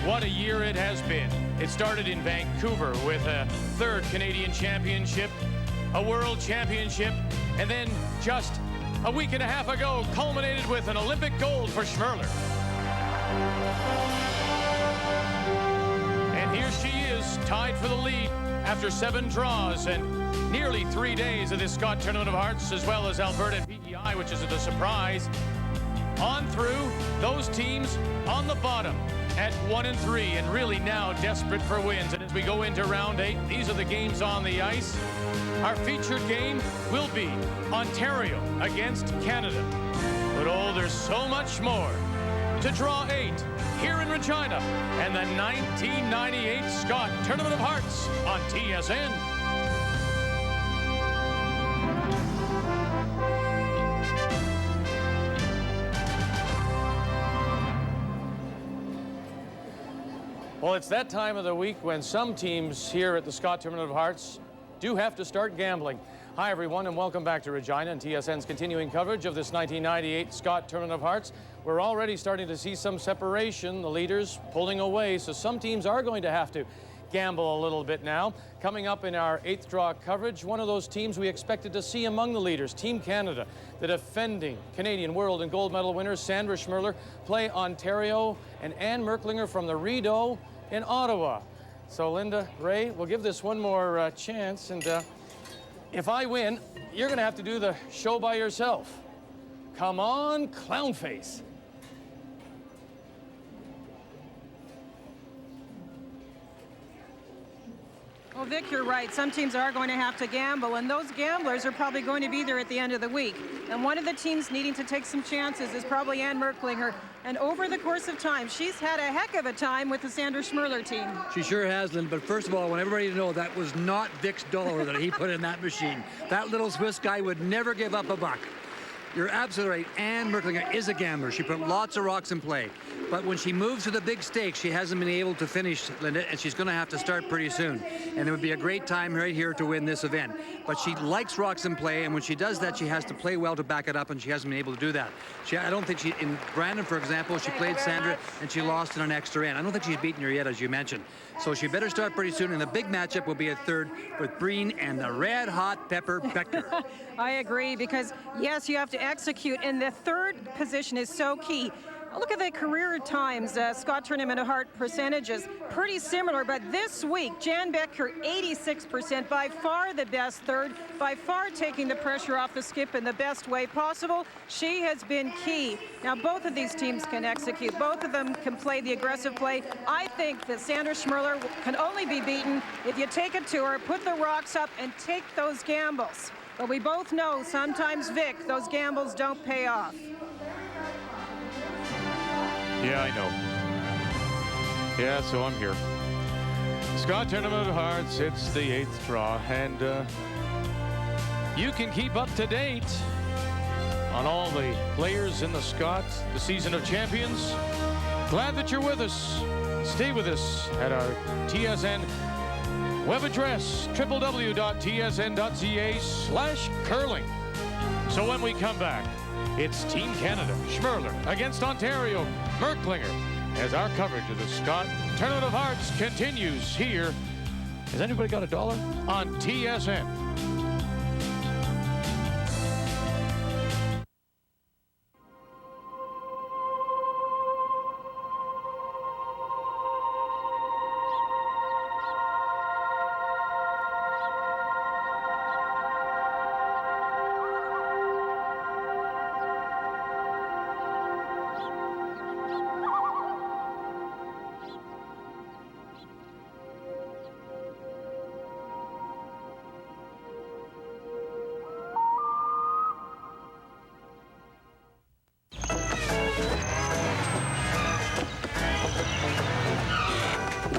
what a year it has been. It started in Vancouver with a 3rd Canadian Championship, a World Championship, and then just a week and a half ago culminated with an Olympic gold for Schmirler. And here she is, tied for the lead after 7 draws and nearly 3 days of this Scott Tournament of Hearts, as well as Alberta and PEI, which is a surprise. On through, those teams on the bottom at 1-3 and really now desperate for wins. And as we go into round 8, these are the games on the ice. Our featured game will be Ontario against Canada. But oh, there's so much more to draw 8 here in Regina and the 1998 Scott Tournament of Hearts on TSN. Well, it's that time of the week when some teams here at the Scott Tournament of Hearts do have to start gambling. Hi, everyone, and welcome back to Regina and TSN's continuing coverage of this 1998 Scott Tournament of Hearts. We're already starting to see some separation, the leaders pulling away, so some teams are going to have to gamble a little bit now. Coming up in our 8th draw coverage, one of those teams we expected to see among the leaders, Team Canada, the defending Canadian world and gold medal winners, Sandra Schmirler, play Ontario, and Anne Merklinger from the Agridome in Ottawa. So Linda, Ray, we'll give this one more chance, and if I win, you're going to have to do the show by yourself. Come on, clown face. Well, Vic, you're right. Some teams are going to have to gamble, and those gamblers are probably going to be there at the end of the week. And one of the teams needing to take some chances is probably Anne Merklinger. And over the course of time, she's had a heck of a time with the Sandra Schmirler team. She sure has, Lynn. But first of all, I want everybody to know that was not Vic's dollar that he put in that machine. That little Swiss guy would never give up a buck. You're absolutely right. Anne Merklinger is a gambler. She put lots of rocks in play. But when she moves to the big stakes, she hasn't been able to finish, Linda, and she's going to have to start pretty soon. And it would be a great time right here to win this event. But she likes rocks in play, and when she does that, she has to play well to back it up, and she hasn't been able to do that. I don't think she, in Brandon, for example, she played Sandra, and she lost in an extra end. I don't think she's beaten her yet, as you mentioned. So she better start pretty soon, and the big matchup will be a 3rd with Breen and the red-hot Pepper Becker. I agree, because, yes, you have to execute, and the 3rd position is so key. Look at the career times, Scott Tournament of Heart percentages, pretty similar, but this week, Jan Becker, 86%, by far the best 3rd, by far taking the pressure off the skip in the best way possible. She has been key. Now, both of these teams can execute. Both of them can play the aggressive play. I think that Sandra Schmirler can only be beaten if you take it to her, put the rocks up, and take those gambles. But we both know sometimes, Vic, those gambles don't pay off. Yeah, I know. Yeah, so I'm here. Scott Tournament of Hearts, it's the 8th draw, and you can keep up to date on all the players in the Scott, the season of champions. Glad that you're with us. Stay with us at our TSN web address, www.tsn.ca/curling. So when we come back, it's Team Canada, Schmirler against Ontario, Merklinger, as our coverage of the Scott Tournament of Hearts continues here. Has anybody got a dollar? On TSN.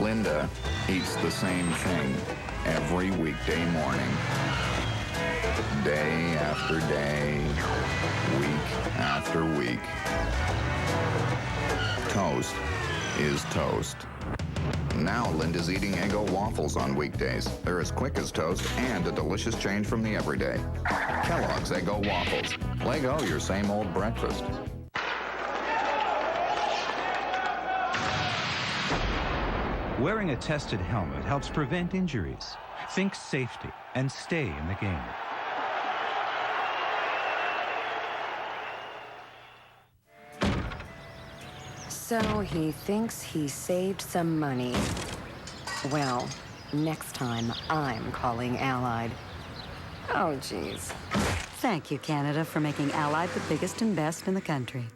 Linda eats the same thing every weekday morning. Day after day, week after week. Toast is toast. Now Linda's eating Eggo waffles on weekdays. They're as quick as toast and a delicious change from the everyday. Kellogg's Eggo waffles. Lego your same old breakfast. Wearing a tested helmet helps prevent injuries. Think safety and stay in the game. So he thinks he saved some money. Well, next time I'm calling Allied. Oh, geez. Thank you, Canada, for making Allied the biggest and best in the country.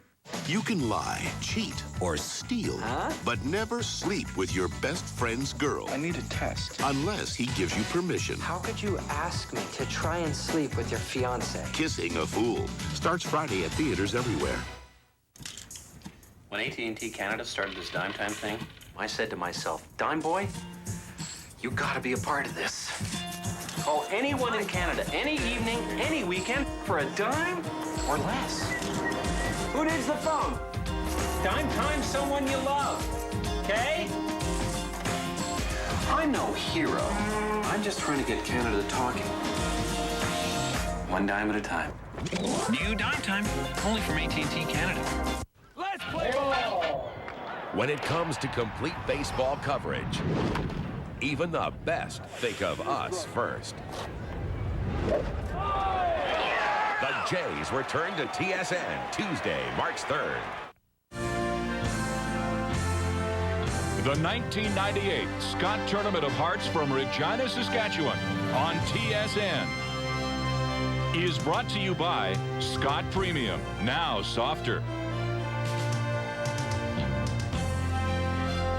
You can lie, cheat, or steal, but never sleep with your best friend's girl. I need a test. Unless he gives you permission. How could you ask me to try and sleep with your fiancé? Kissing a Fool starts Friday at theaters everywhere. When AT&T Canada started this Dime Time thing, I said to myself, Dime Boy, you gotta be a part of this. Call anyone in Canada, any evening, any weekend, for a dime or less. Who needs the phone? Dime Time someone you love, okay? I'm no hero. I'm just trying to get Canada talking. One dime at a time. New Dime Time, only from AT&T Canada. Let's play ball! When it comes to complete baseball coverage, even the best think of us first. The Jays return to TSN Tuesday, March 3rd. The 1998 Scott Tournament of Hearts from Regina, Saskatchewan on TSN is brought to you by Scott Premium, now softer.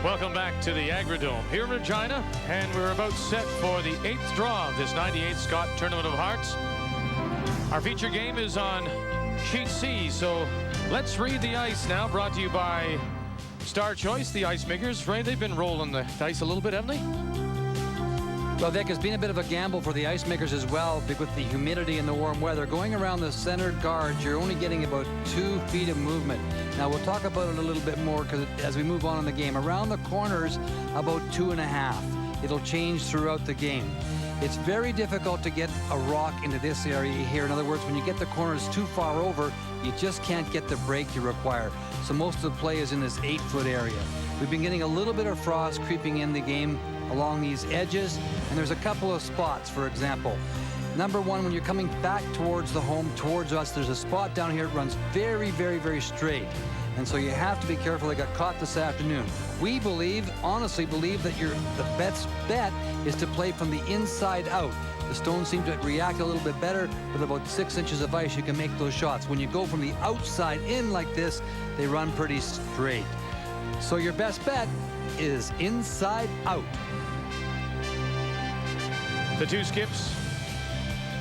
Welcome back to the Agridome here in Regina, and we're about set for the 8th draw of this 98 Scott Tournament of Hearts. Our feature game is on sheet C, so let's read the ice now, brought to you by Star Choice, the ice makers. Ray, they've been rolling the dice a little bit, haven't they? Well, Vic, it's been a bit of a gamble for the ice makers as well with the humidity and the warm weather. Going around the centered guards, you're only getting about 2 feet of movement. Now, we'll talk about it a little bit more as we move on in the game. Around the corners, about 2.5. It'll change throughout the game. It's very difficult to get a rock into this area here. In other words, when you get the corners too far over, you just can't get the break you require. So most of the play is in this 8-foot area. We've been getting a little bit of frost creeping in the game along these edges, and there's a couple of spots, for example. Number one, when you're coming back towards the home, towards us, there's a spot down here that runs very, very, very straight. And so you have to be careful. They got caught this afternoon. We honestly believe that the best bet is to play from the inside out. The stones seem to react a little bit better. With about 6 inches of ice, you can make those shots. When you go from the outside in like this, they run pretty straight. So your best bet is inside out. The two skips,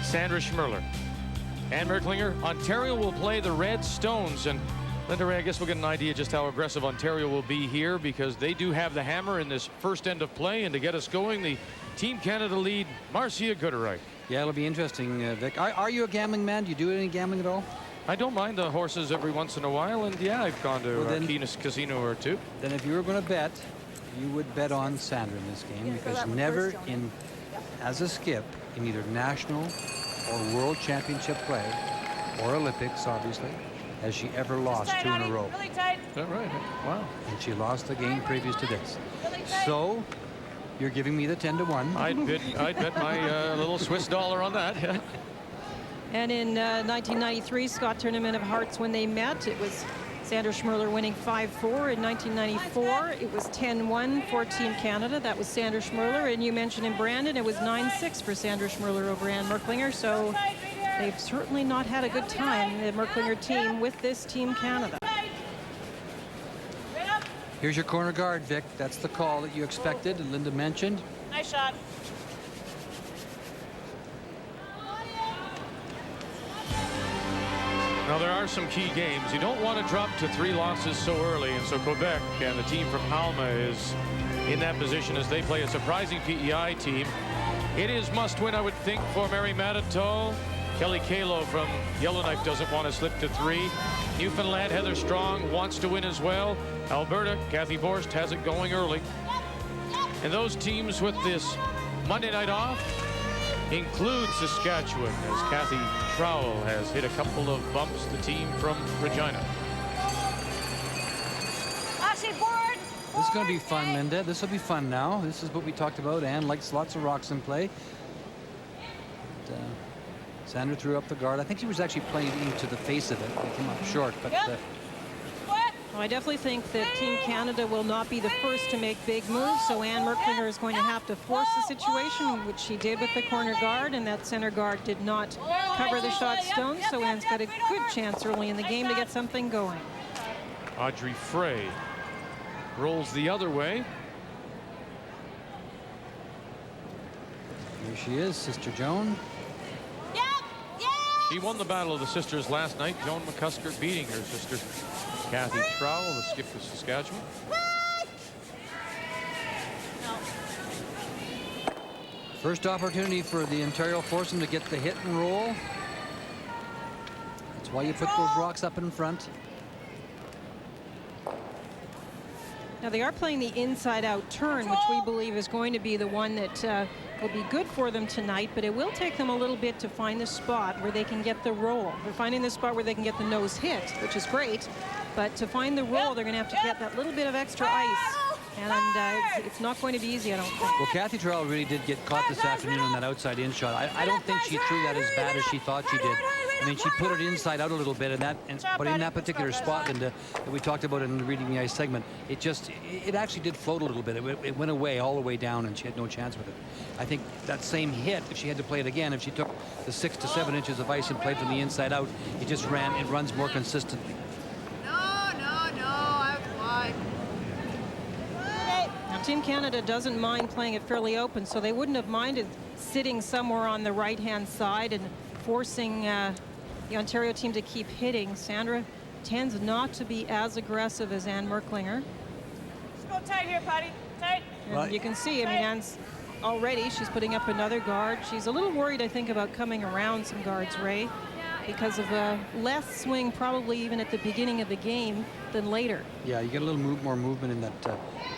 Sandra Schmirler and Merklinger. Ontario will play the Red Stones, and Linda Ray, I guess we'll get an idea just how aggressive Ontario will be here, because they do have the hammer in this first end of play. And to get us going, the Team Canada lead, Marcia Gooderreich. Yeah, it'll be interesting, Vic. Are you a gambling man? Do you do any gambling at all? I don't mind the horses every once in a while, and yeah, I've gone to a Keenest casino or two. Then if you were going to bet, you would bet on Sandra in this game, because never as a skip in either national or world championship play, or Olympics, obviously, has she ever lost 2 in a row. Is that right? Wow. And she lost the game previous to this. So you're giving me the 10-1. I'd bet my little Swiss dollar on that. Yeah. And in 1993 Scott Tournament of Hearts, when they met, it was Sandra Schmirler winning 5-4. In 1994, it was 10-1 for Team Canada. That was Sandra Schmirler. And you mentioned in Brandon, it was 9-6 for Sandra Schmirler over Ann Merklinger. So they've certainly not had a good time, the Merklinger team, with this Team Canada. Here's your corner guard, Vic. That's the call that you expected and Linda mentioned. Nice shot. Now, there are some key games. You don't want to drop to 3 losses so early, and so Quebec and the team from Alma is in that position as they play a surprising PEI team. It is must-win, I would think, for Mary Madito. Kelly Kalo from Yellowknife doesn't want to slip to 3. Newfoundland, Heather Strong wants to win as well. Alberta, Kathy Borst has it going early. And those teams with this Monday night off include Saskatchewan, as Kathy Trowell has hit a couple of bumps, the team from Regina. Lassie forward. This is going to be fun, Linda. This will be fun now. This is what we talked about. Anne likes lots of rocks in play. But, Sandra threw up the guard. I think she was actually playing into the face of it. It came up short, but... Well, I definitely think that Team Canada will not be the first to make big moves, so Anne Merklinger is going to have to force the situation, which she did with the corner guard, and that center guard did not cover the shot stone, so Anne's got a good chance early in the game to get something going. Audrey Frey rolls the other way. Here she is, Sister Joan. She won the Battle of the Sisters last night. Joan McCusker beating her sister Kathy Trowell, the skip of Saskatchewan. First opportunity for the Ontario foursome to get the hit and roll. That's why you put those rocks up in front. Now they are playing the inside-out turn, which we believe is going to be the one that will be good for them tonight, but it will take them a little bit to find the spot where they can get the roll. They're finding the spot where they can get the nose hit, which is great, but to find the roll, they're going to have to get that little bit of extra ice, and it's not going to be easy, I don't think. Well, Kathy Trowell really did get caught this afternoon on that outside-in shot. I don't think she threw that as bad as she thought she did. I mean, she put it inside out a little bit, but in that particular spot, Linda, that we talked about in the Reading the Ice segment, it actually did float a little bit. It went away all the way down, and she had no chance with it. I think that same hit, if she had to play it again, if she took the 6 to 7 inches of ice and played from the inside out, it runs more consistently. Now, Team Canada doesn't mind playing it fairly open, so they wouldn't have minded sitting somewhere on the right-hand side and forcing the Ontario team to keep hitting. Sandra tends not to be as aggressive as Anne Merklinger. Let's go tight here, Patty. Tight. And you can see, I mean, Anne's already, she's putting up another guard. She's a little worried, I think, about coming around some guards, Ray, because of less swing probably even at the beginning of the game than later. Yeah, you get a little more movement in that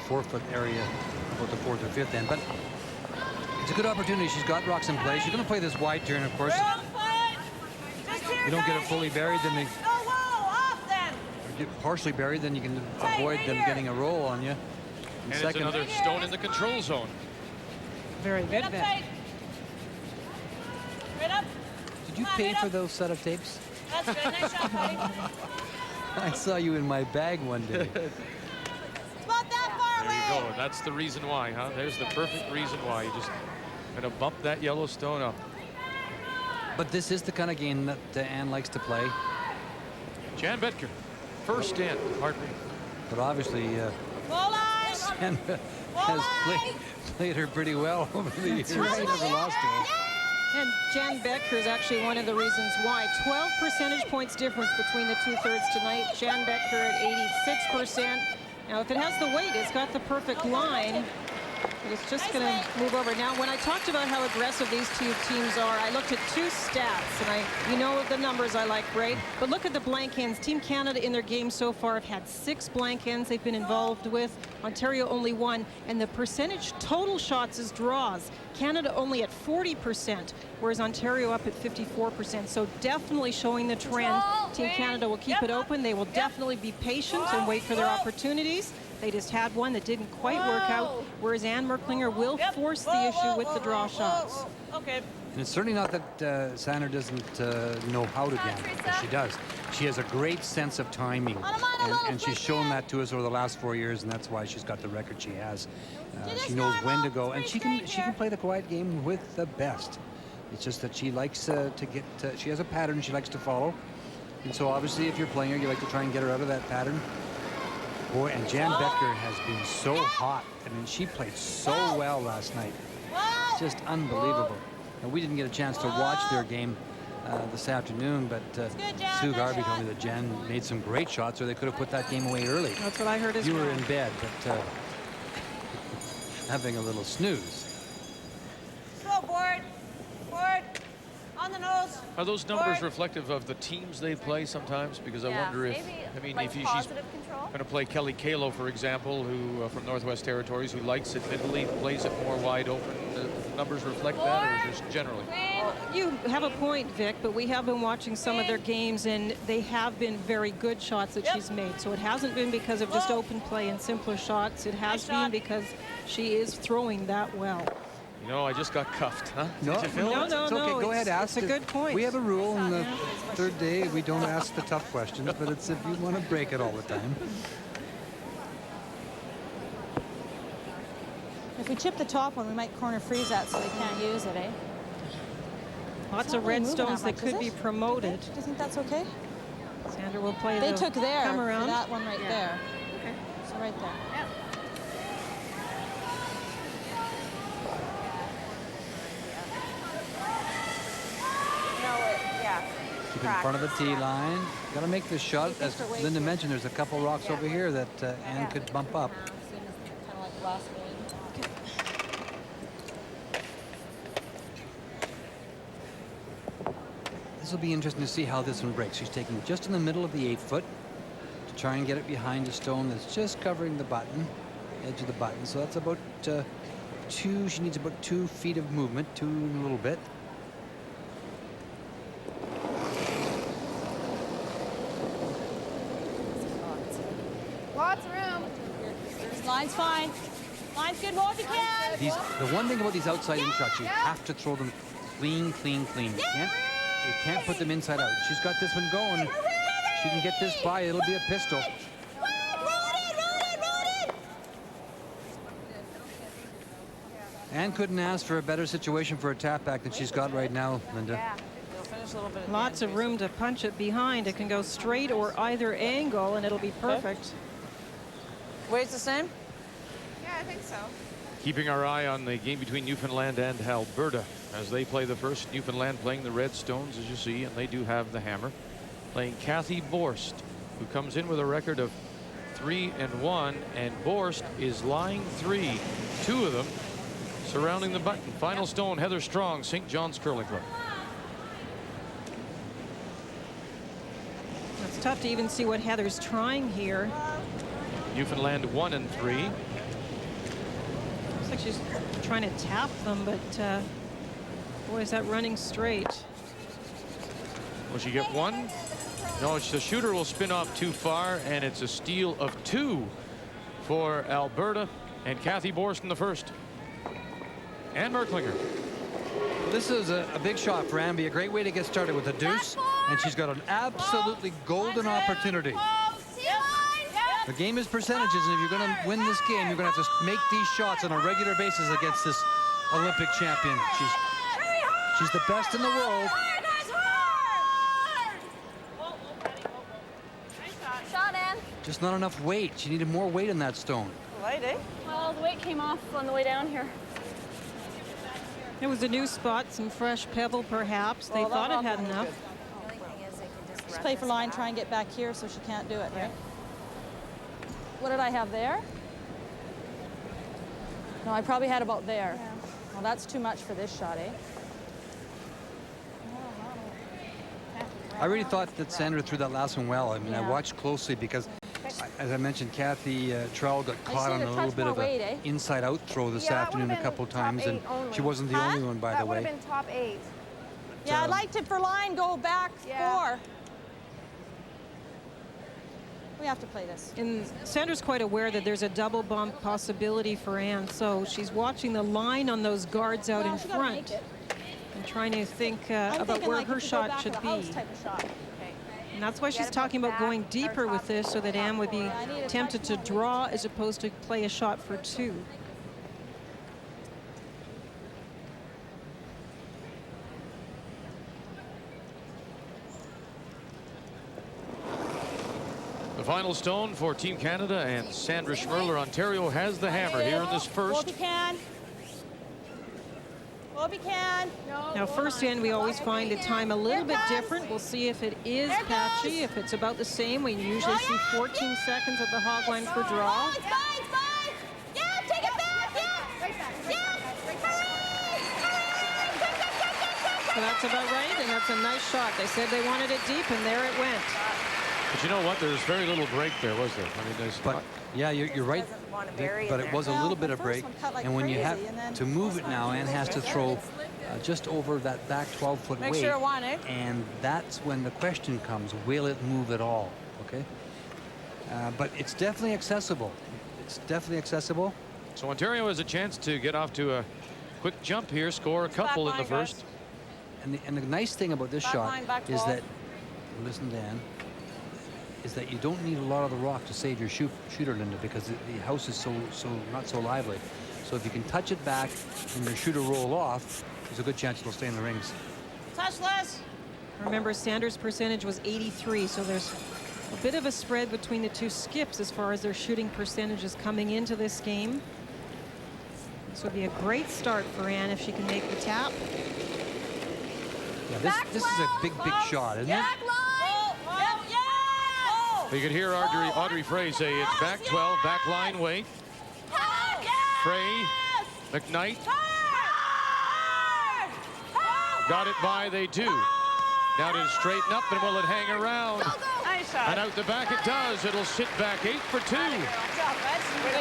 4-foot area, about the 4th or 5th end, but it's a good opportunity. She's got rocks in play. She's going to play this wide turn, of course. You don't get it fully buried, then they get partially buried, then you can avoid them getting a roll on you. And it's another stone in the control zone. Very good, Ben. Did you pay for those set of tapes? That's good. Nice shot, buddy. I saw you in my bag one day. About that far There you go. That's the reason why, huh? There's the perfect reason why. You just gotta bump that Yellowstone up. But this is the kind of game that Anne likes to play. Jan Betker, first in, Hartman. But obviously, Sandra has played her pretty well over the years. She never lost to her. And Jan Becker is actually one of the reasons why. 12 percentage points difference between the two-thirds tonight. Jan Becker at 86%. Now, if it has the weight, it's got the perfect line. But it's just going to move over. Now, when I talked about how aggressive these two teams are, I looked at two stats, and you know the numbers I like, right? But look at the blank ends. Team Canada in their game so far have had 6 blank ends they've been involved with. Ontario only 1, and the percentage total shots is draws. Canada only at 40%, whereas Ontario up at 54%. So definitely showing the trend. Team Canada will keep it open. They will definitely be patient and wait for their opportunities. They just had one that didn't quite work out, whereas Anne Merklinger will force the issue with the draw shots. Okay. And it's certainly not that Sandra doesn't know how to gamble, but she does. She has a great sense of timing, and she's shown that to us over the last 4 years, and that's why she's got the record she has. She knows when to go, and she can play the quiet game with the best. It's just that she likes to get. She has a pattern she likes to follow, and so obviously, if you're playing her, you like to try and get her out of that pattern. Boy, and Jan Becker has been so hot. I mean, she played so well last night. Just unbelievable. And we didn't get a chance to watch their game this afternoon, but Sue Garvey told me that Jan made some great shots, or they could have put that game away early. That's what I heard as well. You were in bed, but having a little snooze. Go, board. Board. On the nose. Are those numbers reflective of the teams they play sometimes? Because I wonder if, I mean, if she's going to play Kelly Kalo, for example, who from Northwest Territories, who likes it middly, plays it more wide open. numbers reflect that, or just generally? You have a point, Vic, but we have been watching some of their games, and they have been very good shots that she's made. So it hasn't been because of just open play and simpler shots. It has been because she is throwing that well. You know, I just got cuffed, huh? No, Did you feel no, it? it's okay. Go ahead, ask. It's a good point. We have a rule in the third day. We don't ask the tough questions, but it's if you want to break it all the time. If we chip the top one, we might corner freeze that so they can't use it, eh? Lots of red stones that could be promoted. Do you think that's okay? Sandra will play They the took there, come around. that one right there. Okay. So right there. Keep in front of the tee line. Got to make this shot. As Linda mentioned, there's a couple rocks over here that Ann could bump up. Kind of like last game. This will be interesting to see how this one breaks. She's taking just in the middle of the 8-foot to try and get it behind a stone that's just covering the button, edge of the button. So that's about she needs about 2 feet of movement, 2 and a little bit. Lots of room. Line's fine. Line's good. Roll if you can. The one thing about these outside in shots, you have to throw them clean, clean, clean. You can't put them inside out. She's got this one going. She can get this by. It'll be a pistol. Ann couldn't ask for a better situation for a tap back than she's got right now, Linda. Lots of room to punch it behind. It can go straight or either angle, and it'll be perfect. Weight's the same? Yeah, I think so. Keeping our eye on the game between Newfoundland and Alberta as they play the first. Newfoundland playing the red stones, as you see, and they do have the hammer. Playing Kathy Borst, who comes in with a record of 3-1, and Borst is lying 3. 2 of them surrounding the button. Final stone, Heather Strong, St. John's Curling Club. It's tough to even see what Heather's trying here. Newfoundland 1-3. Looks like she's trying to tap them, but boy, is that running straight. Will she get one? No, the shooter will spin off too far, and it's a steal of 2 for Alberta and Kathy Borst in the first. And Merklinger. This is a big shot for Ann. A great way to get started with a deuce, and she's got an absolutely golden opportunity. The game is percentages, and if you're going to win this game, you're going to have to make these shots on a regular basis against this Olympic champion. She's the best in the world. Shot, Ann. Just not enough weight. She needed more weight in that stone. Light, eh? Well, the weight came off on the way down here. It was a new spot, some fresh pebble perhaps. They thought it had enough. Just play for line, try and get back here so she can't do it, right? What did I have there? No, I probably had about there. Yeah. Well, that's too much for this shot, eh? I really thought that Sandra threw that last one well. I mean, I watched closely because, as I mentioned, Kathy Trowell got caught on a little bit of an inside-out throw this afternoon a couple times, and she wasn't the only one, by the way. That would have been top 8. Yeah, I'd like to, for line, go back 4. We have to play this. And Sandra's quite aware that there's a double bump possibility for Ann, so she's watching the line on those guards out in front and trying to think about where her shot should be. And that's why she's talking about going deeper with this, so that Ann would be tempted to draw as opposed to play a shot for 2. The final stone for Team Canada, and Sandra Schmirler. Ontario has the hammer here in this first. If you can. If you can. Now, first in, we always find the time a little bit different. We'll see if it is patchy. If it's about the same, we usually see 14 seconds at the hog line for draw. It's fine. Yeah, take it back. Yeah. So that's about right, and that's a nice shot. They said they wanted it deep, and there it went. But you know what? There's very little break there, was there? I mean, there's. But yeah, you're right. But it was a little bit of break, and when you have to move it now, Ann has to throw just over that back 12-foot weight. Make sure it won, eh? And that's when the question comes: will it move at all? Okay. But it's definitely accessible. It's definitely accessible. So Ontario has a chance to get off to a quick jump here, score a couple in the first. And the nice thing about this shot is that, listen, Dan, is that you don't need a lot of the rock to save your shooter, Linda, because the house is so not so lively. So if you can touch it back and your shooter roll off, there's a good chance it'll stay in the rings. Touch less. Remember, Sanders' percentage was 83, so there's a bit of a spread between the two skips as far as their shooting percentages coming into this game. This would be a great start for Ann if she can make the tap. Yeah, this is a big shot, isn't it? You could hear Audrey Frey say it's back 12, back line weight. Frey, McKnight. Got it by, they do. Now to straighten up, and will it hang around? And out the back it does. It'll sit back 8 for 2.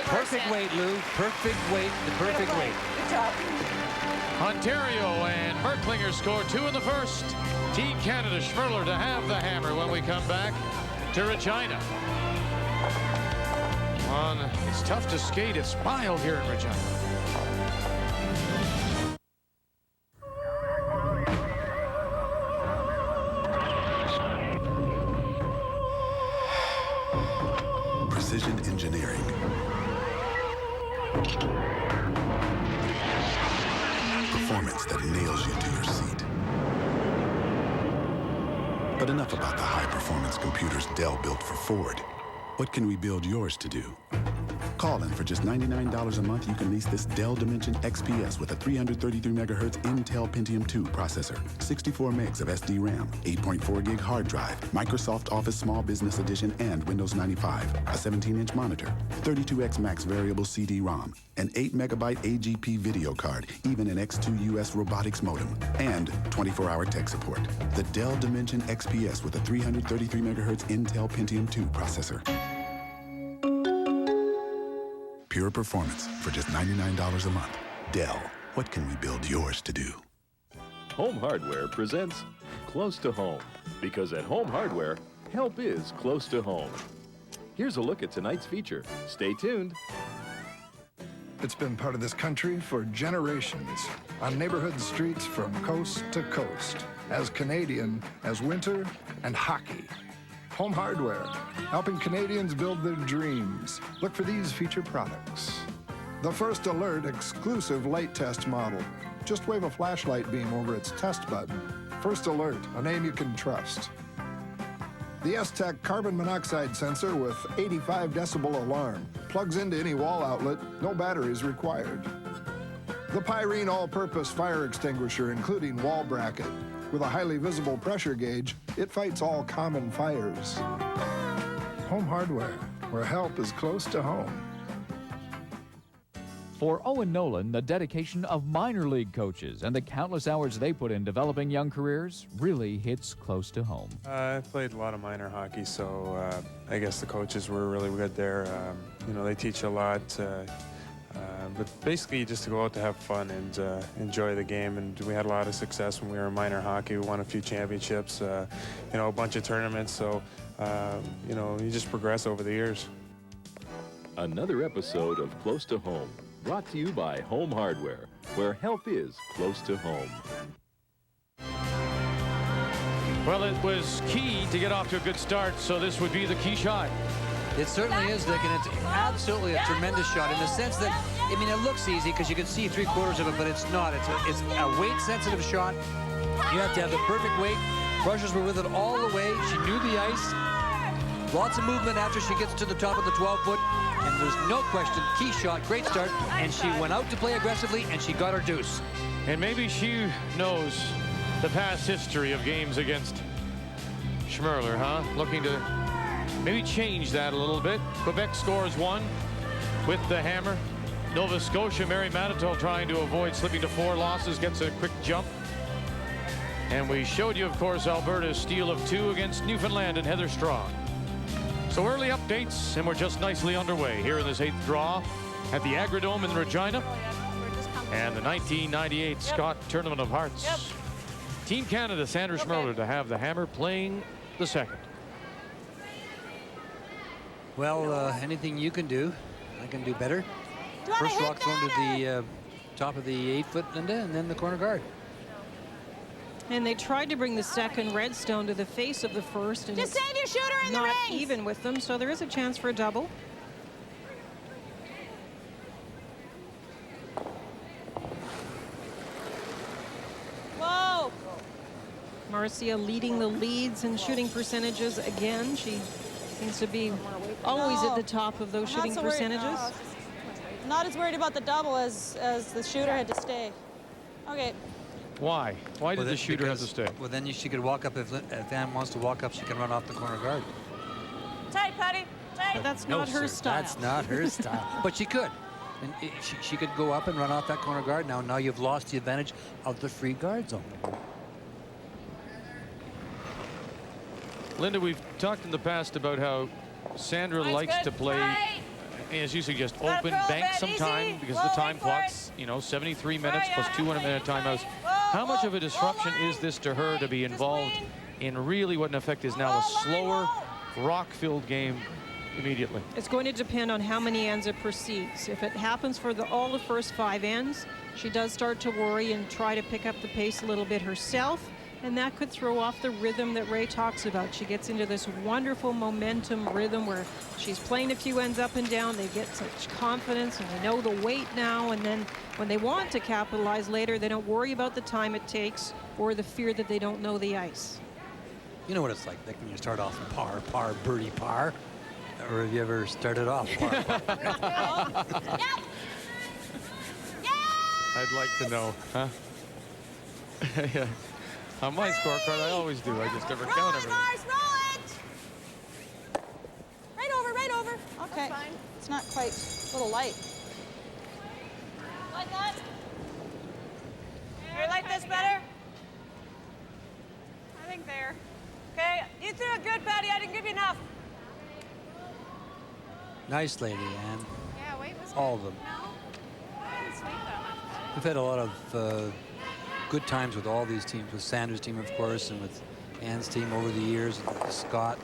Perfect weight, Lou. Perfect weight, the perfect weight. Good job. Ontario and Merklinger score 2 in the first. Team Canada, Schmirler to have the hammer when we come back to Regina. It's tough to skate. It's mild here in Regina. Precision engineering. Performance that nails you to your seat. But enough about the high-performance computers Dell built for Ford. What can we build yours to do? Call in for just $99 a month. You can lease this Dell Dimension XPS with a 333 megahertz Intel Pentium 2 processor, 64 megs of SD RAM, 8.4 gig hard drive, Microsoft Office Small Business Edition, and Windows 95, a 17-inch monitor, 32X Max variable CD-ROM, an 8 megabyte AGP video card, even an X2 US robotics modem, and 24-hour tech support. The Dell Dimension XPS with a 333 megahertz Intel Pentium 2 processor. Pure performance for just $99 a month. Dell, what can we build yours to do? Home Hardware presents Close to Home, because at Home Hardware, help is close to home. Here's a look at tonight's feature. Stay tuned. It's been part of this country for generations, on neighborhood streets from coast to coast, as Canadian as winter and hockey. Home Hardware, helping Canadians build their dreams. Look for these featured products. The First Alert exclusive light test model. Just wave a flashlight beam over its test button. First Alert, a name you can trust. The S-Tech carbon monoxide sensor with 85 decibel alarm. Plugs into any wall outlet, no batteries required. The Pyrene all-purpose fire extinguisher, including wall bracket. With a highly visible pressure gauge, it fights all common fires. Home Hardware, where help is close to home. For Owen Nolan, the dedication of minor league coaches and the countless hours they put in developing young careers really hits close to home. I played a lot of minor hockey, so I guess the coaches were really good there. You know, they teach a lot. But basically just to go out to have fun and enjoy the game, and we had a lot of success when we were in minor hockey. We won a few championships, you know, a bunch of tournaments, so you know, you just progress over the years. Another episode of Close to Home, brought to you by Home Hardware, where help is close to home. Well, it was key to get off to a good start, so this would be the key shot. It certainly is, Dick, and it's absolutely a tremendous shot in the sense that, I mean, it looks easy because you can see 3/4 of it, but it's not. It's a weight-sensitive shot. You have to have the perfect weight. Brushes were with it all the way. She knew the ice. Lots of movement after she gets to the top of the 12-foot, and there's no question, key shot, great start, and she went out to play aggressively, and she got her deuce. And maybe she knows the past history of games against Schmirler, huh? Looking to maybe change that a little bit. Quebec scores 1 with the hammer. Nova Scotia, Mary Manitou trying to avoid slipping to 4 losses, gets a quick jump. And we showed you, of course, Alberta's steal of 2 against Newfoundland and Heather Strong. So early updates, and we're just nicely underway here in this 8th draw at the Agridome in Regina. And the 1998 Scott Tournament of Hearts. Team Canada, Sandra Schmirler to have the hammer, playing the second. Well, anything you can do, I can do better. First rock thrown to the top of the 8-foot, Linda, and then the corner guard. And they tried to bring the second redstone to the face of the first, and just save your shooter in the not rings. even with them, so there is a chance for a double. Whoa! Marcia leading the leads in shooting percentages again. She seems to be always at the top of those shooting percentages. Not as worried about the double as the shooter had to stay. Okay. Why? Why did the shooter have to stay? Well, then she could walk up. If Ann wants to walk up, she can run off the corner guard. Tight, Patty. Tight. But that's not her style. That's not her style. But she could. And she could go up and run off that corner guard. Now you've lost the advantage of the free guard zone. Linda, we've talked in the past about how Sandra likes to play, as you suggest, open bank sometime because the time clock's, 73 minutes plus 2 1-minute timeouts. How much of a disruption is this to her to be involved in really what in effect is now a slower, rock-filled game immediately? It's going to depend on how many ends it proceeds. If it happens for all the first 5 ends, she does start to worry and try to pick up the pace a little bit herself, and that could throw off the rhythm that Ray talks about. She gets into this wonderful momentum rhythm where she's playing a few ends up and down. They get such confidence, and they know the weight now, and then when they want to capitalize later, they don't worry about the time it takes or the fear that they don't know the ice. You know what it's like when you start off par, par, birdie, par. Or have you ever started off par, par? I'd like to know, huh? Yeah. On my scorecard, I always do. I just never count everything. Roll it! Right over. Okay. It's not quite a little light. Like that? You like this better? I think there. Okay. You threw it good, Patty. I didn't give you enough. Nice lady, Ann. Yeah, weight was all of them. No? I didn't sweep that much. We've had a lot of good times with all these teams, with Sandra's team, of course, and with Ann's team over the years, and with Scott.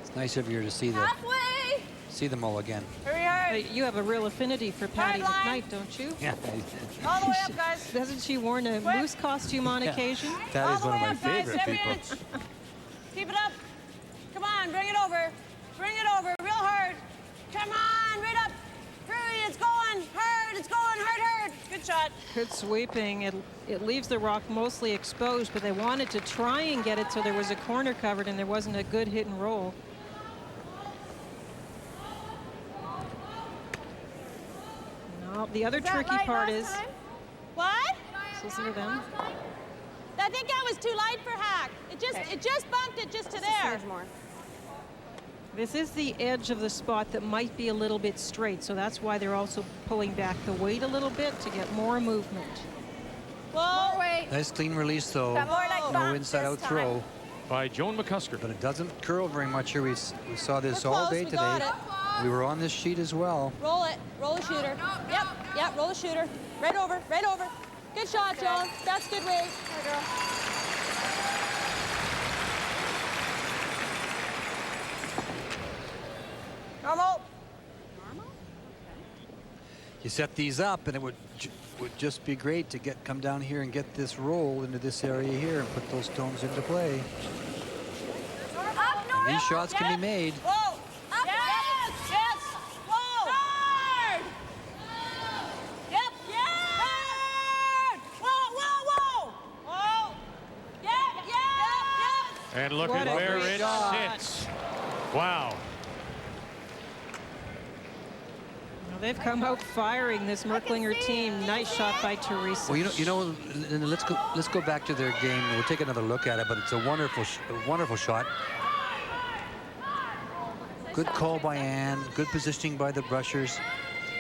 It's nice every year to see them all again. Hurry hard. You have a real affinity for Patty McKnight, don't you? Yeah. All the way up, guys. Doesn't she worn a moose costume on occasion? Patty's one of my favorite people. Keep it up. Come on, bring it over. Bring it over real hard. Come on, right up. Hurry, it's going hard. It's going hard. Good shot. Good sweeping. It leaves the rock mostly exposed, but they wanted to try and get it so there was a corner covered and there wasn't a good hit and roll. No, the other tricky part is... What? Listen to them. I think that was too light for Hack. It just bumped it just to there. This is the edge of the spot that might be a little bit straight, so that's why they're also pulling back the weight a little bit to get more movement. Whoa! Nice clean release, though. No inside-out throw. By Joan McCusker. But it doesn't curl very much here. We saw this all day today. We were on this sheet as well. Roll it. Roll the shooter. Yep, roll the shooter. Right over. Good shot, Joan. That's good weight. There, girl. Normal. You set these up, and it would just be great to come down here and get this roll into this area here and put those stones into play. And these shots can be made. Whoa. Up. Yes. Whoa. Hard. Yep. Hard. Whoa. Yep. And look at where it sits. Wow. They've come out firing, this Merklinger team. Nice shot by Teresa. Well, let's go back to their game. We'll take another look at it, but it's a wonderful shot. Good call by Ann. Good positioning by the brushers.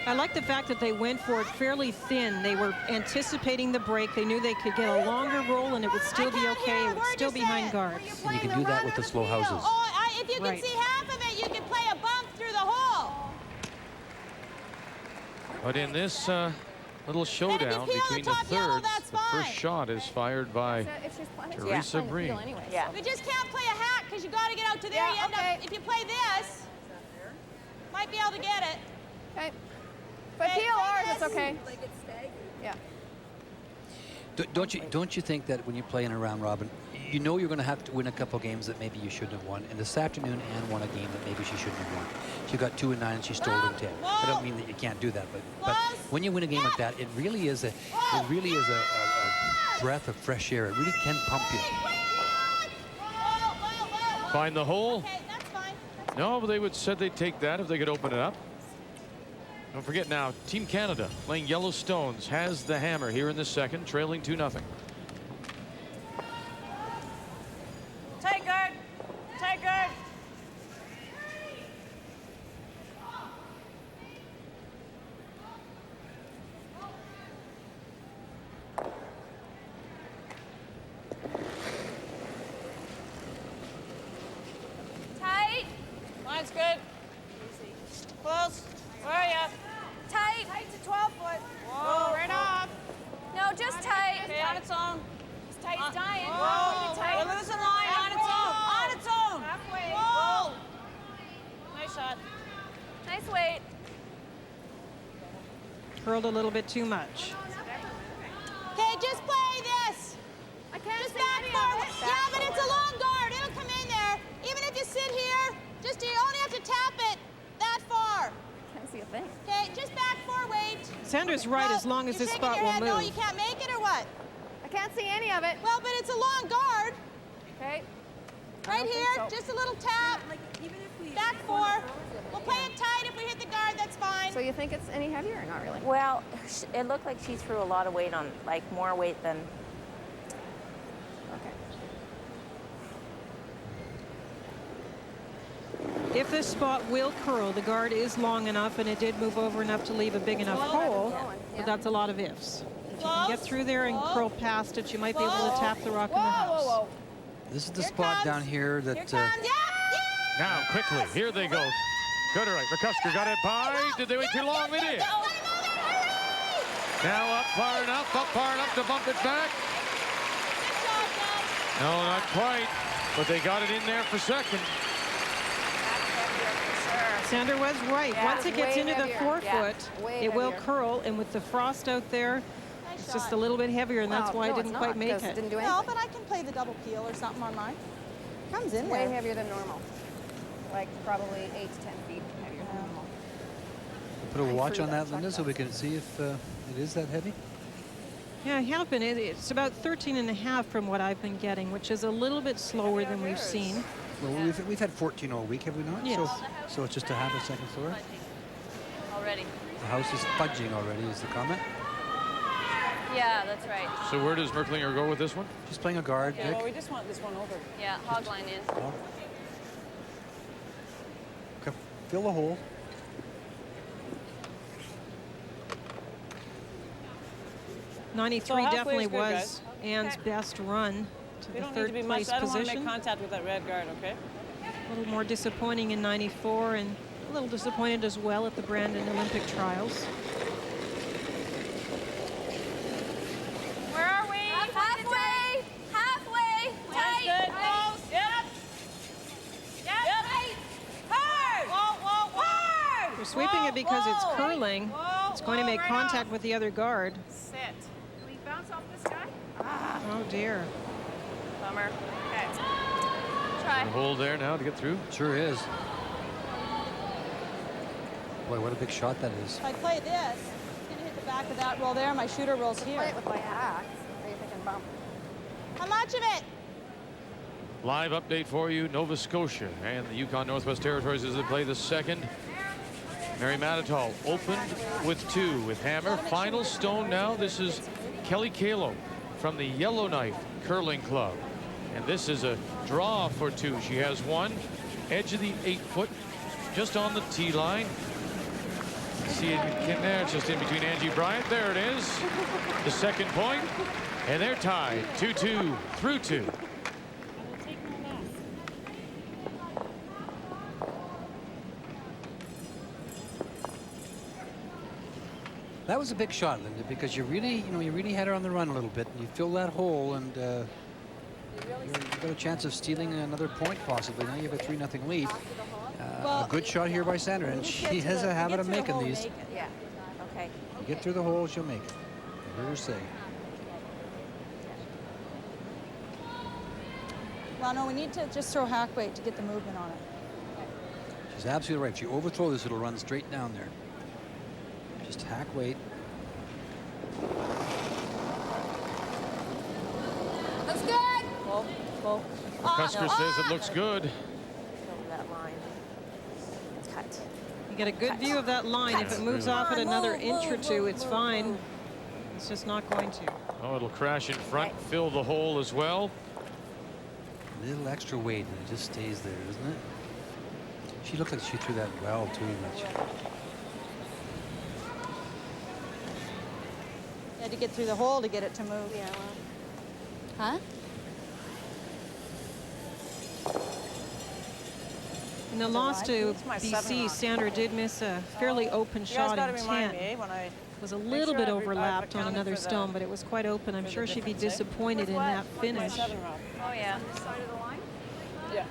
I like the fact that they went for it fairly thin. They were anticipating the break. They knew they could get a longer roll and it would still be okay. It would still be behind guards. And you can do that with the slow houses. If you can see half of it, you But in this little showdown between the thirds, the first shot is fired by Teresa Breen. Yeah. We just can't play a hack because you got to get out to there. You end up, if you play this, might be able to get it. Okay. But PLR, it's okay. Yeah. Don't you think that when you play in a round robin, you know you're going to have to win a couple games that maybe you shouldn't have won. And this afternoon, Anne won a game that maybe she shouldn't have won. She got 2 and 9 and she stole in 10. I don't mean that you can't do that, but when you win a game like that, it really is a breath of fresh air. It really can pump you. Find the hole. No, but they would said they'd take that if they could open it up. Don't forget now, Team Canada playing Yellow Stones has the hammer here in the second, trailing 2-0. Take guard. Take guard. Tight. Line's good. Close. Where are you? Tight. Tight to 12 foot. Whoa, right off. No, just tight. Okay, on its own. It's tight, it's dying. Whoa. Tight. We're losing line on its own. On its own. Halfway. Whoa. Nice shot. Nice weight. Curled a little bit too much. Okay, just play this. I can't just see back any forward. of it. Yeah, but it's a long guard. It'll come in there. Even if you sit here, just you only have to tap it that far. Can't see a thing. Okay, just back 4, wait. Sandra's right, as long as this spot will No, move. you can't make it or what? I can't see any of it. Well, but it's a long guard. Okay. Right here, just a little tap. Back 4. We'll play it tight. If we hit the guard, that's fine. So you think it's any heavier or not really? Well, it looked like she threw a lot of weight on, like more weight than. If this spot will curl, the guard is long enough and it did move over enough to leave a big enough hole, but that's a lot of ifs. If you can get through there and curl past it, you might be able to tap the rock in the house. This is the spot down here that... Now, quickly, here they go. Good, right. McCusker got it by. Did they wait too long? They did. Now up far enough to bump it back. No, not quite. But they got it in there for second. Sandra was right. Yeah, once it gets into the 4 Yeah, foot, way it will heavier. curl, and with the frost out there, it's just a little bit heavier, and that's why it didn't quite make it. Didn't do No, anything. but I can play the double peel or something on mine. Comes in Way there. heavier than normal. Like probably 8 to 10 feet heavier than normal. Put a watch on that, Linda, so we can see if it is that heavy. Yeah, I have been. It's about 13.5 from what I've been getting, which is a little bit slower than we've seen. Well, we've had 14 all week, have we not? Yes. So it's just a half a second slower. Already. The house is fudging already, is the comment. Yeah, that's right. So where does Merklinger go with this one? She's playing a guard, Yeah. Vic. Well, we just want this one over. Yeah, hog line in. Okay, fill the hole. So 93 halfway definitely is good, was guys. Anne's best run to We the don't need to third be much. place I don't want to position. make contact with that red guard, okay? A little more disappointing in 94 and a little disappointed as well at the Brandon Olympic trials. Where are we? Halfway. Halfway. Tight. Good. Close. Yep. Yep. Hard. Whoa, whoa, hard. We're sweeping it because it's curling. It's going to make contact with the other guard. Sit. Can we bounce off this guy? Oh dear. Bummer. Okay. The Try. hole there now to get through. Sure is. Boy, what a big shot that is. If I play this, it's going to hit the back of that roll there. My shooter rolls here. Play it with my axe. Or you thinking bump? How much of it? Live update for you. Nova Scotia and the Yukon Northwest Territories as they play the second. Mary Matitol opened with 2 with hammer. Final stone now. This is Kelly Kalo from the Yellowknife Curling Club. And this is a draw for 2. She has 1. Edge of the 8 foot. Just on the tee line. See it in there. It's just in between Angie Bryant. There it is. The second point. And they're tied. 2-2 through 2. That was a big shot, Linda, because you really had her on the run a little bit, and you filled that hole, and you've got a chance of stealing another point possibly. Now you have a 3-0 lead. A good shot here by Sandra, and she has a habit of making these. Yeah. Okay. You get through the hole, she'll make it. I heard her say. Well, no, we need to just throw hack weight to get the movement on it. She's absolutely right. If you overthrow this, it'll run straight down there. Just hack weight. Looks good. Whoa. Cusker says it looks good. Over that line. It's cut. You get a good view of that line. If it moves off at another inch or two, it's fine. It's just not going to. Oh, it'll crash in front, fill the hole as well. A little extra weight, and it just stays there, doesn't it? She looked like she threw that well, too much. You had to get through the hole to get it to move. Yeah, well. Huh? In the loss to BC, Sandra did miss a fairly open shot in 10. It was a little bit overlapped on another stone, but it was quite open. I'm sure she'd be disappointed in that finish. Oh, yeah. Side of the line? Yeah.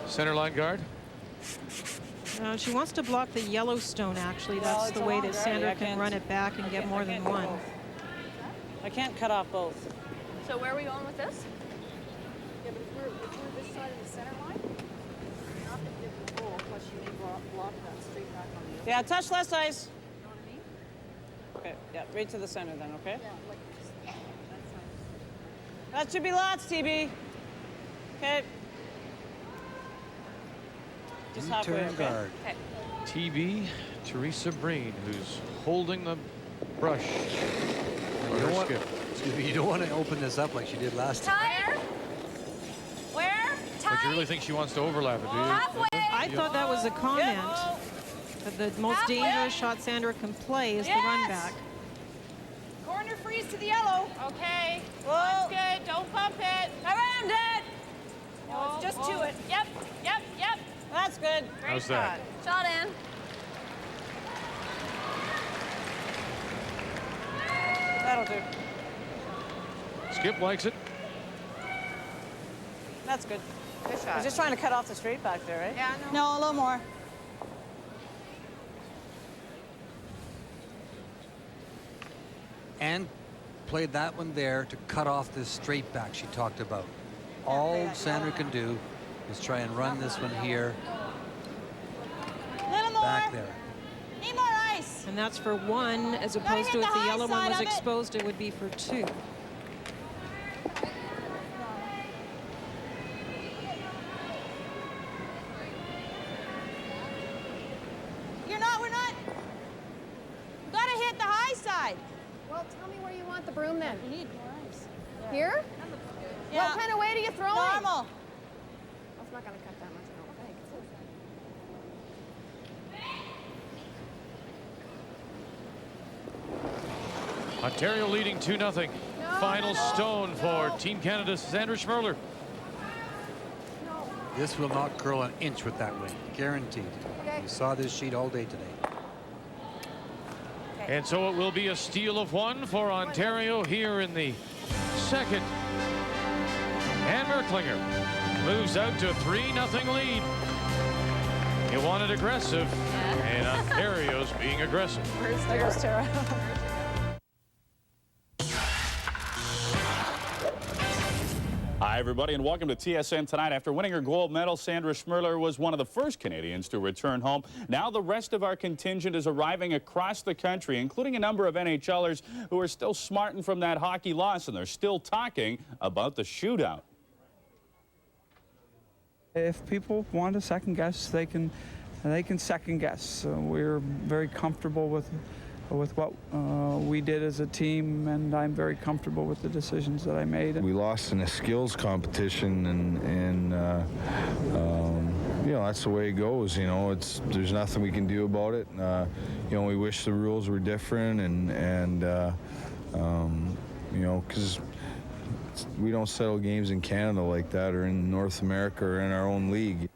Center line guard. She wants to block the yellow stone, actually. That's the way that Sandra can run it back and get more than one. I can't cut off both. So where are we going with this? Yeah, but if we're this side of the center line, you're not going to get the hole, plus you may block that straight back on the other. Yeah, touch less ice. You know what I mean? Okay, yeah, right to the center then, okay? Yeah, like just that side. That should be lots, TB. Okay. Just halfway, Turn okay? guard. Okay. TB, Teresa Breen, who's holding the brush. You don't want, excuse me, you don't want to open this up like she did last time. Where? But you really think she wants to overlap it, do you? Halfway. I thought that was a comment. That the most dangerous shot Sandra can play is the run back. Corner freeze to the yellow. Okay. Whoa. That's good. Don't bump it. Around it. No, it's just to it. Yep. That's good. Great How's that? shot in. That'll do. Skip likes it. That's good. Good I was shot. just trying to cut off the straight back there, right? Yeah, No, a little more. And played that one there to cut off this straight back she talked about. All Sandra can do is try and run this one here. Little more. Back there. Need more ice. And that's for one, as opposed to if the yellow one was exposed, it would be for two. We're not. You gotta hit the high side. Well, tell me where you want the broom then. You need more ice. Here? Yeah. What kind of weight are you throwing? Normal. It's not going to cut that much, I don't think. Ontario leading 2-0. Final stone for Team Canada's Sandra Schmirler. This will not curl an inch with that weight, guaranteed. Okay. You saw this sheet all day today. And so it will be a steal of one for Ontario here in the second. And Merklinger moves out to 3-0 lead. You wanted aggressive, and Ontario's being aggressive. There goes Tara. Hi, everybody, and welcome to TSN tonight. After winning her gold medal, Sandra Schmirler was one of the first Canadians to return home. Now the rest of our contingent is arriving across the country, including a number of NHLers who are still smarting from that hockey loss, and they're still talking about the shootout. If people want to second guess, they can second guess. We're very comfortable with what we did as a team, and I'm very comfortable with the decisions that I made. We lost in a skills competition, and you know, that's the way it goes. You know, there's nothing we can do about it. You know, we wish the rules were different, and you know, because we don't settle games in Canada like that, or in North America, or in our own league.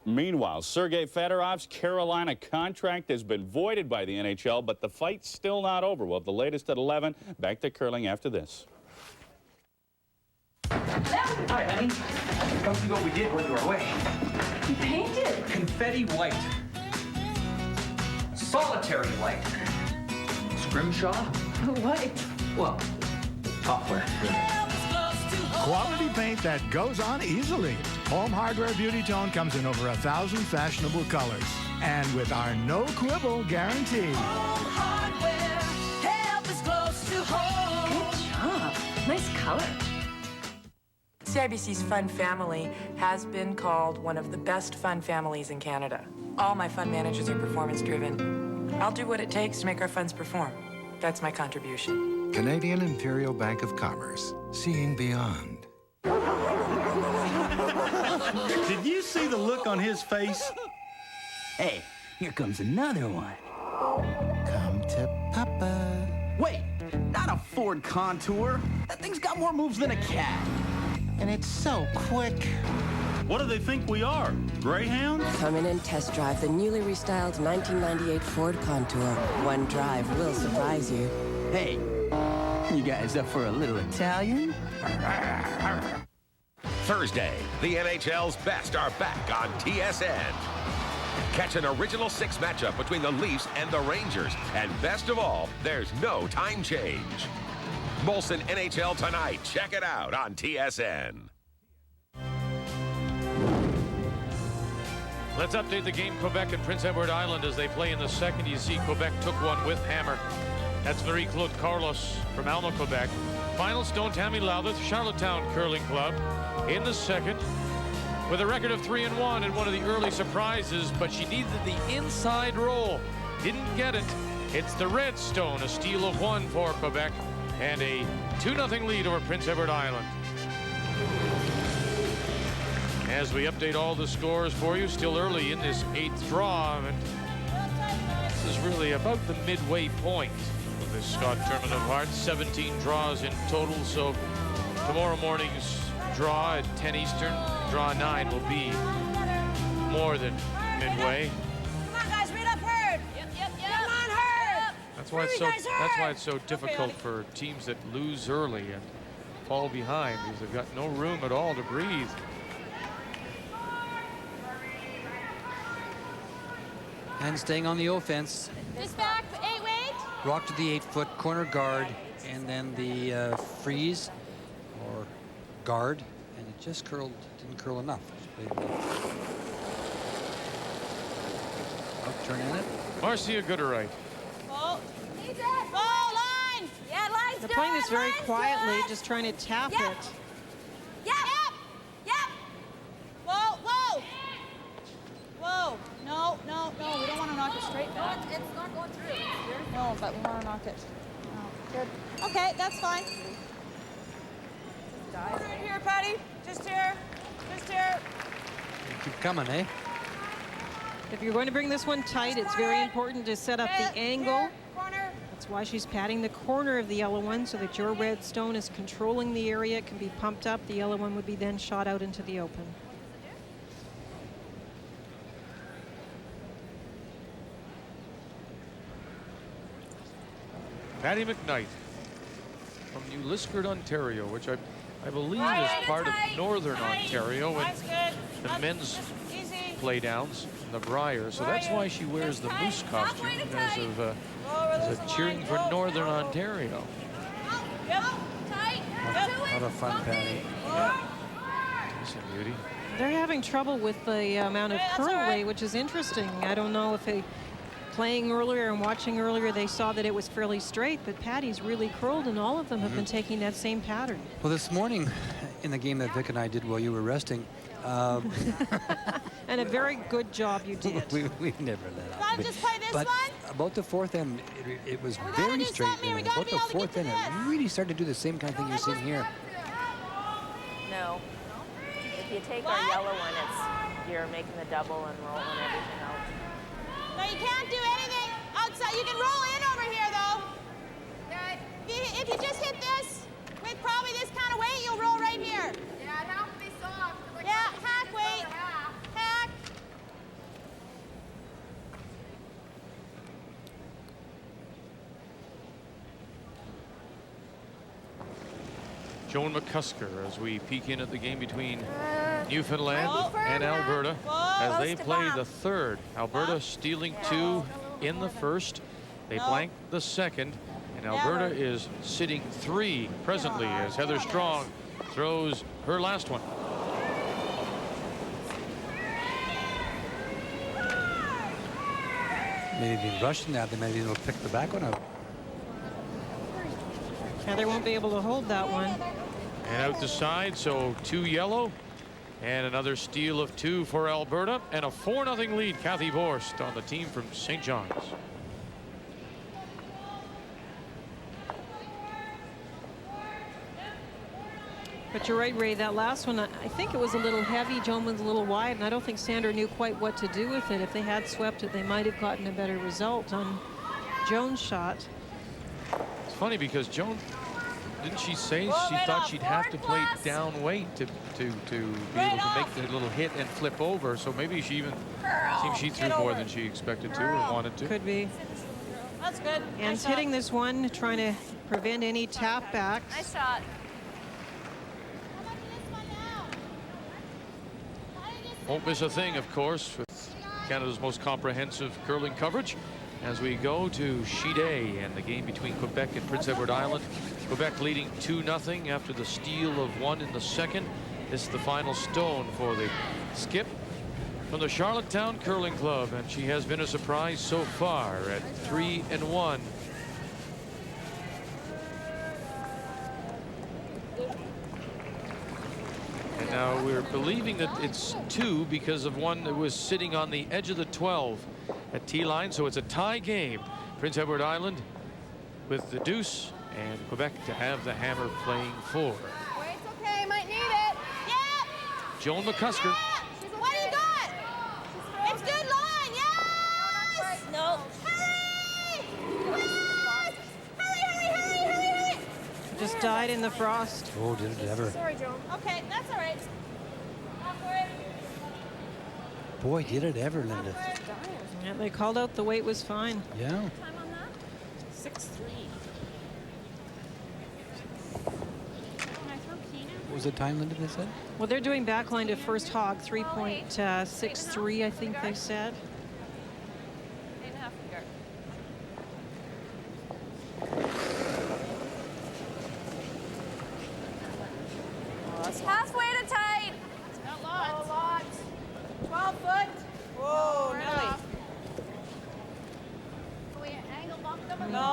Meanwhile, Sergei Fedorov's Carolina contract has been voided by the NHL, but the fight's still not over. We'll have the latest at 11. Back to curling after this. Hi, honey. Come see what we did while you were away. You painted. Confetti white. Solitary white. Scrimshaw? White. Well, software. Quality paint that goes on easily. Home Hardware Beauty Tone comes in over 1,000 fashionable colors. And with our no quibble guarantee. Home Hardware. Help is close to home. Good job. Nice color. CIBC's Fund Family has been called one of the best fund families in Canada. All my fund managers are performance-driven. I'll do what it takes to make our funds perform. That's my contribution. Canadian Imperial Bank of Commerce, seeing beyond. Did you see the look on his face? Hey, here comes another one. Come to Papa. Wait, not a Ford Contour. That thing's got more moves than a cat. And it's so quick. What do they think we are? Greyhounds? Come in and test drive the newly restyled 1998 Ford Contour. One drive will surprise you. Hey, you guys up for a little Italian? Thursday, the NHL's best are back on TSN. Catch an original 6 matchup between the Leafs and the Rangers. And best of all, there's no time change. Molson NHL tonight. Check it out on TSN. Let's update the game. Quebec and Prince Edward Island as they play in the second. You see Quebec took one with hammer. That's Marie-Claude Carlos from Alma, Quebec. Final stone, Tammy Lowther, Charlottetown Curling Club in the second with a record of 3-1 and one of the early surprises, but she needed the inside roll. Didn't get it. It's the Redstone, a steal of 1 for Quebec and a 2-0 lead over Prince Edward Island. As we update all the scores for you, still early in this 8th draw. And this is really about the midway point of this Scott Tournament of Hearts. 17 draws in total, so tomorrow morning's draw at 10 Eastern, draw 9 will be more than midway. Come on, guys, read up Herd. Come on, Herd. That's why it's so difficult for teams that lose early and fall behind, because they've got no room at all to breathe. And staying on the offense. Just back, 8 weight. Rock to the 8-foot corner guard, and then the freeze or guard, and it just curled, didn't curl enough. Out turn in it. Marcia Gooderite. Oh, line. Yeah, line's They're good. playing this very line's quietly, good. just trying to tap Yep. it. Yep. Whoa, whoa. Whoa. No, we don't want to knock it straight back. No, it's not going through. No, but we want to knock it. Oh, good. Okay, that's fine. Right here, Patty. Just here. Just here. Keep coming, eh? If you're going to bring this one tight, it's very important to set up the angle. Corner. That's why she's patting the corner of the yellow one so that your red stone is controlling the area. It can be pumped up. The yellow one would be then shot out into the open. Patty McKnight from New Liskeard, Ontario, which I believe is part of Northern Ontario, and the men's playdowns in the Briar. So that's why she wears the moose costume, as a cheering for Northern Ontario. What a fun, Patty. Decent beauty. They're having trouble with the amount of curl rate, which is interesting. I don't know if they playing earlier and watching earlier, they saw that it was fairly straight, but Patty's really curled, and all of them have been taking that same pattern. Well, this morning in the game that Vic and I did while you were resting, and a very good job you did. we never let up. Want to just play this but one? About the fourth end, it was very straight. And about the fourth end, it really started to do the same kind of thing you're seeing here. No. If you take our yellow one, you're making the double and roll and everything else. No, you can't do anything outside. You can roll in over here, though. If you just hit this with probably this kind of weight, you'll roll right here. Yeah, it has to be soft. Yeah, hack weight. Hack. Joan McCusker as we peek in at the game between Newfoundland and Alberta as they play the third. Alberta stealing 2 in the first. They blanked the second, and Alberta is sitting 3 presently as Heather Strong throws her last one. Maybe been rushing that. They might be able to pick the back one out. Heather won't be able to hold that one. And out the side, so 2 yellow. And another steal of 2 for Alberta. And a 4-0 lead, Kathy Borst on the team from St. John's. But you're right, Ray, that last one, I think it was a little heavy. Joan was a little wide, and I don't think Sandra knew quite what to do with it. If they had swept it, they might have gotten a better result on Joan's shot. It's funny because Joan, didn't she say she thought she'd have to play down weight to be able to make the little hit and flip over? So maybe she even seemed she threw more than she expected to or wanted to. Could be. That's good. Anne's hitting this one, trying to prevent any tap backs. Nice shot. Won't miss a thing, of course, with Canada's most comprehensive curling coverage as we go to sheet A and the game between Quebec and Prince Edward Island. Quebec leading 2-0 after the steal of 1 in the second. This is the final stone for the skip from the Charlottetown Curling Club, and she has been a surprise so far at 3-1. And now we're believing that it's 2 because of one that was sitting on the edge of the 12 at T-line, so it's a tie game. Prince Edward Island with the deuce and Quebec to have the hammer playing 4. Wait, it's okay, might need it. Yep. Joan McCusker. What do you got? It's good line, yes! No. Hurry! Yes! Hurry! Just died in the frost. Oh, did it ever. Sorry, Joan. Okay, that's all right. Halfway. Boy, did it ever, Linda. Yeah, they called out the weight was fine. Yeah. Time on that? 6-3. What was the time, Linda, they said? Well, they're doing backline to first hog, 3.63, I think they said. 8.5 finger. Halfway to tight. Not lots. 12 foot. Whoa, Nelly. No.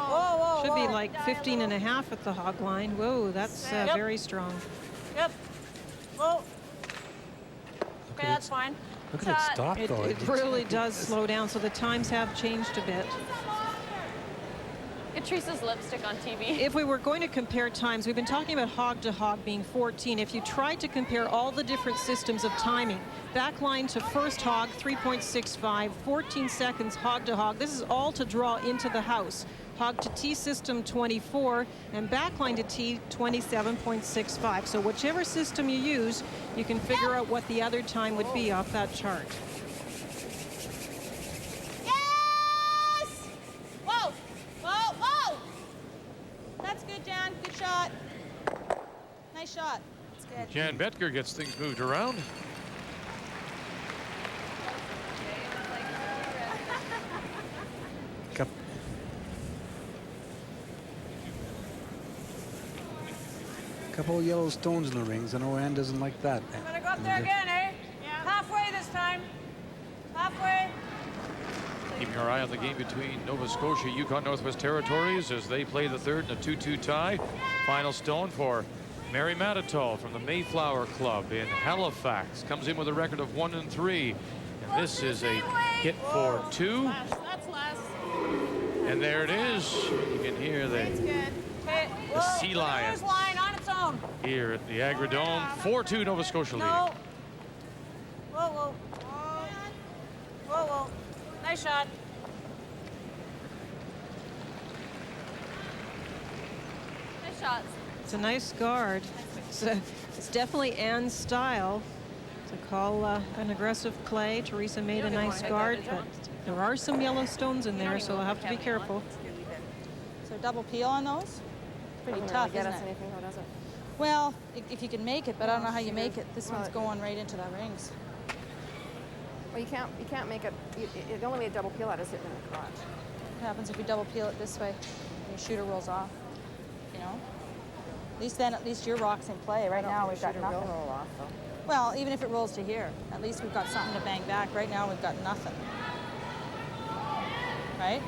Whoa. Should be like 15.5 at the hog line. Whoa, that's very strong. Yep. Whoa. Okay, that's fine. Look at it stop, though. It really does slow down, so the times have changed a bit. Get Teresa's lipstick on TV. If we were going to compare times, we've been talking about hog to hog being 14. If you tried to compare all the different systems of timing, backline to first hog, 3.65, 14 seconds hog to hog. This is all to draw into the house. Hog to T system 24 and backline to T 27.65. So whichever system you use, you can figure out what the other time would be off that chart. Yes! Whoa. That's good, Jan. Good shot. Nice shot. That's good. Jan Betker gets things moved around. Couple of yellow stones in the rings. I know Ann doesn't like that. Better go up there again, eh? Yeah. Halfway this time. Halfway. Keeping our eye on the game between Nova Scotia, Yukon Northwest Territories as they play the third in a 2-2 tie. Final stone for Mary Matitol from the Mayflower Club in Halifax. Comes in with a record of 1-3. And this is a hit for 2. That's less. And there it is. You can hear the Sea Lions line on its own. here at the Agridome. 4-2 Nova Scotia leading. Whoa. Nice shot. Nice shots. It's a nice guard. It's definitely Anne's style to call an aggressive play. Teresa made a nice guard, but there are some yellow stones in there, so I'll have to be careful. Is there double peel on those? Pretty tough, get isn't us it? anything, though, does it? Well, if you can make it, but I don't know how you make it. This one's going right into the rings. Well, you can't make it. The only way to double peel that is hitting in the crotch. What happens if we double peel it this way and your shooter rolls off? You know? At least your rock's in play. Right now we've got nothing. Will roll off, though. Well, even if it rolls to here, at least we've got something to bang back. Right now we've got nothing. Right?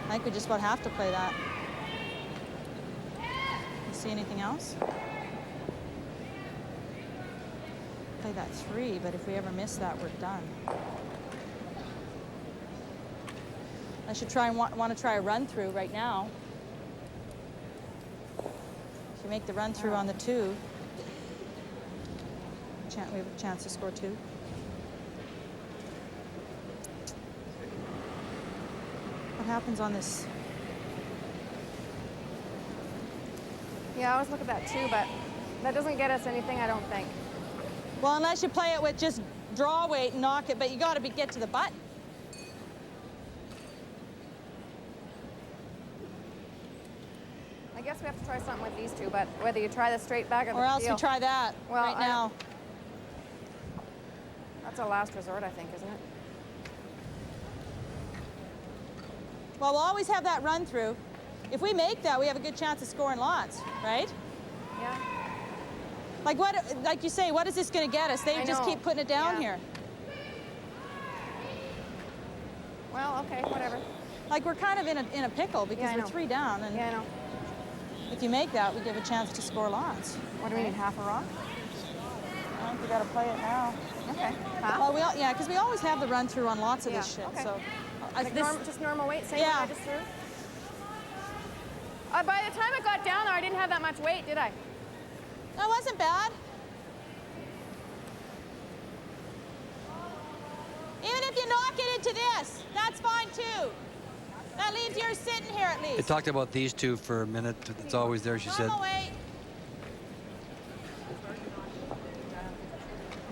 I think we just about have to play that. You see anything else? Play that 3, but if we ever miss that, we're done. I should try and want to try a run through right now. If you make the run through on the 2, we have a chance to score 2. What happens on this? Yeah, I always look at that too, but that doesn't get us anything, I don't think. Well, unless you play it with just draw weight and knock it, but you got to get to the button. I guess we have to try something with these two, but whether you try the straight back or the Or else peel. we try that right now. That's a last resort, I think, isn't it? Well, we'll always have that run through. If we make that, we have a good chance of scoring lots, right? Yeah. Like you say, what is this going to get us? They just keep putting it down here. Well, okay, whatever. Like we're kind of in a pickle because we're 3 down, and I know. If you make that, we give a chance to score lots. What do we need? Half a rock? I think we got to play it now. Okay. Well, because we always have the run through on lots of this shit. Okay. So, just normal weight, same way I just threw. By the time it got down there, I didn't have that much weight, did I? That wasn't bad. Even if you knock it into this, that's fine too. That leaves yours sitting here at least. They talked about these two for a minute. It's always there, she said.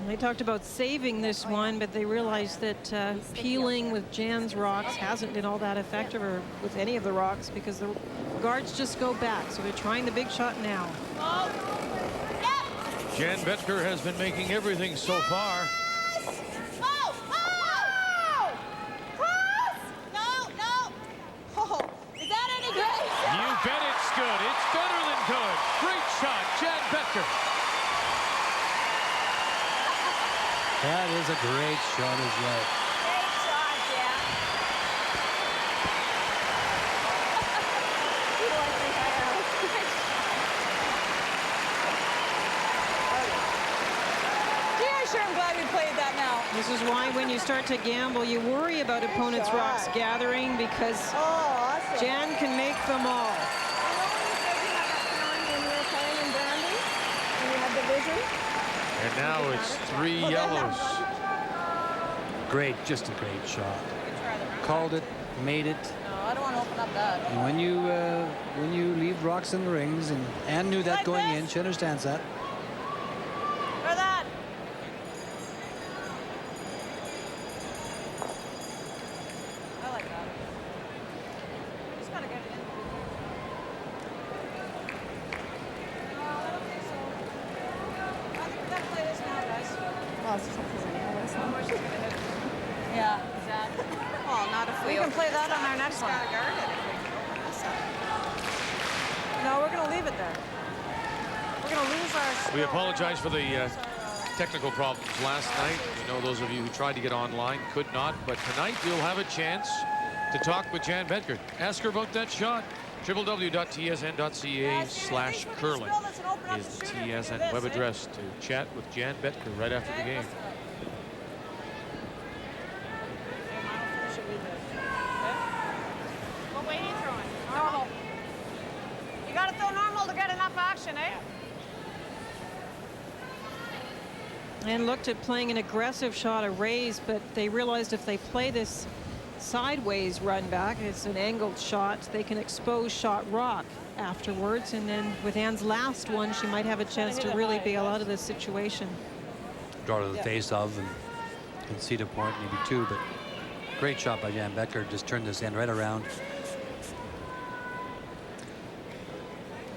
They talked about saving this one, but they realized that peeling with Jan's rocks hasn't been all that effective, or with any of the rocks, because the guards just go back. So they're trying the big shot now. Jan Betker has been making everything so far. You bet it's good. It's better than good. Great shot, Jan Betker. That is a great shot as well. Great shot, Jan. Yeah, sure, I'm glad we played that now. This is why when you start to gamble, you worry about opponents' rocks gathering, because Jan can make them all. And now it's 3 yellows. Great, just a great shot. Called it, made it. No, I don't want to open up that. And when you leave rocks in the rings, and Anne knew that going in, she understands that. For that. I like that. Just gotta get it in. Yeah, exactly. Well, not if we can play that on our next one. No, we're going to leave it there. We're going to lose our... We apologize for the technical problems last night. We know those of you who tried to get online could not, but tonight you'll have a chance to talk with Jan Betker. Ask her about that shot. www.tsn.ca/curling is the TSN web address to chat with Jan Betker right after the game. What weight are you throwing? Normal. You got to throw normal to get enough action, eh? And looked at playing an aggressive shot, a raise, but they realized if they play this sideways run back, it's an angled shot, they can expose shot rock afterwards, and then with Anne's last one, she might have a chance to really bail out of this situation. Draw to the face of and concede a point, maybe 2, but great shot by Jan Betker. Just turned this end right around.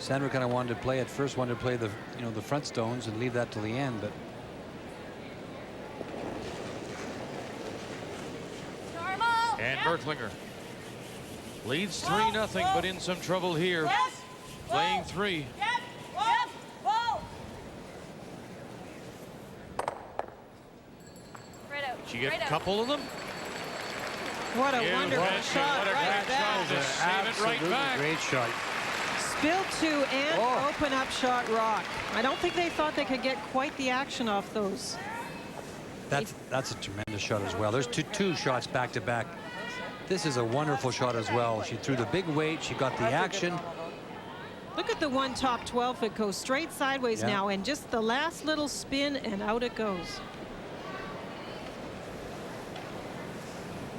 Sandra kind of wanted to play at first, wanted to play the the front stones and leave that till the end, but And Merklinger leads 3-0, but in some trouble here. Playing 3. She get a couple of them. What a wonderful shot. What a great shot to save it right back. Great shot. Spill 2 and open up shot rock. I don't think they thought they could get quite the action off those. That's a tremendous shot as well. There's two shots back to back. This is a wonderful shot as well. She threw the big weight. She got the action. Look at the one top 12. It goes straight sideways now, and just the last little spin, and out it goes.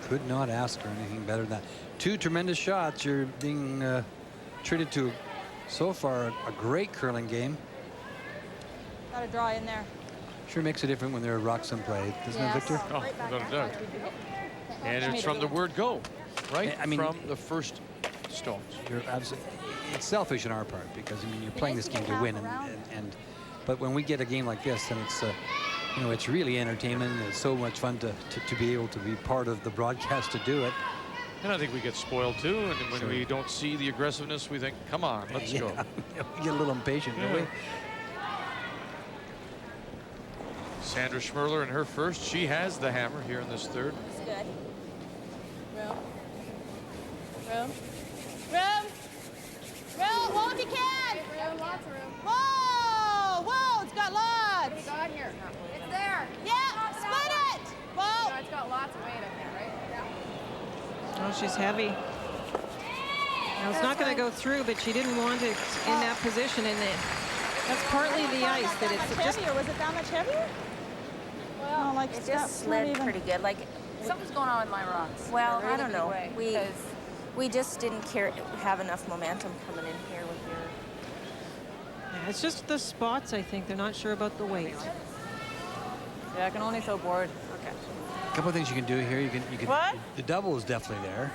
Could not ask for anything better than that. 2 tremendous shots. You're being treated to, so far, a great curling game. Got a draw in there. Sure makes a difference when there are rocks in play, doesn't it, Victor? Oh, without a doubt. And it's from the word go, right? I mean, from the first stones. You're absolutely. It's selfish on our part because I mean you're playing this game to win, but when we get a game like this, then it's it's really entertainment. It's so much fun to be able to be part of the broadcast to do it. And I think we get spoiled too, and when we don't see the aggressiveness, we think, come on, let's go. We get a little impatient, don't we? Sandra Schmirler in her first. She has the hammer here in this third. It's good. Room. Hold if you can. Room, lots of room. Whoa, it's got lots. What do you got here? It's there. Yeah, spin it. Whoa. No, it's got lots of weight in there, right? Yeah. Oh, she's heavy. Now, it's not going to go through, but she didn't want it in that position, and that's partly the ice. That it's just. Heavier? Was it that much heavier? Well, like it just slid pretty good. Like something's going on with my rocks. Well, I don't know. We just didn't have enough momentum coming in here with your. Yeah, it's just the spots. I think they're not sure about the weight. Yeah, I can only throw board. Okay. A couple of things you can do here. You can. What? The double is definitely there.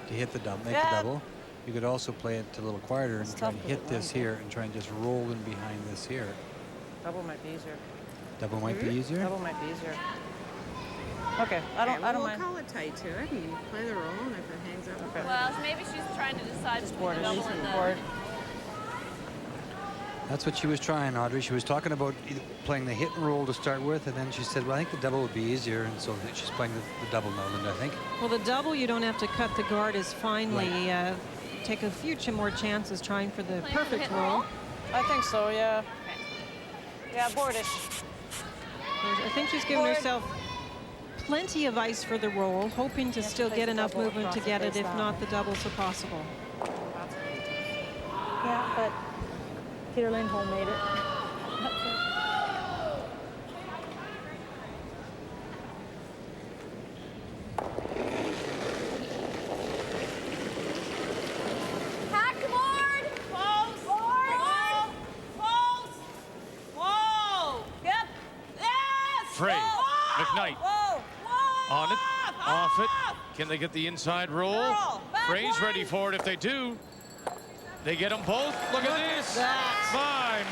To hit the double, make the double. You could also play it a little quieter and try and hit this here and try and just roll in behind this here. Double might be easier. Double might be easier. Double might be easier. Okay, I don't mind. We'll call it tight to it and play the roll, and if it hangs up. Okay. Well, so maybe she's trying to decide between the double and the board. That's what she was trying, Audrey. She was talking about playing the hit and roll to start with, and then she said, well, I think the double would be easier, and so she's playing the double now, Linda, I think. Well, the double, you don't have to cut the guard as finely. Right. Take a few more chances trying for the perfect roll. I think so, yeah. Yeah, boardish. I think she's given herself plenty of ice for the roll, hoping to still get enough movement to get it. If not, the doubles are possible. Yeah, but Peter Lindholm made it. Hack board. Close. Board. Close. Whoa. Yep. Yes. Frey. McKnight. On it. Off it. Can they get the inside roll? Frey's ready for it. If they do, they get them both. Look at this. My.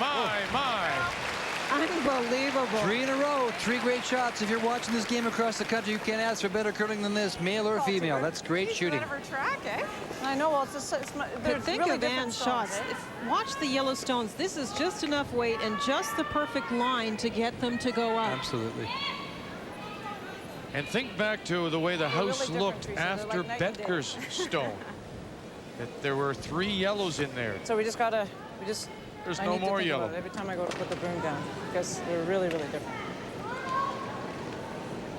Unbelievable. 3 in a row, 3 great shots. If you're watching this game across the country, you can't ask for better curling than this, male or female. That's great shooting. Track, eh? I know. Well, But think of Anne's shots. Watch the Yellowstones. This is just enough weight and just the perfect line to get them to go up. Absolutely. And think back to the way the house looked after Betker's stone. That there were 3 yellows in there. So we just gotta, There's I no need to more think yellow. about it every time I go to put the broom down because they're really, really different.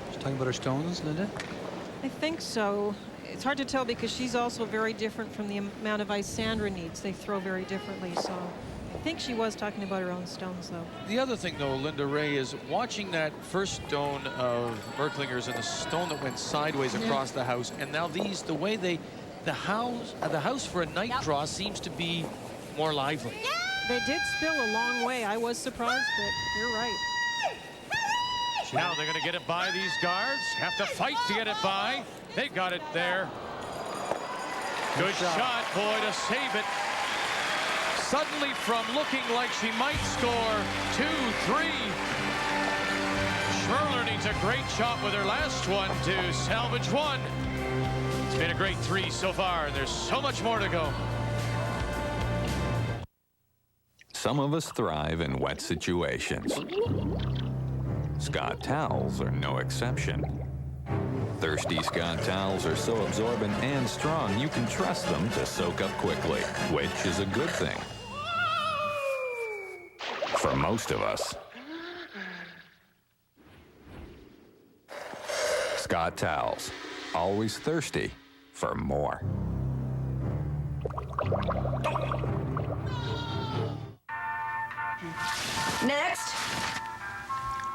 She's talking about her stones, Linda? I think so. It's hard to tell because she's also very different from the amount of ice Sandra needs. They throw very differently, so I think she was talking about her own stones, though. The other thing, though, Linda Ray, is watching that first stone of Merklinger's and the stone that went sideways across the house, and now these, the way the house for a night draw seems to be more lively. They did spill a long way. I was surprised, but you're right. Now they're going to get it by these guards. Have to fight to get it by. They got it there. Good shot, boy, to save it. suddenly from looking like she might score 2-3. Schmirler needs a great shot with her last one to salvage one. It's been a great 3 so far, and there's so much more to go. Some of us thrive in wet situations. Scott towels are no exception. Thirsty Scott towels are so absorbent and strong you can trust them to soak up quickly, which is a good thing. For most of us. Scott towels, always thirsty for more. Next.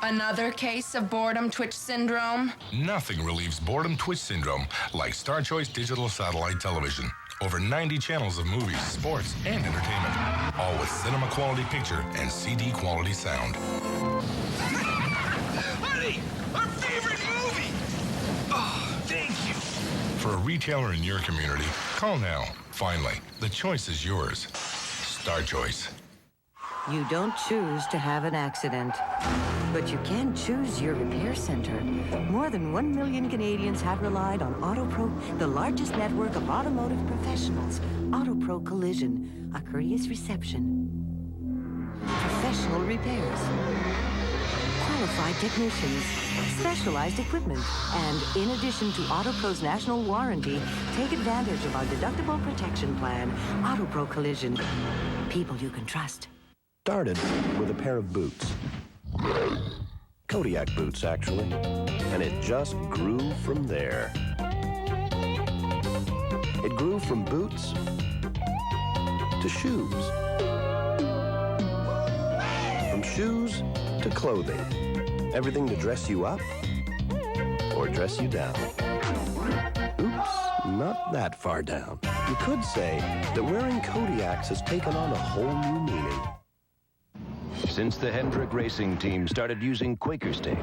Another case of boredom twitch syndrome. Nothing relieves boredom twitch syndrome like Star Choice Digital Satellite Television. Over 90 channels of movies, sports, and entertainment. All with cinema quality picture and CD quality sound. Honey, our favorite movie! Oh, thank you. For a retailer in your community, call now. Finally, the choice is yours. Star Choice. You don't choose to have an accident, but you can choose your repair center. More than 1 million Canadians have relied on AutoPro, the largest network of automotive professionals. AutoPro Collision, a courteous reception, professional repairs, qualified technicians, specialized equipment, and in addition to AutoPro's national warranty, take advantage of our deductible protection plan. AutoPro Collision, people you can trust. Started with a pair of boots. Kodiak boots, actually. And it just grew from there. It grew from boots to shoes. From shoes to clothing. Everything to dress you up or dress you down. Oops, not that far down. You could say that wearing Kodiaks has taken on a whole new meaning. Since the Hendrick Racing Team started using Quaker State,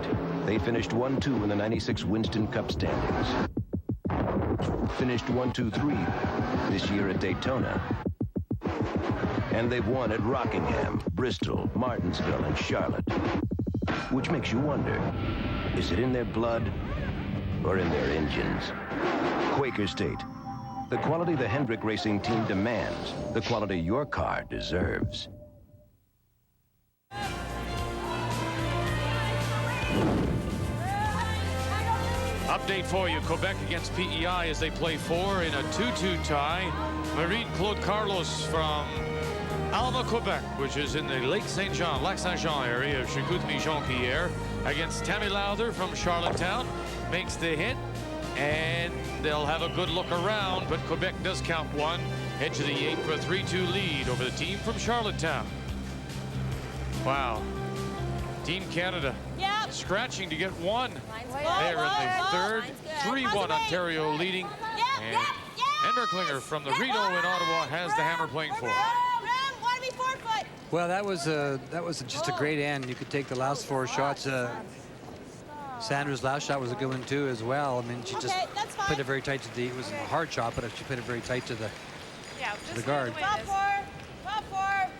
they finished 1-2 in the '96 Winston Cup standings. Finished 1-2-3 this year at Daytona. And they've won at Rockingham, Bristol, Martinsville, and Charlotte. Which makes you wonder, is it in their blood or in their engines? Quaker State, the quality the Hendrick Racing Team demands, the quality your car deserves. Update for you, Quebec against PEI as they play 4 in a 2-2 tie. Marie-Claude Carlos from Alma, Quebec, which is in the Lac Saint-Jean area of Chicoutimi-Jonquière, against Tammy Lowther from Charlottetown. Makes the hit, and they'll have a good look around, but Quebec does count one. Edge of the 8th for a 3-2 lead over the team from Charlottetown. Wow. Team Canada scratching to get one. They're in the third. 3-1 Ontario leading. And Merklinger from the Rideau in Ottawa has the hammer playing for. Well, that was just a great end. You could take the last 4 shots. Sandra's last shot was a good one too as well. I mean, she just put it very tight to the. It was a hard shot, but she put it very tight to the guard.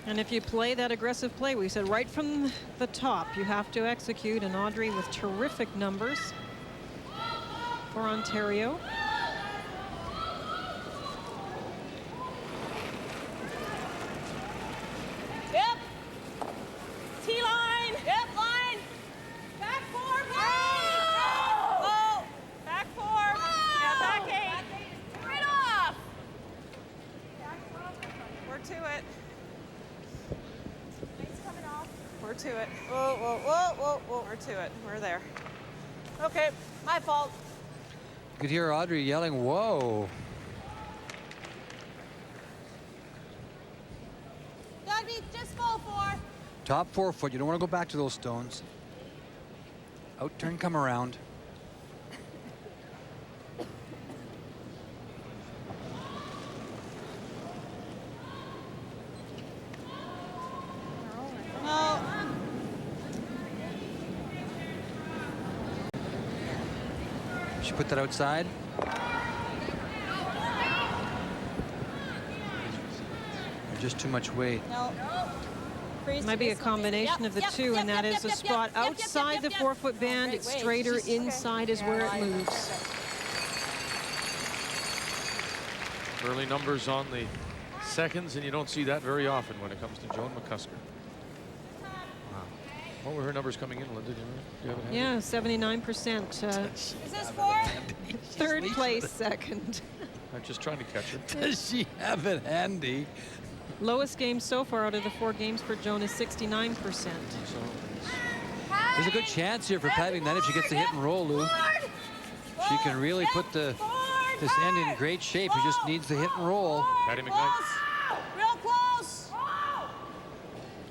And if you play that aggressive play, we said right from the top, you have to execute. And Audrey with terrific numbers for Ontario. Yep. T-line. Yep, line. Back 4, please. Oh. Back 4. Yeah, back 8. Right off. We're to it. We're to it. Whoa, whoa, whoa, whoa, whoa. We're to it. We're there. Okay, my fault. You could hear Audrey yelling, whoa. Gotta be just full 4. Top 4 foot. You don't want to go back to those stones. Out turn, come around. No. She put that outside. just too much weight. No. Might be a combination of the two, and that is a spot outside the 4-foot band. It's straighter inside is where it moves. Early numbers on the seconds, and you don't see that very often when it comes to Joan McCusker. Wow. What were her numbers coming in, Linda? Do you have it handy? Yeah, 79%. Is this 4? Third place, second. I'm just trying to catch her. Does she have it handy? Lowest game so far out of the 4 games for Joan is 69%. So there's a good chance here for Patty McKnight if she gets the hit and roll, Lou. She can really put this end in great shape. She just needs the hit and roll. Patty McKnight. Real close.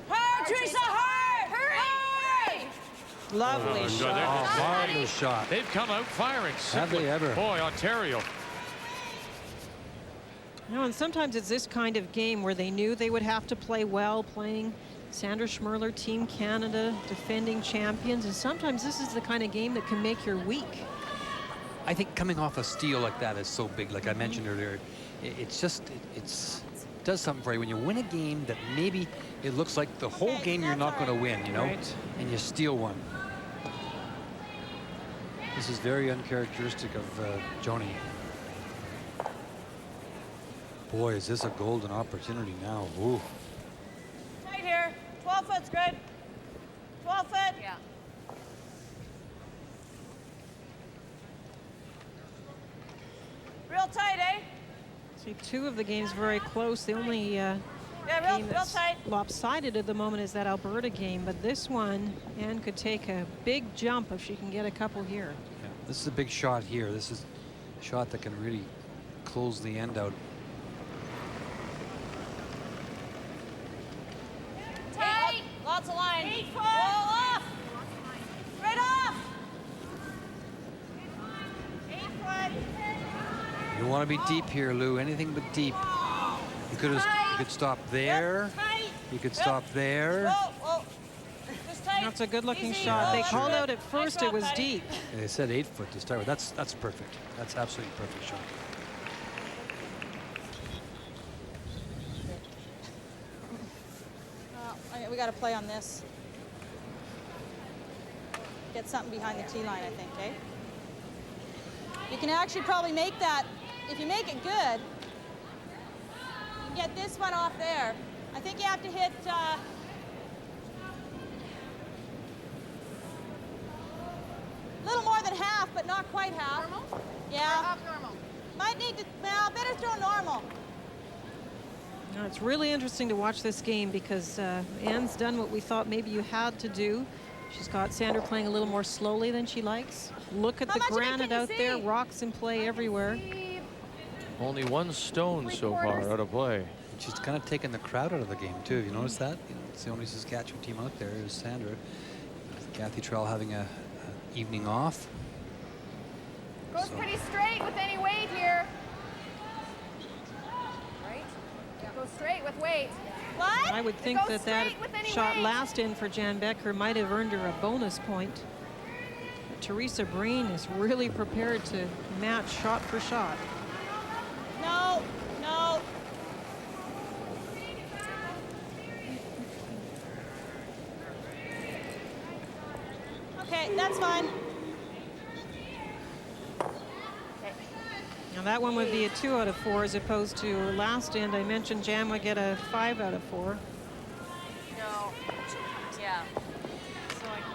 Hard, Teresa, hard. Hurry. Lovely shot. Marvelous shot. They've come out firing. Have they ever? Boy, Ontario. You know, and sometimes it's this kind of game where they knew they would have to play well, playing Sandra Schmirler, Team Canada, defending champions, and sometimes this is the kind of game that can make your week. I think coming off a steal like that is so big, like I mentioned earlier. It's just, it does something for you when you win a game that maybe it looks like the whole game you're not going to win, you know, and you steal one. This is very uncharacteristic of Joni. Boy, is this a golden opportunity now. Ooh. Tight here. 12 foot's good. 12 foot. Yeah. Real tight, eh? See, 2 of the games very close. The only game that's tight. lopsided at the moment is that Alberta game, but this one, Anne could take a big jump if she can get a couple here. Yeah, this is a big shot here. This is a shot that can really close the end out. Tight. Lots of line. 8 foot. Roll off. Right off. 8 foot. You want to be deep here, Lou. Anything but deep. You could stop there. You could stop there. That's a good-looking shot. They called out at first it was deep. Yeah, they said 8 foot to start with. That's perfect. That's absolutely perfect shot. We got to play on this. Get something behind the tee line, I think, eh? You can actually probably make that, if you make it good, you can get this one off there. I think you have to hit a little more than half, but not quite half. Normal? Yeah. Or off normal? Might need to, well, better throw normal. Now, it's really interesting to watch this game because Anne's done what we thought maybe you had to do. She's got Sandra playing a little more slowly than she likes. Look at the granite out there, rocks in play everywhere. Only 1 stone so far out of play. She's kind of taken the crowd out of the game too. You notice that? You know, it's the only Saskatchewan team out there is Sandra. Kathy Trell having a evening off. Goes pretty straight with any weight here. Right? Yeah. Go straight with weight. What? I would think that shot last in for Jan Becker might have earned her a bonus point. But Teresa Breen is really prepared to match shot for shot. No, no. Okay, that's fine. Now that one would be a 2 out of 4 as opposed to last end. I mentioned Jan would get a 5 out of 4. No. Yeah.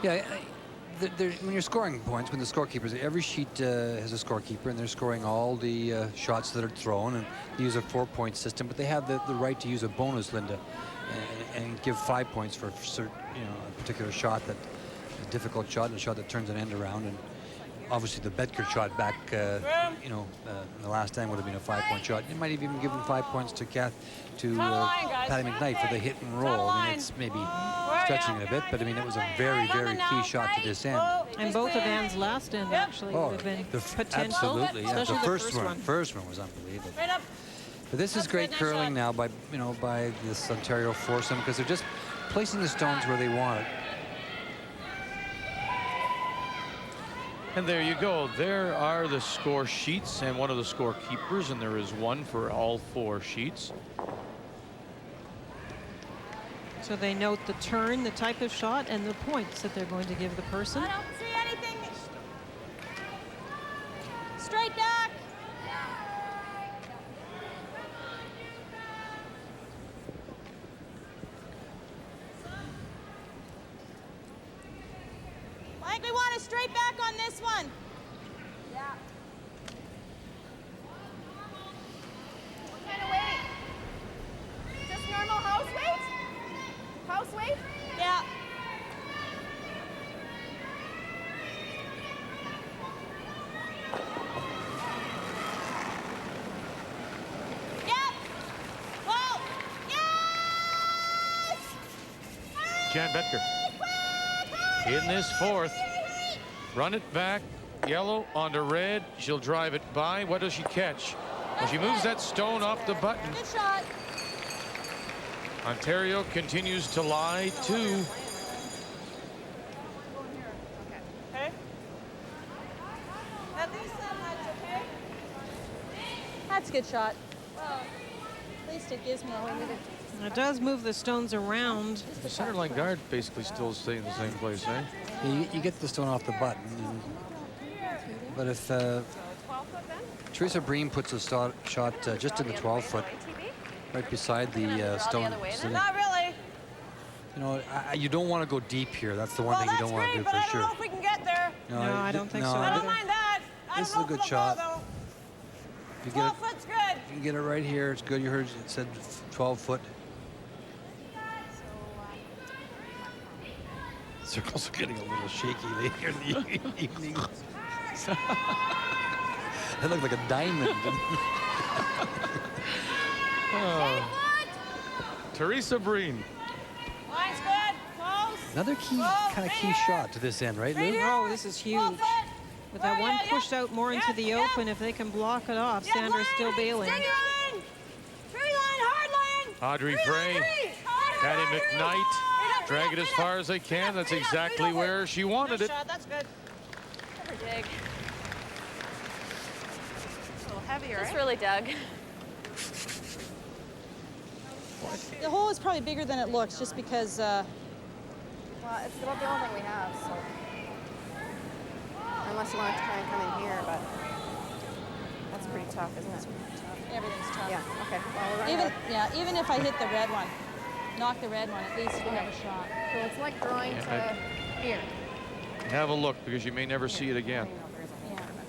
Yeah, when you're scoring points, when the scorekeepers, every sheet has a scorekeeper, and they're scoring all the shots that are thrown, and they use a 4-point system, but they have the right to use a bonus, Linda, and give 5 points for certain, a particular shot, that a difficult shot, and a shot that turns an end around. And obviously the Bedker shot back, in the last time would have been a 5-point shot. You might have even given 5 points to Patty McKnight for the hit and roll. I mean, it's maybe stretching it a bit, but I mean, it was a very, very key shot to this end. And both of Anne's last end actually would have been potential. Absolutely, yeah. The first first one was unbelievable. But this is great curling now by this Ontario foursome, because they're just placing the stones where they want it. And there you go. There are the score sheets and one of the score keepers, and there is one for all 4 sheets. So they note the turn, the type of shot, and the points that they're going to give the person. I don't see anything. Straight back. Mike, we want a straight back on this one. Yeah. What kind of weight? Just normal house weight? House weight? Yeah. Yep. Whoa. Yes! Jan Betker in this fourth. Run it back. Yellow onto red. She'll drive it by. What does she catch? Well, she moves that stone off the button. Good shot. Ontario continues to lie, 2. Okay. At least that much, okay? That's a good shot. Well, at least it gives me a way to. It does move the stones around. The centerline guard basically still staying in the same place, eh? You get the stone off the button. But if Teresa Breen puts a shot just in the 12-foot, right beside the stone. Not really. You know, you don't want to go deep here. That's the one thing you don't want to do for I sure. don't know if we can get there. No, I don't think so. I don't mind that. This is a good shot. You get 12 foot's good. You can get it right here. It's good. You heard it said 12 foot. Circles are getting a little shaky later in the evening. That looked like a diamond. Teresa Breen. Line's good. Close. Another kind of key shot to this end, right, Lou? Oh, this is huge. With that one pushed out more into the open, if they can block it off, Sandra's still bailing. Tree line, hard line. Audrey Frey, Patty McKnight, drag it as far as they can. That's exactly where she wanted it. Shot, that's good. Never dig. It's a little heavier, Just right? really dug. The hole is probably bigger than it looks, just because. Well, it's about the only thing we have, so. Unless you want to try and come in here, but that's pretty tough, isn't it? Everything's tough. Yeah, okay. Well, even if I hit the red one, knock the red one, at least we have a shot. So it's like drawing to here. Have a look, because you may never see it again.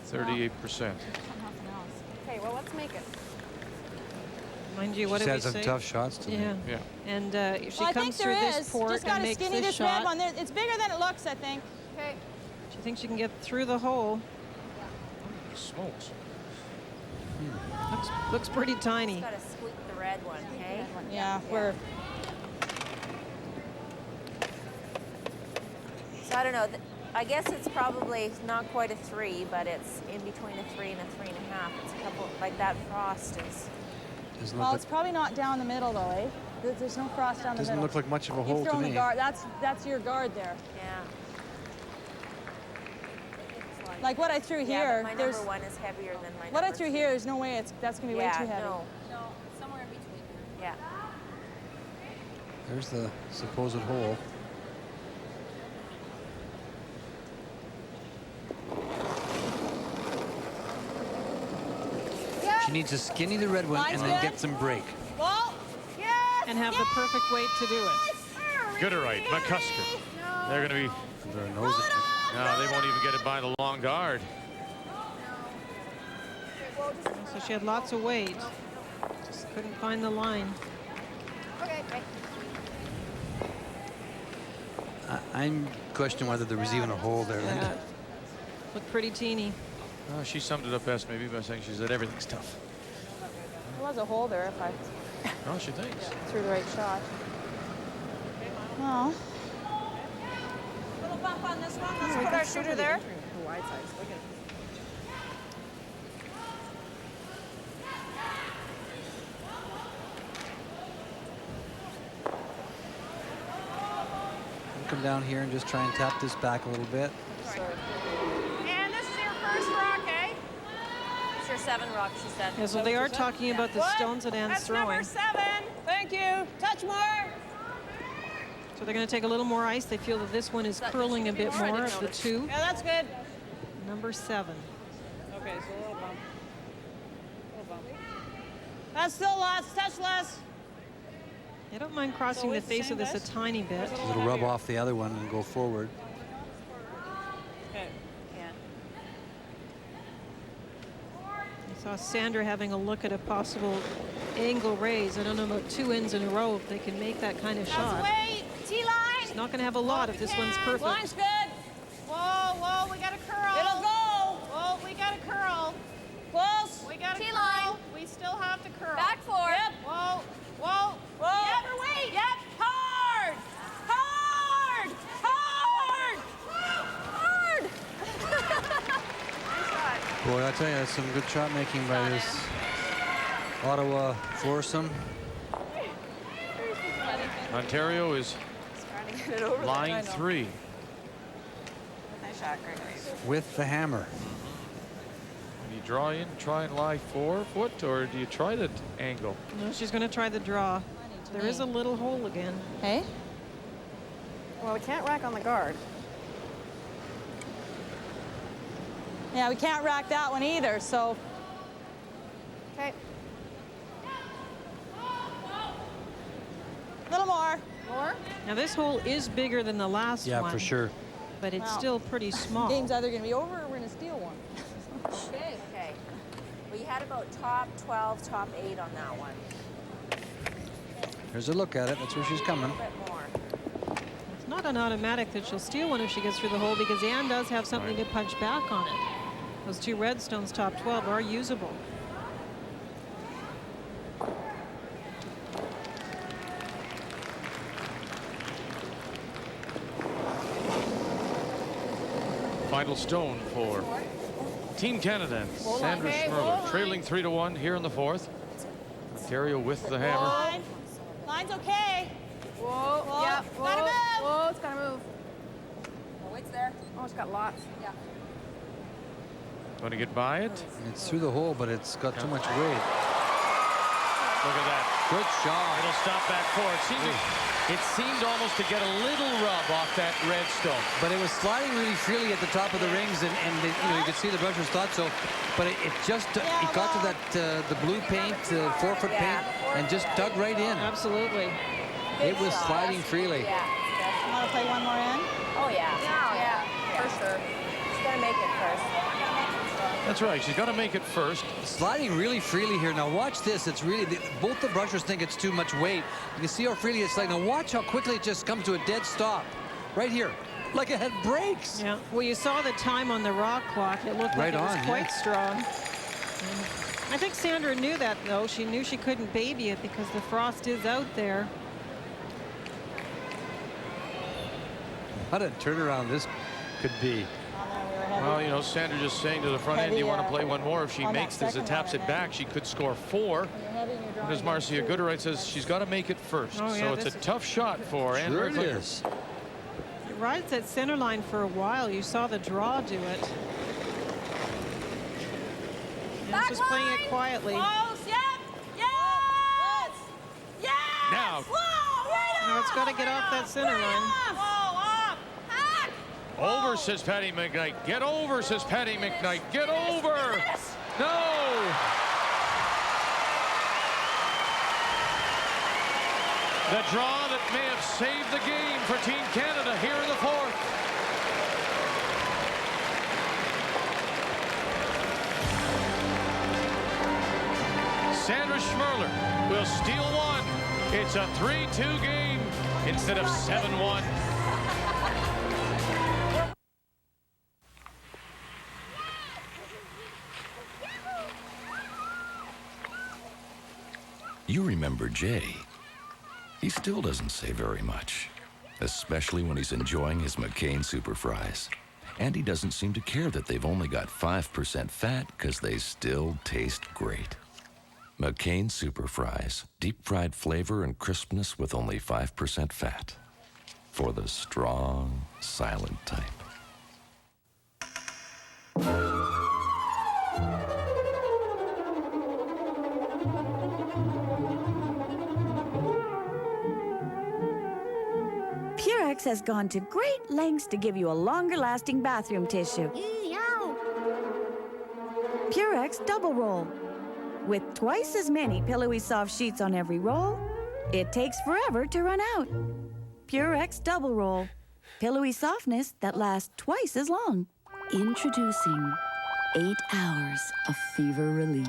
38%. Okay, well, let's make it. Mind you, what She's did we had some say? tough shots today. Yeah. And if she Well, comes through this port just and gotta makes skinny this red shot, one. It's bigger than it looks, I think. Okay. she thinks she can get through the hole. Smokes. Looks pretty tiny. Just gotta squeak the red one, okay? Yeah, we're. So I don't know. I guess it's probably not quite a 3, but it's in between a 3 and a 3.5. It's a couple like that. Frost is. Well, it's probably not down the middle though, eh? There's no frost down the middle. Doesn't look like much of a hole You've to thrown me. the guard. That's your guard there. Yeah. Like what I threw here. But my number 1 is heavier than my What I number threw 2. here, there's no way that's gonna be way too heavy. No. No, somewhere in between. Yeah. There's the supposed hole. She needs to skinny the red one and then get some break. Well, yes. And have the perfect weight to do it. Gooderite, McCusker. They're going to be. Their nose. No, they won't even get it by the long guard. So she had lots of weight. Just couldn't find the line. Okay, great. I'm questioning whether there was even a hole there. Yeah. Looked pretty teeny. She summed it up best maybe by saying she said everything's tough. There was a hole there if I Oh, she thinks. threw the right shot. Well. Little bump on this one. Let's put our shooter there. The wide sides. Look at it. Come down here and just try and tap this back a little bit. And this is your first rock, eh? It's your 7 rock, she said. Yeah, so they are talking about the stones that Anne's That's throwing. number 7. Thank you. Touch more. So they're going to take a little more ice. They feel that this one is curling a bit more of the two. Yeah, that's good. Number 7. Okay, so a little bump. That's still less, touch less. I don't mind crossing the face of this a tiny bit. A little rub off the other one and go forward. Okay. Yeah. I saw Sandra having a look at a possible angle raise. I don't know about 2 ends in a row if they can make that kind of shot. Wait, T-line. It's not going to have a lot if this one's perfect. Line's good. Whoa, whoa, we got a curl. It'll go. Whoa, we got a curl. Close. We got a curl. We still have to curl. Back forward. Yep. Whoa, whoa, whoa. Never wait. Yep. Hard. Hard. Hard. Boy, I tell you, that's some good shot making by this Ottawa foursome. Ontario is line 3. Nice shot, great. With the hammer. Do you draw in, try and lie 4 foot, or do you try the angle? No, she's going to try the draw. There is a little hole again. Hey? Well, we can't rack on the guard. Yeah, we can't rack that one either, so. Okay. A little more. More? Now this hole is bigger than the last one. Yeah, for sure. But it's Well, still pretty small. Game's either going to be over or we're going to steal one. Okay. Okay. Well, you had about top 12, top 8 on that one. Here's a look at it. That's where she's coming. A bit more. It's not an automatic that she'll steal one if she gets through the hole, because Ann does have something to punch back on it. Those 2 redstones top 12 are usable. Final stone for Team Canada. Sandra Schmirler trailing 3-1 here in the 4th. Ontario with the hammer. Line. Line's okay. Whoa. Whoa. Yeah. Whoa. Gotta move. Whoa, it's gotta move. Oh, it's there. Oh, it's got lots. Yeah. Going to get by it. It's through the hole, but it's got too much weight. Look at that. Good shot. It'll stop back 4. It seemed almost to get a little rub off that redstone. But it was sliding really freely at the top of the rings, and you know, you could see the brushers thought so. But it just it got to that the blue paint, 4-foot paint, and just dug right in. Absolutely. It was sliding freely. Yeah. You want to play one more in? Oh, yeah. Yeah, for sure. She's going to make it first. That's right. She's got to make it first. Sliding really freely here. Now watch this. It's really, both the brushers think it's too much weight. You can see how freely it's like. Now watch how quickly it just comes to a dead stop. Right here. Like it had brakes. Yeah. Well, you saw the time on the rock clock. It looked like it was quite strong. And I think Sandra knew that, though. She knew she couldn't baby it because the frost is out there. What a turnaround this could be. Well, you know, Sandra just saying to the front end, do you want to play one more? If she makes this and taps it back, she could score 4. Because Marcia Gooderite says she's got to make it first. Oh, yeah, so it's a tough shot for Ann Sure it Merklinger. is. It rides that center line for a while. You saw the draw do it. And just playing it quietly. Close. Yep. Yes. Yes. Now. Now it's got to get off that center line. Over, says Patty McKnight. Get over, says Patty McKnight. Get over. No. The draw that may have saved the game for Team Canada here in the 4th. Sandra Schmirler will steal 1. It's a 3-2 game instead of 7-1. You remember Jay. He still doesn't say very much, especially when he's enjoying his McCain Super Fries. And he doesn't seem to care that they've only got 5% fat because they still taste great. McCain Super Fries, deep-fried flavor and crispness with only 5% fat. For the strong, silent type. Purex has gone to great lengths to give you a longer-lasting bathroom tissue. Purex Double Roll. With twice as many pillowy soft sheets on every roll, it takes forever to run out. Purex Double Roll. Pillowy softness that lasts twice as long. Introducing 8 hours of fever relief.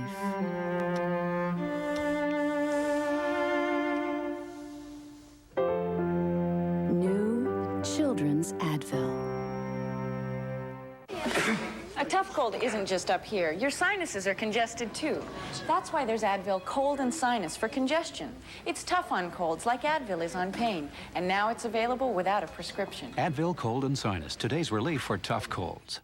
New Children's Advil. A tough cold isn't just up here. Your sinuses are congested too. That's why there's Advil Cold and Sinus for congestion. It's tough on colds like Advil is on pain, and now it's available without a prescription. Advil Cold and Sinus, today's relief for tough colds.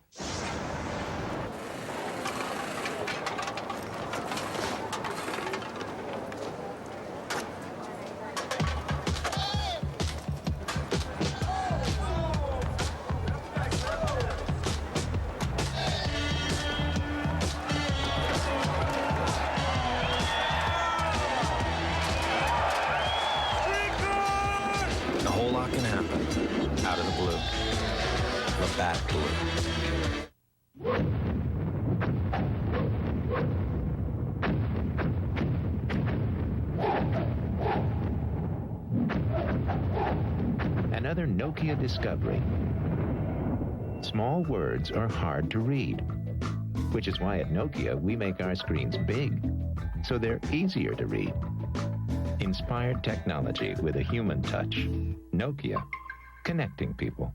Another Nokia discovery. Small words are hard to read, which is why at Nokia we make our screens big, so they're easier to read. Inspired technology with a human touch. Nokia, connecting people.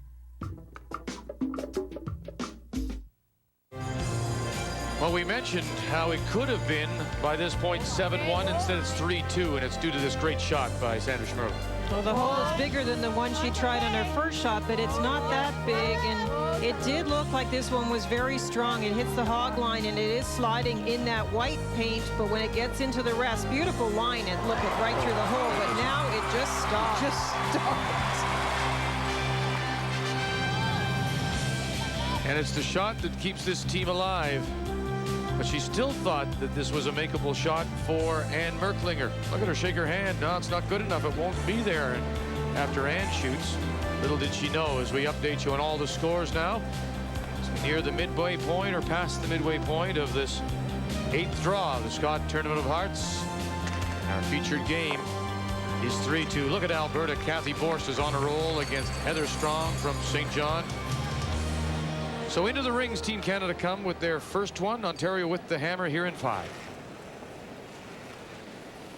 Well, we mentioned how it could have been, by this point, 7-1. Instead, it's 3-2, and it's due to this great shot by Sandra Schmirler. Well, the hole is bigger than the one she tried on her first shot, but it's not that big, and it did look like this one was very strong. It hits the hog line, and it is sliding in that white paint, but when it gets into the rest, beautiful line, and look it right through the hole, but now it just stopped. Just stopped. And it's the shot that keeps this team alive. But she still thought that this was a makeable shot for Ann Merklinger. Look at her shake her hand. No, it's not good enough. It won't be there. And after Ann shoots, little did she know, as we update you on all the scores now, as we near the midway point or past the midway point of this 8th draw of the Scott Tournament of Hearts. Our featured game is 3-2. Look at Alberta. Kathy Borst is on a roll against Heather Strong from St. John. So into the rings, Team Canada come with their first one. Ontario with the hammer here in 5.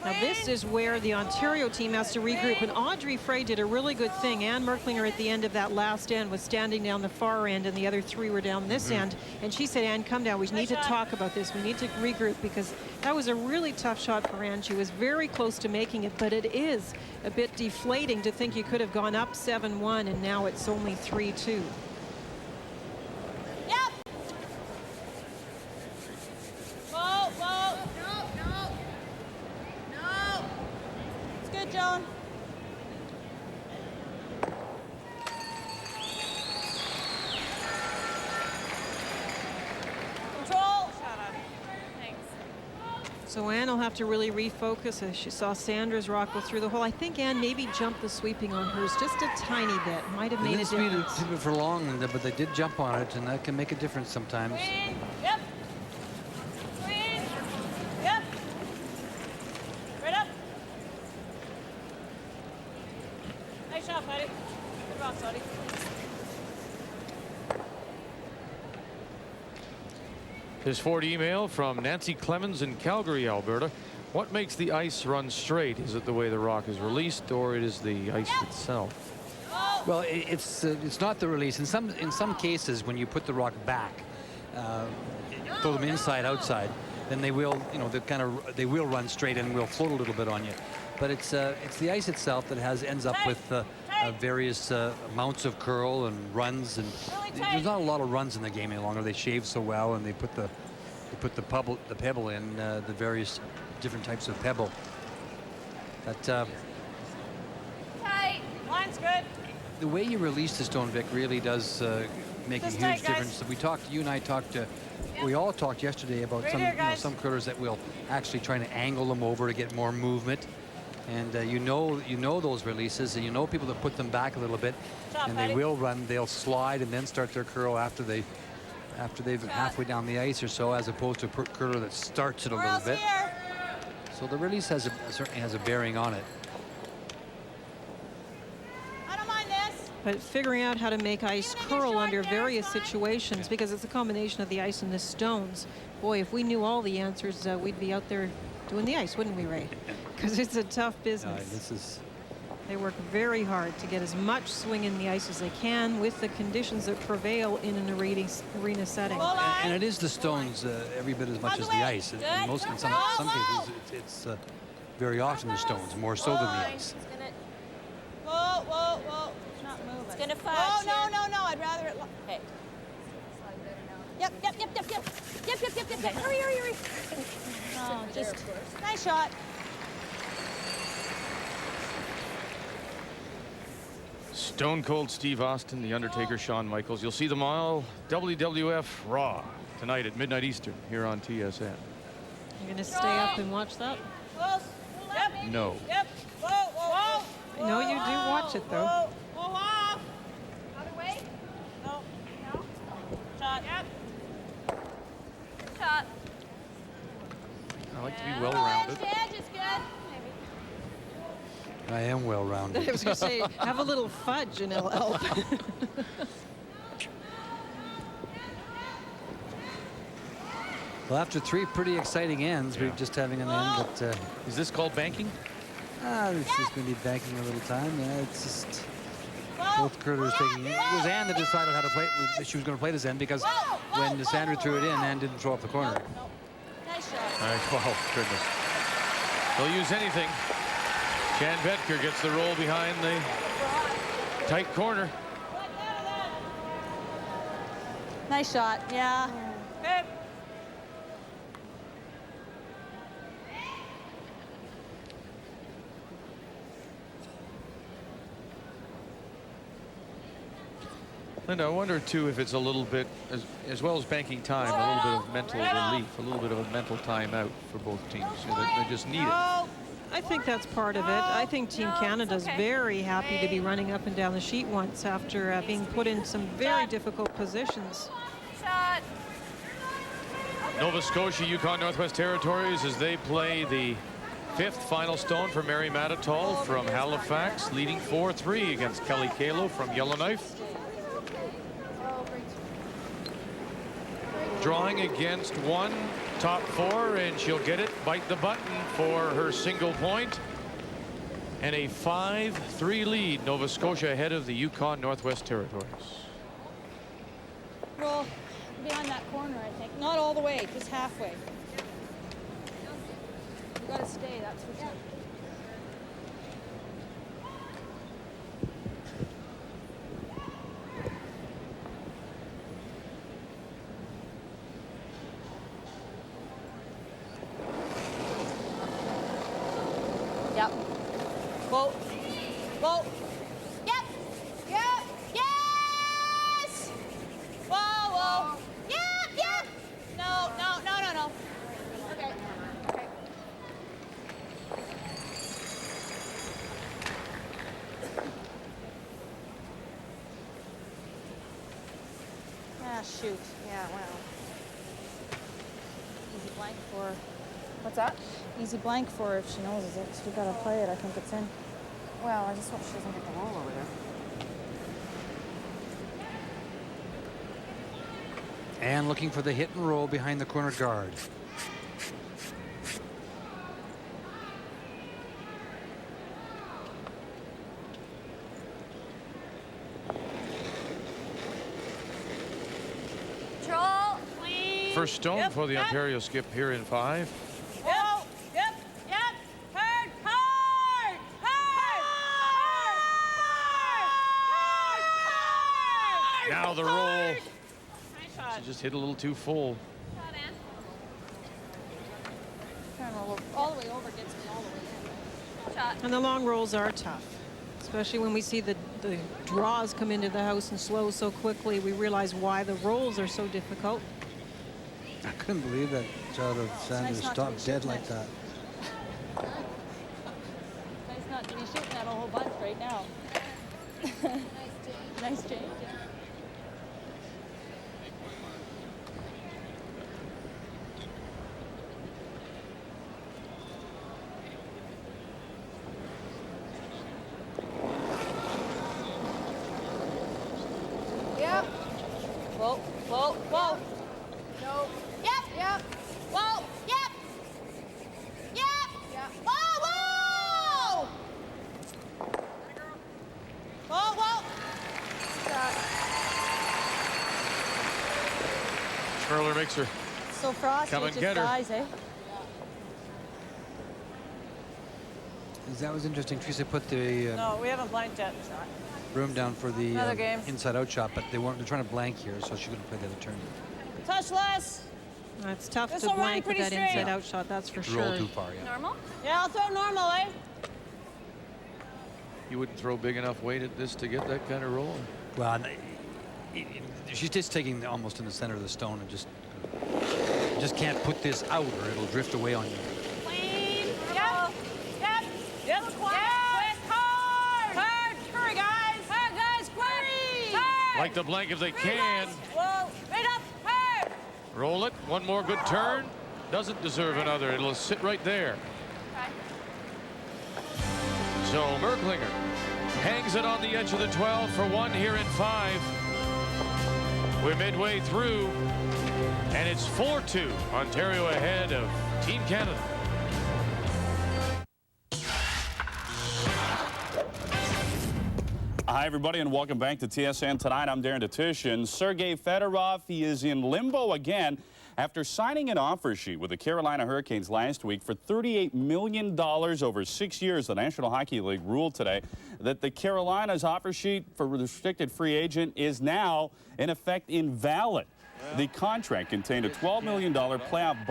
Now this is where the Ontario team has to regroup, and Audrey Frey did a really good thing. Ann Merklinger at the end of that last end was standing down the far end, and the other 3 were down this end. And she said, Ann, come down. We need to talk about this. We need to regroup, because that was a really tough shot for Ann. She was very close to making it, but it is a bit deflating to think you could have gone up 7-1, and now it's only 3-2. John. Control. Thanks. So Ann will have to really refocus as she saw Sandra's rock go through the hole. I think Ann maybe jumped the sweeping on hers just a tiny bit. Might have made a difference. Keep it for long, but they did jump on it, and that can make a difference sometimes. Yep. Yep. Right up. Nice shot, Patty. Good rock, Scotty. This forward email from Nancy Clemens in Calgary, Alberta. What makes the ice run straight? Is it the way the rock is released, or it is the ice itself? Well, it's not the release. In some cases, when you put the rock back, throw them inside outside, then they will, they will run straight and will float a little bit on you. But it's the ice itself that ends up with various amounts of curl and runs, and there's not a lot of runs in the game any longer. They shave so well, and they put the pebble in, the various different types of pebble. That Tight. Line's good. the way you release the stone, Vic, really does make a huge difference. You and I talked. We all talked yesterday about some curlers that will actually try to angle them over to get more movement. And you know those releases, and you know people that put them back a little bit, and they will run. They'll slide and then start their curl after they've been halfway down the ice or so, as opposed to a curler that starts it a little bit. So the release certainly has a bearing on it. I don't mind this. But figuring out how to make ice curl under various situations, because it's a combination of the ice and the stones. Boy, if we knew all the answers, we'd be out there doing the ice, wouldn't we, Ray? Because it's a tough business. They work very hard to get as much swing in the ice as they can with the conditions that prevail in an arena setting. And it is the stones every bit as much as the ice. In some cases, it's very often the stones, more so than the ice. Whoa, whoa, whoa. It's not moving. It's going to fudge. Oh, no. I'd rather it... Okay. Yep. Hurry. Oh, just... Nice shot. Stone Cold Steve Austin, The Undertaker, Shawn Michaels. You'll see them all WWF Raw tonight at midnight Eastern here on TSN. You're going to stay up and watch that? No. Yep. Whoa. I know you do watch it, though. Whoa, off. Other way? No. Shot. Yep. Shot. I like to be well-rounded. Edge is good. I am well-rounded. I was going to say, have a little fudge and it'll help. Well, after 3 pretty exciting ends, we're just having an end that... Is this called banking? It's just going to be banking a little time. Yeah, it's just... Both curlers taking it. It was Ann that decided how to play it. She was going to play this end because when Sandra threw it in, Ann didn't throw up the corner. Nice shot. Oh, goodness. They'll use anything. Jan Betker gets the roll behind the tight corner. Nice shot. Yeah. Good. Linda, I wonder, too, if it's a little bit, as well as banking time, a little bit of mental relief, a little bit of a mental timeout for both teams. They just need it. I think that's part of it. I think Team Canada's very happy to be running up and down the sheet once after being put in some very difficult positions. Shot. Nova Scotia, Yukon Northwest Territories, as they play the 5th final stone for Mary Matatall from Halifax, leading 4-3 against Kelly Kalo from Yellowknife. Drawing against one top 4, and she'll get it, bite the button for her single point. And a 5-3 lead, Nova Scotia ahead of the Yukon Northwest Territories. Roll behind that corner, I think. Not all the way, just halfway. You gotta stay, that's for sure. Yep. Whoa. Whoa. Yep. Yes! Whoa. Yep. No. Okay. Ah, shoot. Yeah, wow. Easy blank for... What's that? Easy blank for her if she knows it. We gotta play it. I think it's in. Well, I just hope she doesn't get the roll over there. And looking for the hit and roll behind the corner guard. Control, please. First stone for the Ontario skip here in 5. Now the roll. Nice shot. She just hit a little too full. Trying to roll all the way over gets me all the way in. Shot. And the long rolls are tough, especially when we see the draws come into the house and slow so quickly. We realize why the rolls are so difficult. I couldn't believe that shot of Sandra stopped dead like that. right now. Nice change. Yeah. Yep. Whoa, whoa, whoa. No. Yep. Yep. Whoa, yep. Yep. Yep. Whoa, whoa. Whoa, whoa. Schmirler makes her So frosty, come it and just get her. dies, eh? That was interesting. Teresa put the No, we haven't blanked yet. room down for the Another game. inside-out shot, but they're trying to blank here, so she couldn't play the other turn. Touch less. It's tough This to will run blank with pretty that straight. inside-out shot, that's for Roll sure. too far, yeah. Normal? Yeah, I'll throw normal, eh? You wouldn't throw big enough weight at this to get that kind of roll? Well, she's just taking almost in the center of the stone and just can't put this out or it'll drift away on you. Clean. Yep. Yep. Yep. Quiet. Hard. Hard. Hurry, guys. Hard, guys. Quick. Hard. Like to blank if they can. Whoa. Right up. Hard. Roll it. One more good turn. Doesn't deserve another. It'll sit right there. So Merklinger hangs it on the edge of the 12 for one here in 5. We're midway through, and it's 4-2. Ontario ahead of Team Canada. Hi, everybody, and welcome back to TSN Tonight. I'm Darren Detish, and Sergei Fedorov, he is in limbo again after signing an offer sheet with the Carolina Hurricanes last week for $38 million over 6 years. The National Hockey League ruled today that the Carolina's offer sheet for restricted free agent is now, in effect, invalid. The contract contained a $12 million playoff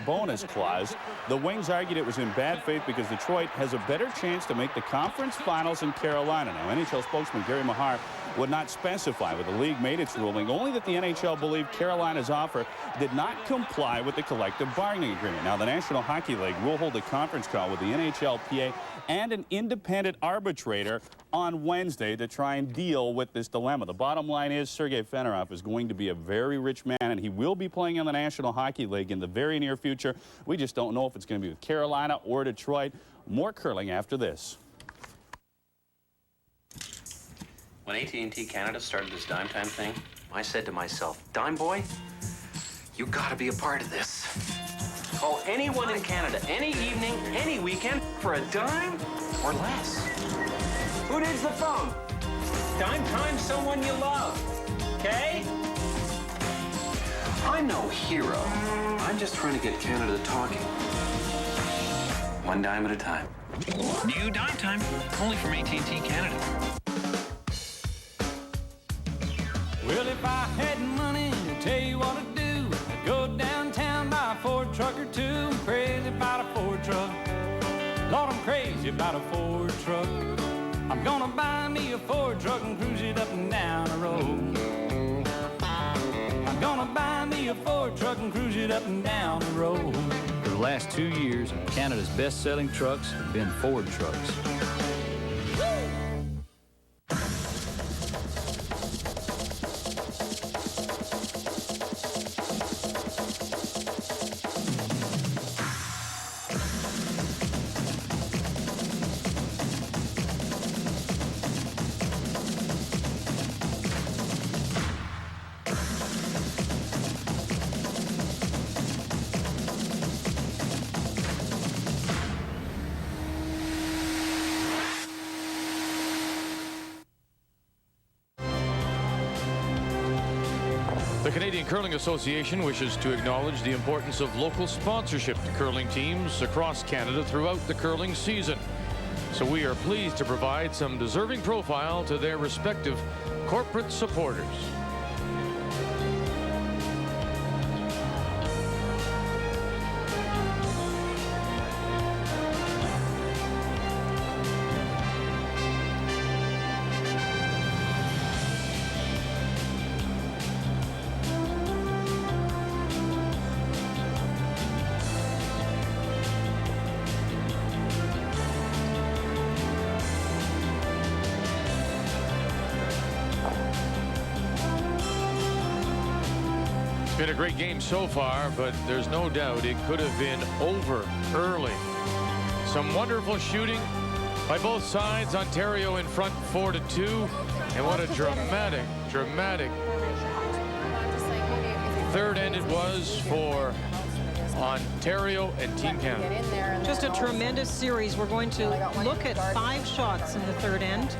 bonus clause. The Wings argued it was in bad faith because Detroit has a better chance to make the conference finals in Carolina. Now, NHL spokesman Gary Mahar would not specify, but the league made its ruling only that the NHL believed Carolina's offer did not comply with the collective bargaining agreement. Now, the National Hockey League will hold a conference call with the NHLPA and an independent arbitrator on Wednesday to try and deal with this dilemma. The bottom line is Sergei Fedorov is going to be a very rich man, and he will be playing in the National Hockey League in the very near future. We just don't know if it's going to be with Carolina or Detroit. More curling after this. When AT&T Canada started this Dime Time thing, I said to myself, Dime Boy, you gotta be a part of this. Call anyone in Canada, any evening, any weekend, for a dime or less. Who needs the phone? Dime Time, someone you love, okay? I'm no hero. I'm just trying to get Canada talking. One dime at a time. New Dime Time, only from AT&T Canada. Well, if I had money, I'll tell you what I'd do. I'd go downtown, buy a Ford truck or two. I'm crazy about a Ford truck. Lord, I'm crazy about a Ford truck. I'm gonna buy me a Ford truck and cruise it up and down the road. I'm gonna buy me a Ford truck and cruise it up and down the road. For the last 2 years, Canada's best-selling trucks have been Ford trucks. The Canadian Curling Association wishes to acknowledge the importance of local sponsorship to curling teams across Canada throughout the curling season. So we are pleased to provide some deserving profile to their respective corporate supporters. Been a great game so far, but there's no doubt it could have been over early. Some wonderful shooting by both sides. Ontario in front 4-2. And what a dramatic third end it was for Ontario and Team Canada. Just a tremendous series. We're going to look at 5 shots in the third end.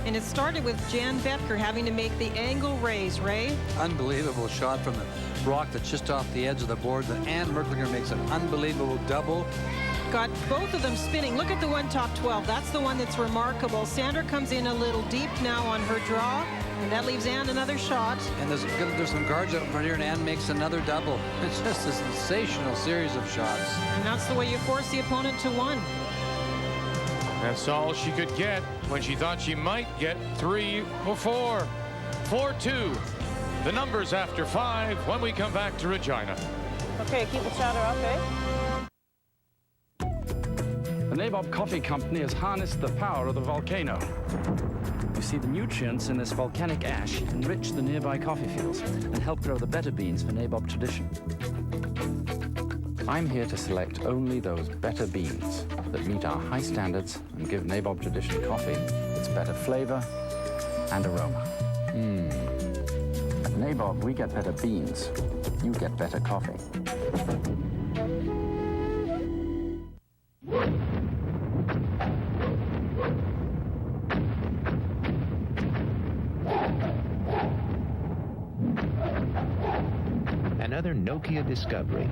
And it started with Jan Betker having to make the angle raise. Ray? Unbelievable shot from the rock that's just off the edge of the board. And Merklinger makes an unbelievable double. Got both of them spinning. Look at the one top 12. That's the one that's remarkable. Sandra comes in a little deep now on her draw, and that leaves Ann another shot. And there's some guards up front here, and Ann makes another double. It's just a sensational series of shots. And that's the way you force the opponent to 1. That's all she could get when she thought she might get 3 or 4. 4-2. The numbers after 5 when we come back to Regina. Okay, keep the chatter up, eh? The Nabob Coffee Company has harnessed the power of the volcano. You see, the nutrients in this volcanic ash enrich the nearby coffee fields and help grow the better beans for Nabob tradition. I'm here to select only those better beans that meet our high standards and give Nabob tradition coffee its better flavor and aroma. At Nabob, we get better beans. You get better coffee. Another Nokia discovery.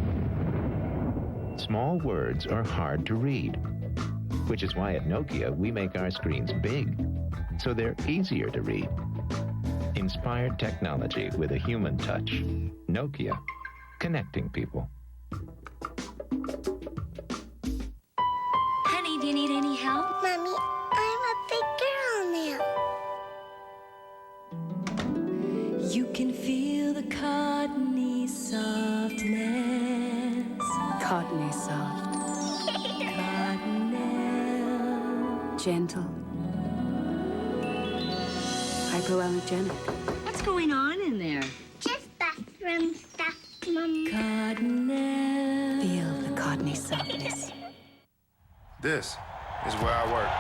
Small words are hard to read, which is why at Nokia we make our screens big, so they're easier to read. Inspired technology with a human touch. Nokia, connecting people. Honey, do you need any help? Mommy, I'm a big girl now. You can feel the cottony softness. Cottony soft. Cottonelle. Gentle. Hypoallergenic. What's going on in there? Just bathroom stuff, Mom. Cottonelle. Feel the cottony softness. This is where I work.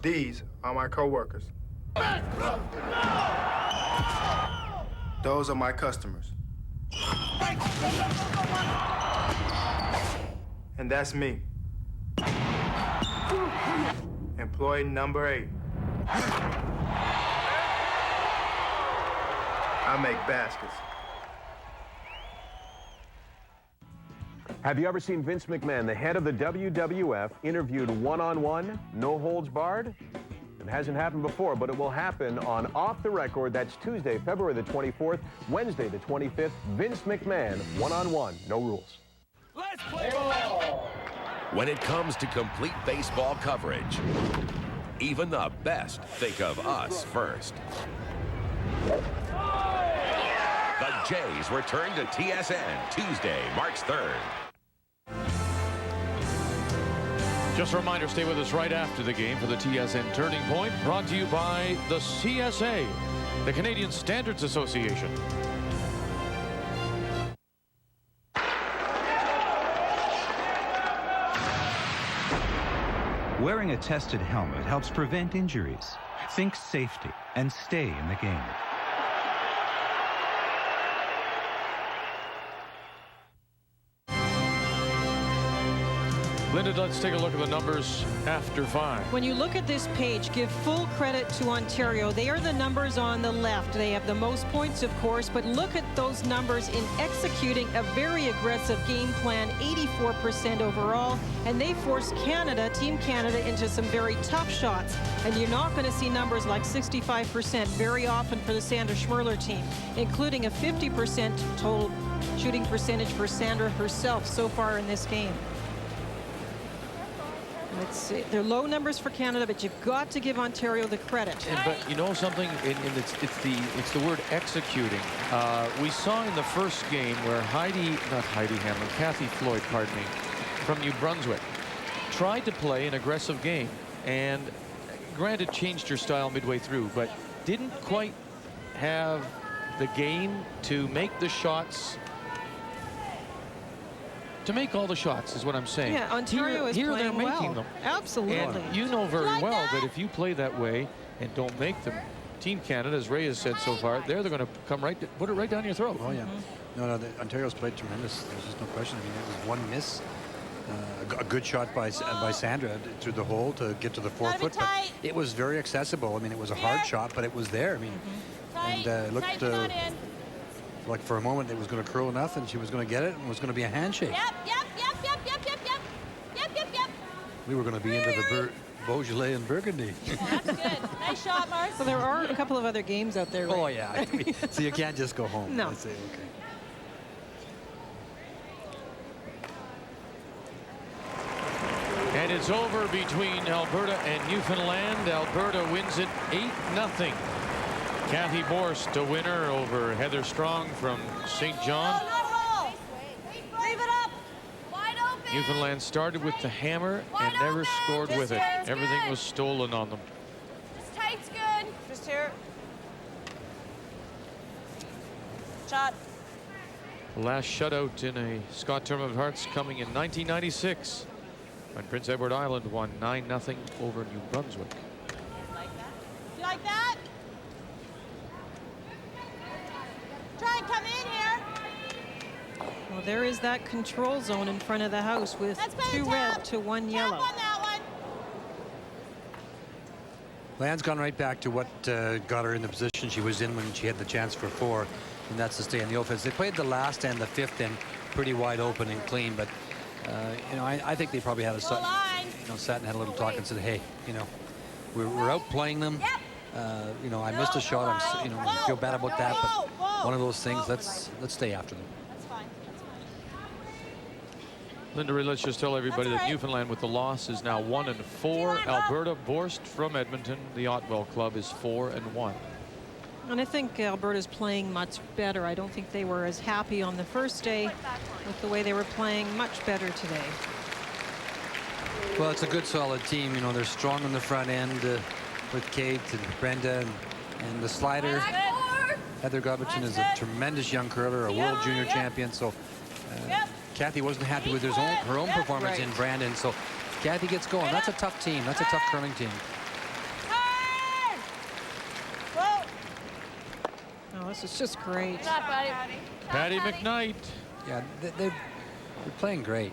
These are my coworkers. Those are my customers. And that's me. Employee number 8. I make baskets. Have you ever seen Vince McMahon, the head of the WWF, interviewed one-on-one, no holds barred? It hasn't happened before, but it will happen on Off the Record. That's Tuesday, February the 24th, Wednesday the 25th. Vince McMahon, one-on-one, no rules. Let's play ball! When it comes to complete baseball coverage, even the best think of us first. The Jays return to TSN Tuesday, March 3rd. Just a reminder, stay with us right after the game for the TSN Turning Point, brought to you by the CSA, the Canadian Standards Association. Wearing a tested helmet helps prevent injuries. Think safety and stay in the game. Linda, let's take a look at the numbers after 5. When you look at this page, give full credit to Ontario. They are the numbers on the left. They have the most points, of course, but look at those numbers in executing a very aggressive game plan, 84% overall, and they forced Canada, Team Canada, into some very tough shots. And you're not going to see numbers like 65% very often for the Sandra Schmirler team, including a 50% total shooting percentage for Sandra herself so far in this game. Let's see. They're low numbers for Canada, but you've got to give Ontario the credit. But you know something, it's the word executing. We saw in the first game where Kathy Floyd, pardon me, from New Brunswick, tried to play an aggressive game, and granted changed her style midway through, but didn't quite have the game to make the shots. To make all the shots is what I'm saying. Yeah, Ontario is here playing they're making well. them. Absolutely. And you know very well that if you play that way and don't make them, Team Canada, as Ray has said so far, they're going to come right, put it right down your throat. Oh yeah. No, Ontario's played tremendous. There's just no question. I mean, it was one miss, a good shot by Sandra through the hole to get to the 4 foot, but it was very accessible. I mean, it was a hard shot, but it was there. I mean, and it looked like for a moment it was going to curl enough, and she was going to get it, and it was going to be a handshake. Yep. We were going to be into the Beaujolais and Burgundy. That's good. Nice shot, Mars. Well, there are a couple of other games out there. Right? Oh yeah. So you can't just go home. No. I say, okay. And it's over between Alberta and Newfoundland. Alberta wins it 8-0. Kathy Borst, a winner over Heather Strong from St. John. Leave it up. Wide open. Newfoundland started with the hammer and never scored with it. Everything was stolen on them. Just tight's good. Just here. Shot. The last shutout in a Scott Tournament of Hearts coming in 1996 when Prince Edward Island won 9-0 over New Brunswick. You like that? Try and come in here. Well, there is that control zone in front of the house with 2 red to 1 yellow. Land's gone right back to what got her in the position she was in when she had the chance for 4, and that's to stay in the offense. They played the last and the 5th in pretty wide open and clean, but you know, I think they probably had sat and had a little talk and said, hey, you know, we're outplaying them. You know, I missed a shot. I feel bad about that, but one of those things. Let's stay after them. That's fine. Linda, let's just tell everybody that Newfoundland with the loss is now 1-4. Alberta Borst from Edmonton, the Otwell club, is 4-1. And I think Alberta's playing much better. I don't think they were as happy on the first day with the way they were playing. Much better today. Well, it's a good, solid team. You know, they're strong on the front end with Kate and Brenda and the slider. Heather Gobbichin is a tremendous young curler, a world junior champion. So Kathy wasn't happy with her own performance in Brandon. So Kathy gets going. That's a tough team. That's a tough curling team. Oh, this is just great. Patty McKnight. Yeah, they're playing great.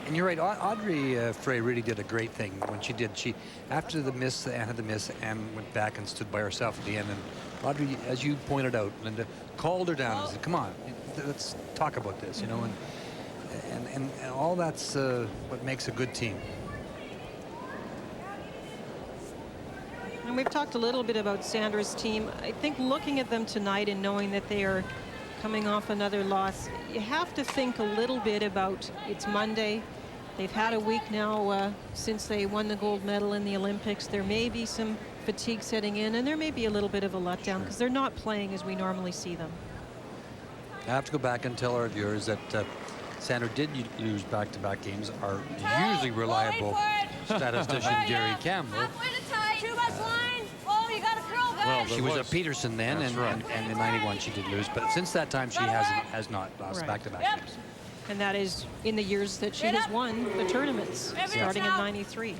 And you're right, Audrey Frey really did a great thing when she did. She, after the miss, Anne had the miss, Anne went back and stood by herself at the end. And Audrey, as you pointed out, Linda, called her down and said, come on, let's talk about this, you know. And all that's what makes a good team. And we've talked a little bit about Sandra's team. I think looking at them tonight and knowing that they are coming off another loss, you have to think a little bit about it's Monday. They've had a week now since they won the gold medal in the Olympics. There may be some fatigue setting in, and there may be a little bit of a letdown because they're not playing as we normally see them. I have to go back and tell our viewers that Sandra did lose back-to-back games. Our usually reliable statistician Gary Campbell. Too much line. Oh, you got to curl good. Well, she was at Peterson then, and in '91 she did lose. But since that time, she has not lost back-to-back games. And that is in the years that she has won the tournaments, starting in '93.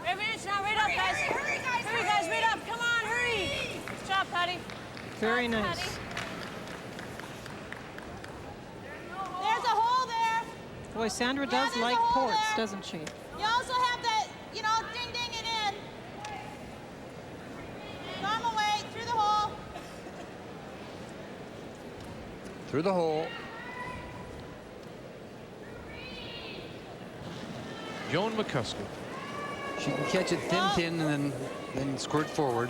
3 minutes now, right up, guys. Hurry, guys, right up. Come on, hurry. Good job, Patty. Very nice. There's a hole there. Boy, Sandra does like ports, doesn't she? You also have that, you know, ding it in. Normal way, through the hole. Through the hole. Joan McCusker. She can catch it thin and then squirt forward.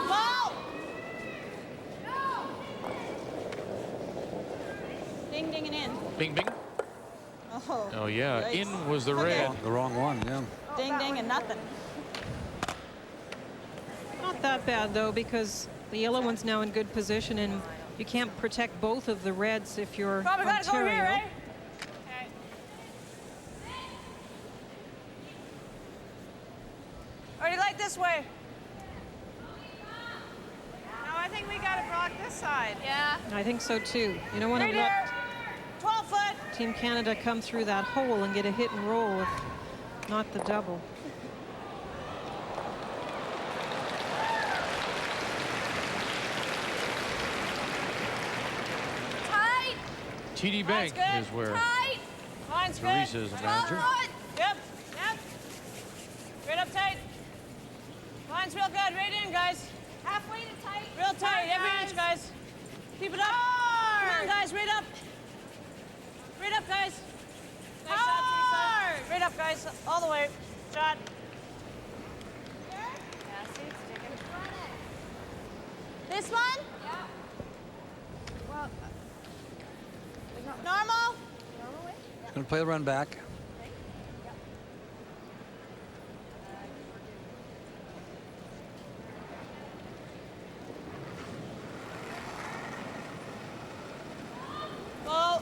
Ball. Ding and in. Bing, bing. Oh, yeah. Yikes. In was the red. The wrong one, yeah. Ding and nothing. Not that bad, though, because the yellow one's now in good position, and you can't protect both of the reds if you're Probably gotta Ontario. go here, right? Or do you like this way? side. Yeah. I think so too. You don't want to Right let here. 12 foot. Team Canada come through that hole and get a hit and roll, if not the double. Tight. TD Bank is where Tight. Line's good. Teresa is the manager. Yep. Yep. Right up tight. Line's real good. Right in, guys. Halfway to tight. Real tight. Every inch, guys. Keep it up. Come on, guys. Right up. Right up, guys. Nice shot, Teresa. Right up, guys. All the way. Shot. Yeah, see, it's sticking. This one? Yeah. Well, Normal? normally? Gonna play the run back.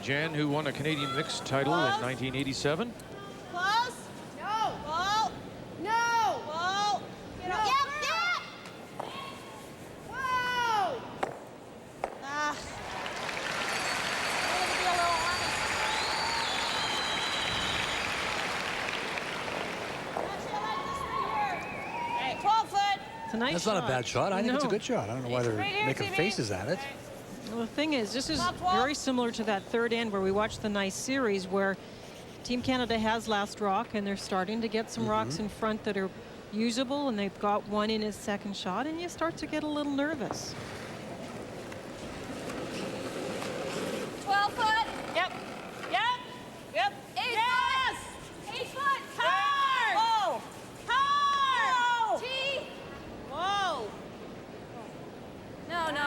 Jan, who won a Canadian mixed title in 1987. Close. No. Whoa. No. Whoa. Get up. Yep. Whoa. Ah. Wanted to be a little honest. Actually, I like this right here. Hey, 12 foot. It's a nice That's shot. not a bad shot. I think it's a No. good shot. I don't know why they're Right here, making TV. faces at it. Well, the thing is, this is Top 12. very similar to that third end where we watched the nice series where Team Canada has last rock and they're starting to get some rocks in front that are usable, and they've got one in his second shot, and you start to get a little nervous. 12 foot. Yep. Yep. Yep. 8 Yes. foot. 8 foot. Hard. Whoa. Hard. T. Whoa.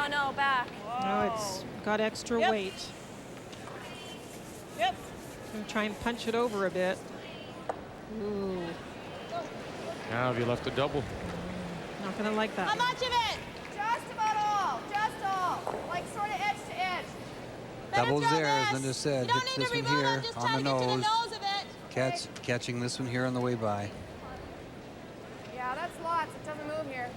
No, back. Now it's got extra Yep. weight. Yep. Gonna try and punch it over a bit. Ooh, Now have you left a double? not gonna like that How one. much of it? Just about all. Just all. Like sort of edge to edge. Better Double's throw there, as this. Linda said. You don't Hits need this to one remove here it. Just on try the to get to the nose. nose of it. Catching this one here on the way by. Yeah, that's lots. It doesn't move here.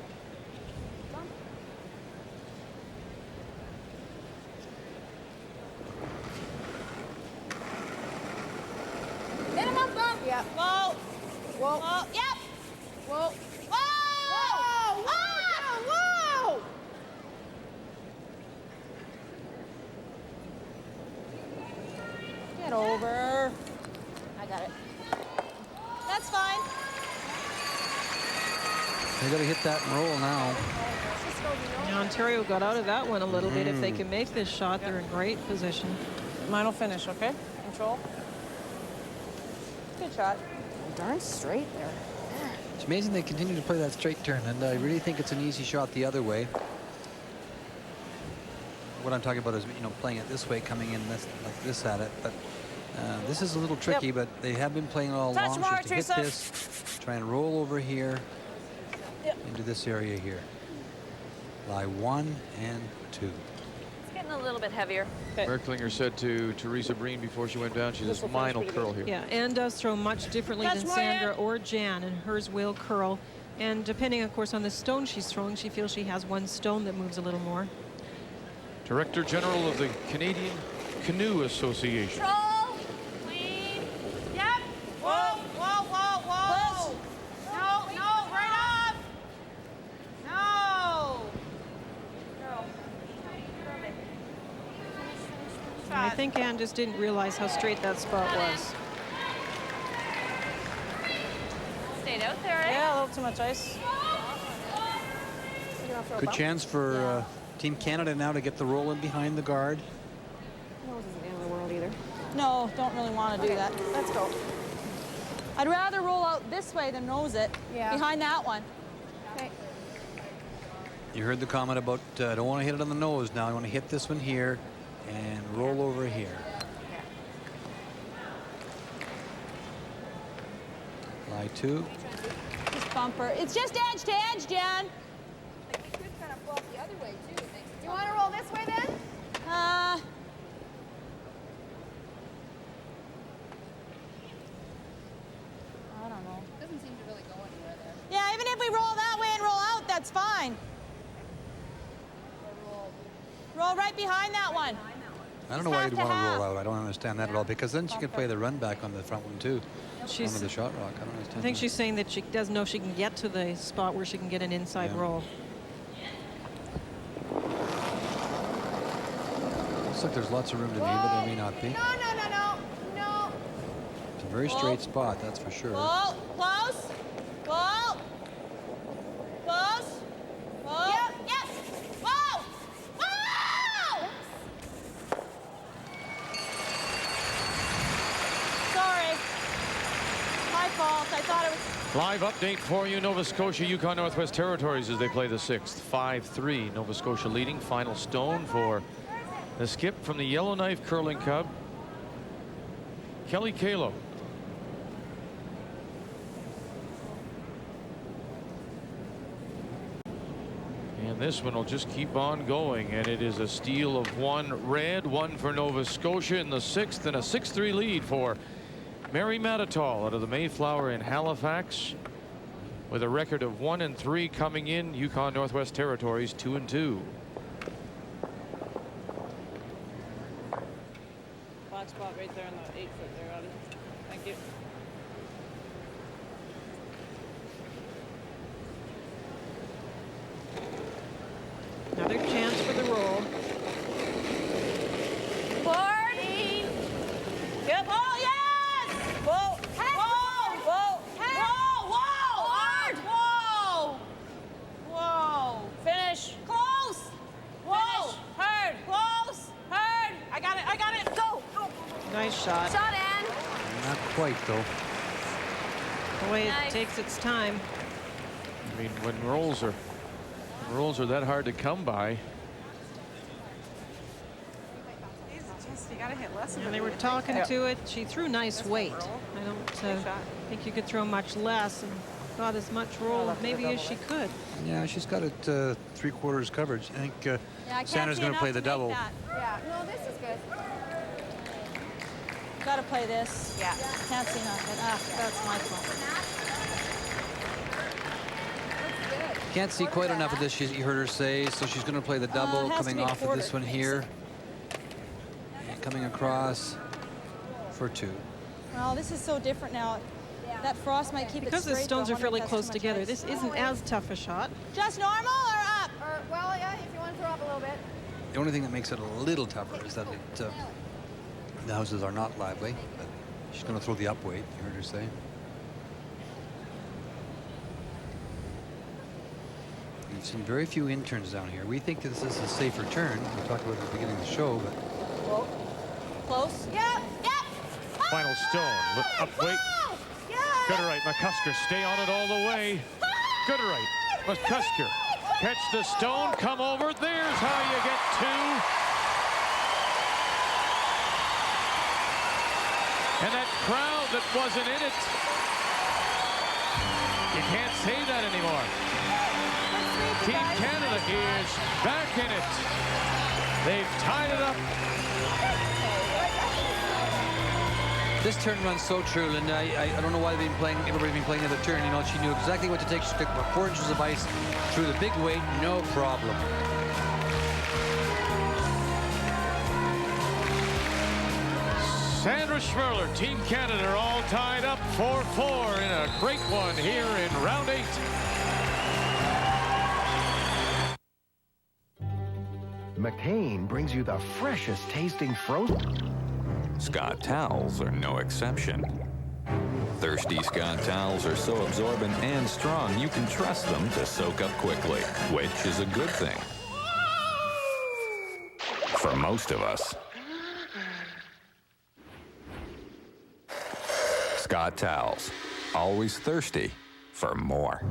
Minimum bump. Yeah. Whoa. Whoa. Whoa. Yep. Whoa. Whoa. Whoa. Whoa. Whoa. Get over. I got it. That's fine. They gotta hit that and roll now. Now Ontario got out of that one a little bit. If they can make this shot, they're in great position. Mine will finish, okay? Control. Good shot. Darn straight there. It's amazing they continue to play that straight turn, and I really think it's an easy shot the other way. What I'm talking about is, you know, playing it this way, coming in this, like this at it. But this is a little tricky, but they have been playing all Touch along. more, Just to hit Teresa. this, try and roll over here into this area here. Lie 1 and 2. It's getting a little bit heavier. Merklinger said to Teresa Breen before she went down, she says, mine will curl here. Yeah, Ann does throw much differently Touch than more, Sandra Ann. or Jan, and hers will curl. And depending, of course, on the stone she's throwing, she feels she has one stone that moves a little more. Director General of the Canadian Canoe Association. Control. Clean. Yep. Whoa. Whoa. Whoa. Whoa. No. No. Right up. No. And I think Ann just didn't realize how straight that spot was. Stayed out there, eh? Yeah, a little too much ice. Good chance for Team Canada now to get the roll in behind the guard. Nose isn't the end of the world either. No, don't really want to do that. Let's go. I'd rather roll out this way than nose it. Yeah. Behind that one. Okay. You heard the comment about don't want to hit it on the nose now. I want to hit this one here and roll over here. Lie 2. Just bumper. It's just edge to edge, Jan. Like we could kind of blow the other way too. Do you want to roll this way then? I don't know. Doesn't seem to really go anywhere there. Yeah, even if we roll that way and roll out, that's fine. Roll. Roll behind that one. I don't know why you'd want to roll out. I don't understand that at all, because then she can play the run back on the front one too. She's, under the shot rock. I don't understand. I think she's saying that she doesn't know if she can get to the spot where she can get an inside roll. Looks like there's lots of room to knee, but there may not be. No. It's a very straight spot, that's for sure. Whoa, close. Whoa. Close. Whoa. Yep. Yes. Whoa. Whoa. Sorry. My fault. I thought it was. Live update for you, Nova Scotia, Yukon Northwest Territories as they play the 6th. 5-3, Nova Scotia leading. Final stone for the skip from the Yellowknife Curling Cub, Kelly Kalo. And this one will just keep on going, and it is a steal of 1 red, 1 for Nova Scotia in the 6th, and a 6-3 lead for Mary Matatall out of the Mayflower in Halifax, with a record of 1-3 coming in. Yukon Northwest Territories 2-2. Black spot right there on the 8-foot there, Audie. Thank you. Another chance for the roll. 14. Yep. Oh, yes! Whoa. Hard. Whoa. Finish. Close. Whoa. Finish. Hard. Close. Hard. I got it. Go. Nice shot. Shot in. Not quite, though. The way it takes its time. I mean, when rolls are that hard to come by. You gotta hit less of it. And they were talking to it. She threw nice weight. I don't think you could throw much less and got as much roll maybe as she could. Yeah, she's got it 3/4 coverage. I think Sandra's going to play the double. Yeah, no, this is good. Gotta play this. Yeah. Can't see nothing. That's my fault. Can't see quite enough of this, you heard her say, so she's going to play the double coming off of this one here. And coming across for 2. Well, this is so different now. That frost might keep Because it the straight. stones but I are wonder fairly if that's close too much together. ice. This isn't as tough a shot. Just normal or up? Well, yeah, if you want to throw up a little bit. The only thing that makes it a little tougher is that the houses are not lively, but she's going to throw the up weight, you heard her say. We've seen very few interns down here. We think this is a safer turn. We talked about it at the beginning of the show, but Close. Yep. Final stone. Look up weight. Gooderite, McCusker stay on it all the way. Gooderite, McCusker catch the stone, come over. There's how you get 2. And that crowd that wasn't in it, you can't say that anymore. Team Canada is back in it. They've tied it up. this turn runs so true, Linda. I don't know why everybody's been playing the other turn. You know, she knew exactly what to take. She took about 4 inches of ice through the big weight, no problem. Sandra Schmirler, Team Canada are all tied up 4-4 in a great one here in round 8. McCain brings you the freshest tasting frozen. Scott towels are no exception. Thirsty Scott towels are so absorbent and strong you can trust them to soak up quickly, which is a good thing. For most of us. Scott towels, always thirsty for more.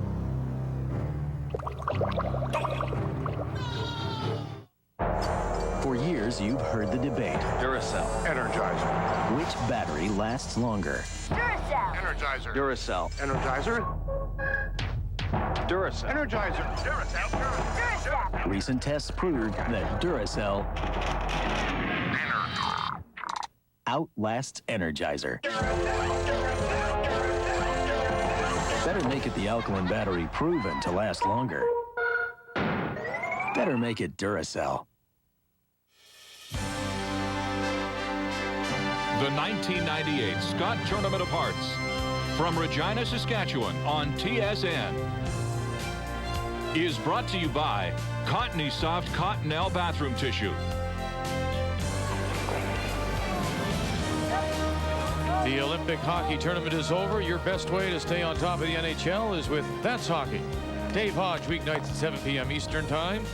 For years, you've heard the debate. Duracell. Energizer. Which battery lasts longer? Duracell. Energizer. Duracell. Energizer. Duracell. Energizer. Duracell. Duracell. Recent tests prove that Duracell outlasts Energizer. Better make it the alkaline battery proven to last longer. Better make it Duracell. The 1998 Scott Tournament of Hearts from Regina, Saskatchewan on TSN is brought to you by Cottony Soft Cottonelle Bathroom Tissue. The Olympic hockey tournament is over. Your best way to stay on top of the NHL is with That's Hockey. Dave Hodge, weeknights at 7 p.m. Eastern Time.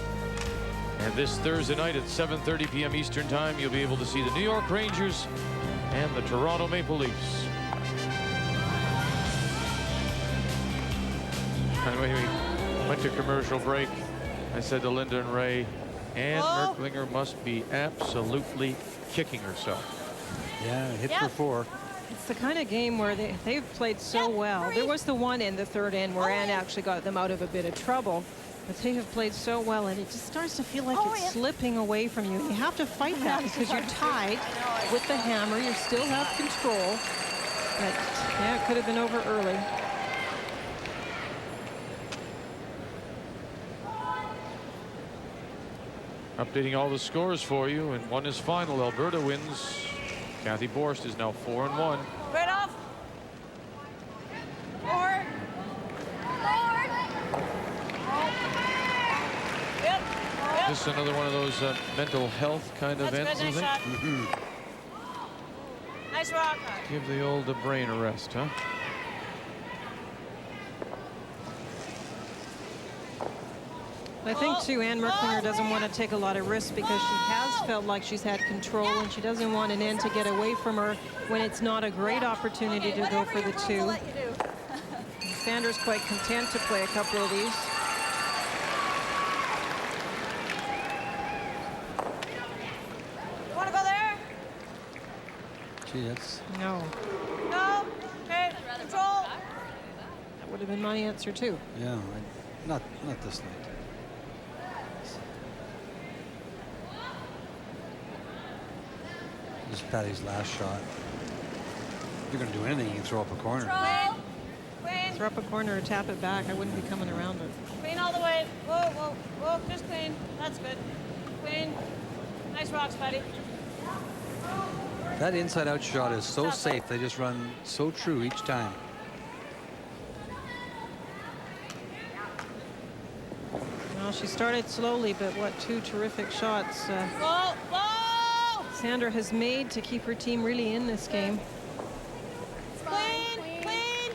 And this Thursday night at 7:30 p.m. Eastern Time, you'll be able to see the New York Rangers and the Toronto Maple Leafs. And when we went to commercial break, I said to Linda and Ray, Ann Merklinger must be absolutely kicking herself. Yeah, hit for 4. It's the kind of game where they've played so well. There was the one in the third end where Ann actually got them out of a bit of trouble. But they have played so well, and it just starts to feel like it's slipping away from you. And you have to fight that because you're tied with the hammer. You still have control. But, yeah, it could have been over early. Updating all the scores for you, and one is final. Alberta wins. Kathy Borst is now 4-1. Right off. Forward. Yep. This is another one of those mental health kind of events, nice I think. shot. Nice rock. Give the old brain a rest, huh? I think, too, Ann Merklinger doesn't want to take a lot of risks because she has felt like she's had control, and she doesn't want an end to get away from her when it's not a great opportunity to go for the 2. Sandra's quite content to play a couple of these. You want to go there? Gee, that's... No. No. Okay. Control. That would have been my answer, too. Yeah, not this night. This is Patty's last shot. If you're going to do anything, you can throw up a corner. Queen. Throw up a corner or tap it back. I wouldn't be coming around it. Queen all the way. Whoa, whoa, whoa. Just queen. That's good. Queen. Nice rocks, buddy. That inside-out shot is so safe. They just run so true each time. Well, she started slowly, but what 2 terrific shots Whoa, whoa! Sandra has made to keep her team really in this game. Queen, queen.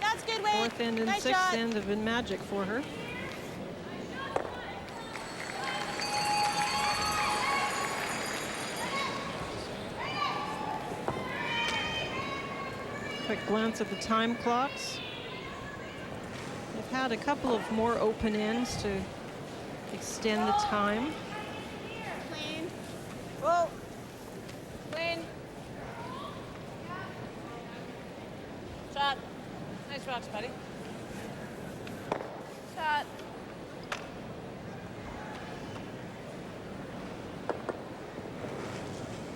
That's good, Wade. 4th end and nice 6th shot. end have been magic for her. Quick glance at the time clocks. They've had a couple of more open ends to extend the time. Clean. Whoa. Clean. Shot. Nice rocks, buddy. Shot.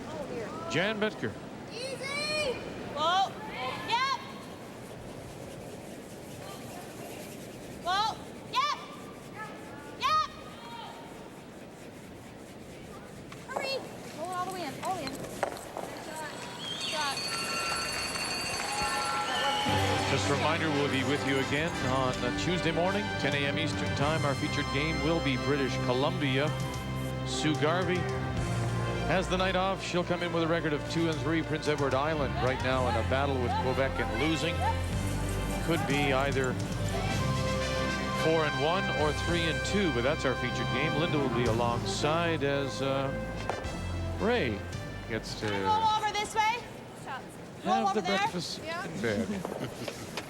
Oh, dear. Jan Betker. Easy. Whoa. Yep. Whoa. Yep. Yep. Hurry. Roll it all the way in. All the way in. Shot. Just a reminder, we'll be with you again on Tuesday morning, 10 a.m. Eastern Time. Our featured game will be British Columbia. Sue Garvey has the night off. She'll come in with a record of 2-3. Prince Edward Island right now in a battle with Quebec and losing. Could be either 4-1 or 3-2, but that's our featured game. Linda will be alongside as Ray gets to Roll over this way. have the breakfast in bed.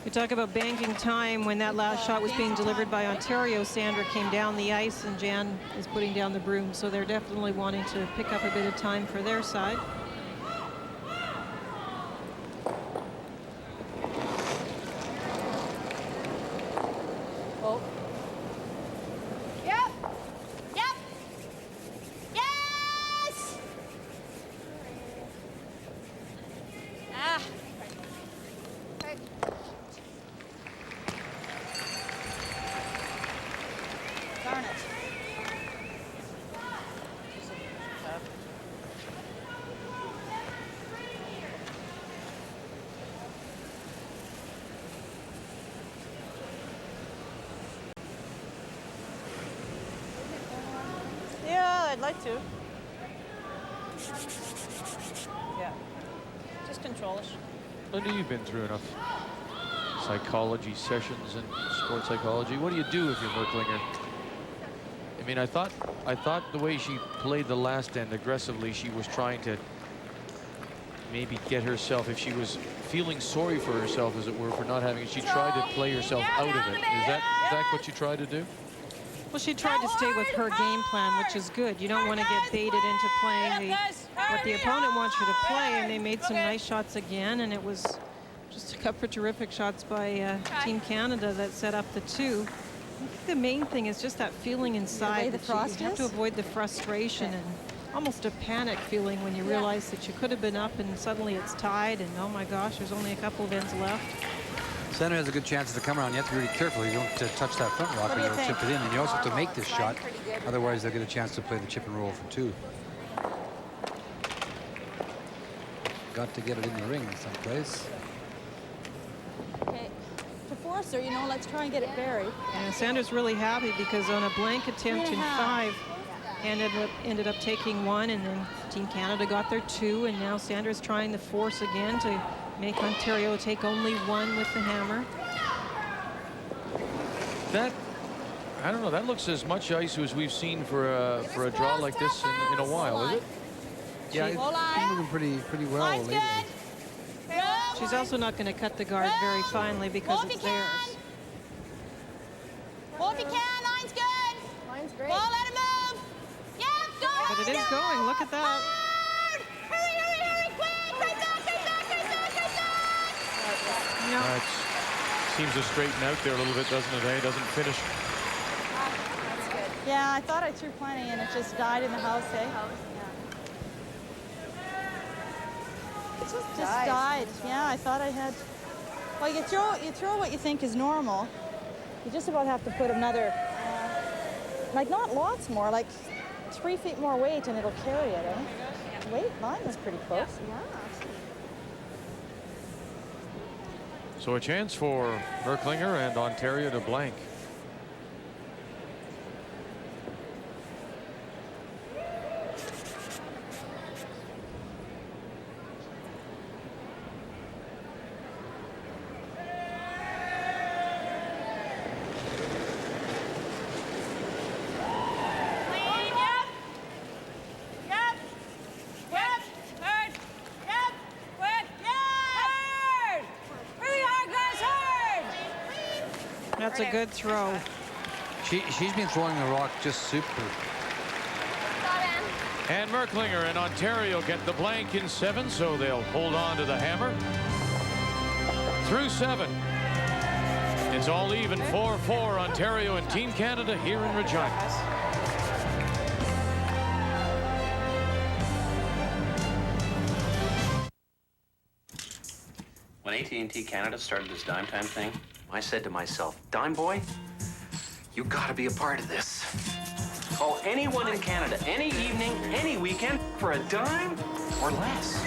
You talk about banking time. When that last shot was being delivered by Ontario, Sandra came down the ice and Jan is putting down the broom. So they're definitely wanting to pick up a bit of time for their side. Oh. Yep. Yep. Yes. Ah. Darn it. like to. Yeah. Just control it. Linda, you've been through enough psychology sessions in sports psychology. What do you do if you're Merklinger? I mean, I thought the way she played the last end aggressively, she was trying to maybe get herself, if she was feeling sorry for herself, as it were, for not having it, she tried to play herself out of it. Is that what you tried to do? Well, she tried to stay with her game plan, which is good. You don't want to get baited into playing what the opponent wants you to play, and they made some nice shots again, and it was just a couple of terrific shots by Team Canada that set up the 2. I think the main thing is just that feeling inside. The frost you have to avoid the frustration and almost a panic feeling when you realize that you could have been up and suddenly it's tied, and oh my gosh, there's only a couple of ends left. Sandra has a good chance to come around. You have to be really careful. You don't touch that front rock or you'll chip it in. And you also have to make this shot. Otherwise, they'll get a chance to play the chip and roll for 2. Got to get it in the ring someplace. Okay. To force her, you know, let's try and get it buried. Yeah, Sandra's really happy because on a blank attempt in 5, ended up taking 1, and then Team Canada got their 2, and now Sandra's trying to force again to make Ontario take only 1 with the hammer. That, I don't know, that looks as much ice as we've seen for a draw like this in a while, is it? Yeah, it's been moving pretty well lately. She's also not going to cut the guard very finely because it's theirs. Hold if you can, line's good. Line's great. Well, let it move. Yeah, go. But it is going, look at that. Hurry, quick. Right back. It seems to straighten out there a little bit, doesn't it? It doesn't finish. That's good. Yeah, I thought I threw plenty and it just died in the house, eh? It just died. Yeah, I thought I had. Well, you throw what you think is normal. You just about have to put another, like not lots more, like 3 feet more weight and it'll carry it, eh? Wait, mine was pretty close. Yeah. So a chance for Merklinger and Ontario to blank. That's a good throw. She's been throwing the rock just super. And Merklinger and Ontario get the blank in 7, so they'll hold on to the hammer. Through 7. It's all even 4-4 Ontario and Team Canada here in Regina. When AT&T Canada started this dime time thing, I said to myself, Dime Boy, you gotta be a part of this. Call anyone in Canada, any evening, any weekend, for a dime or less.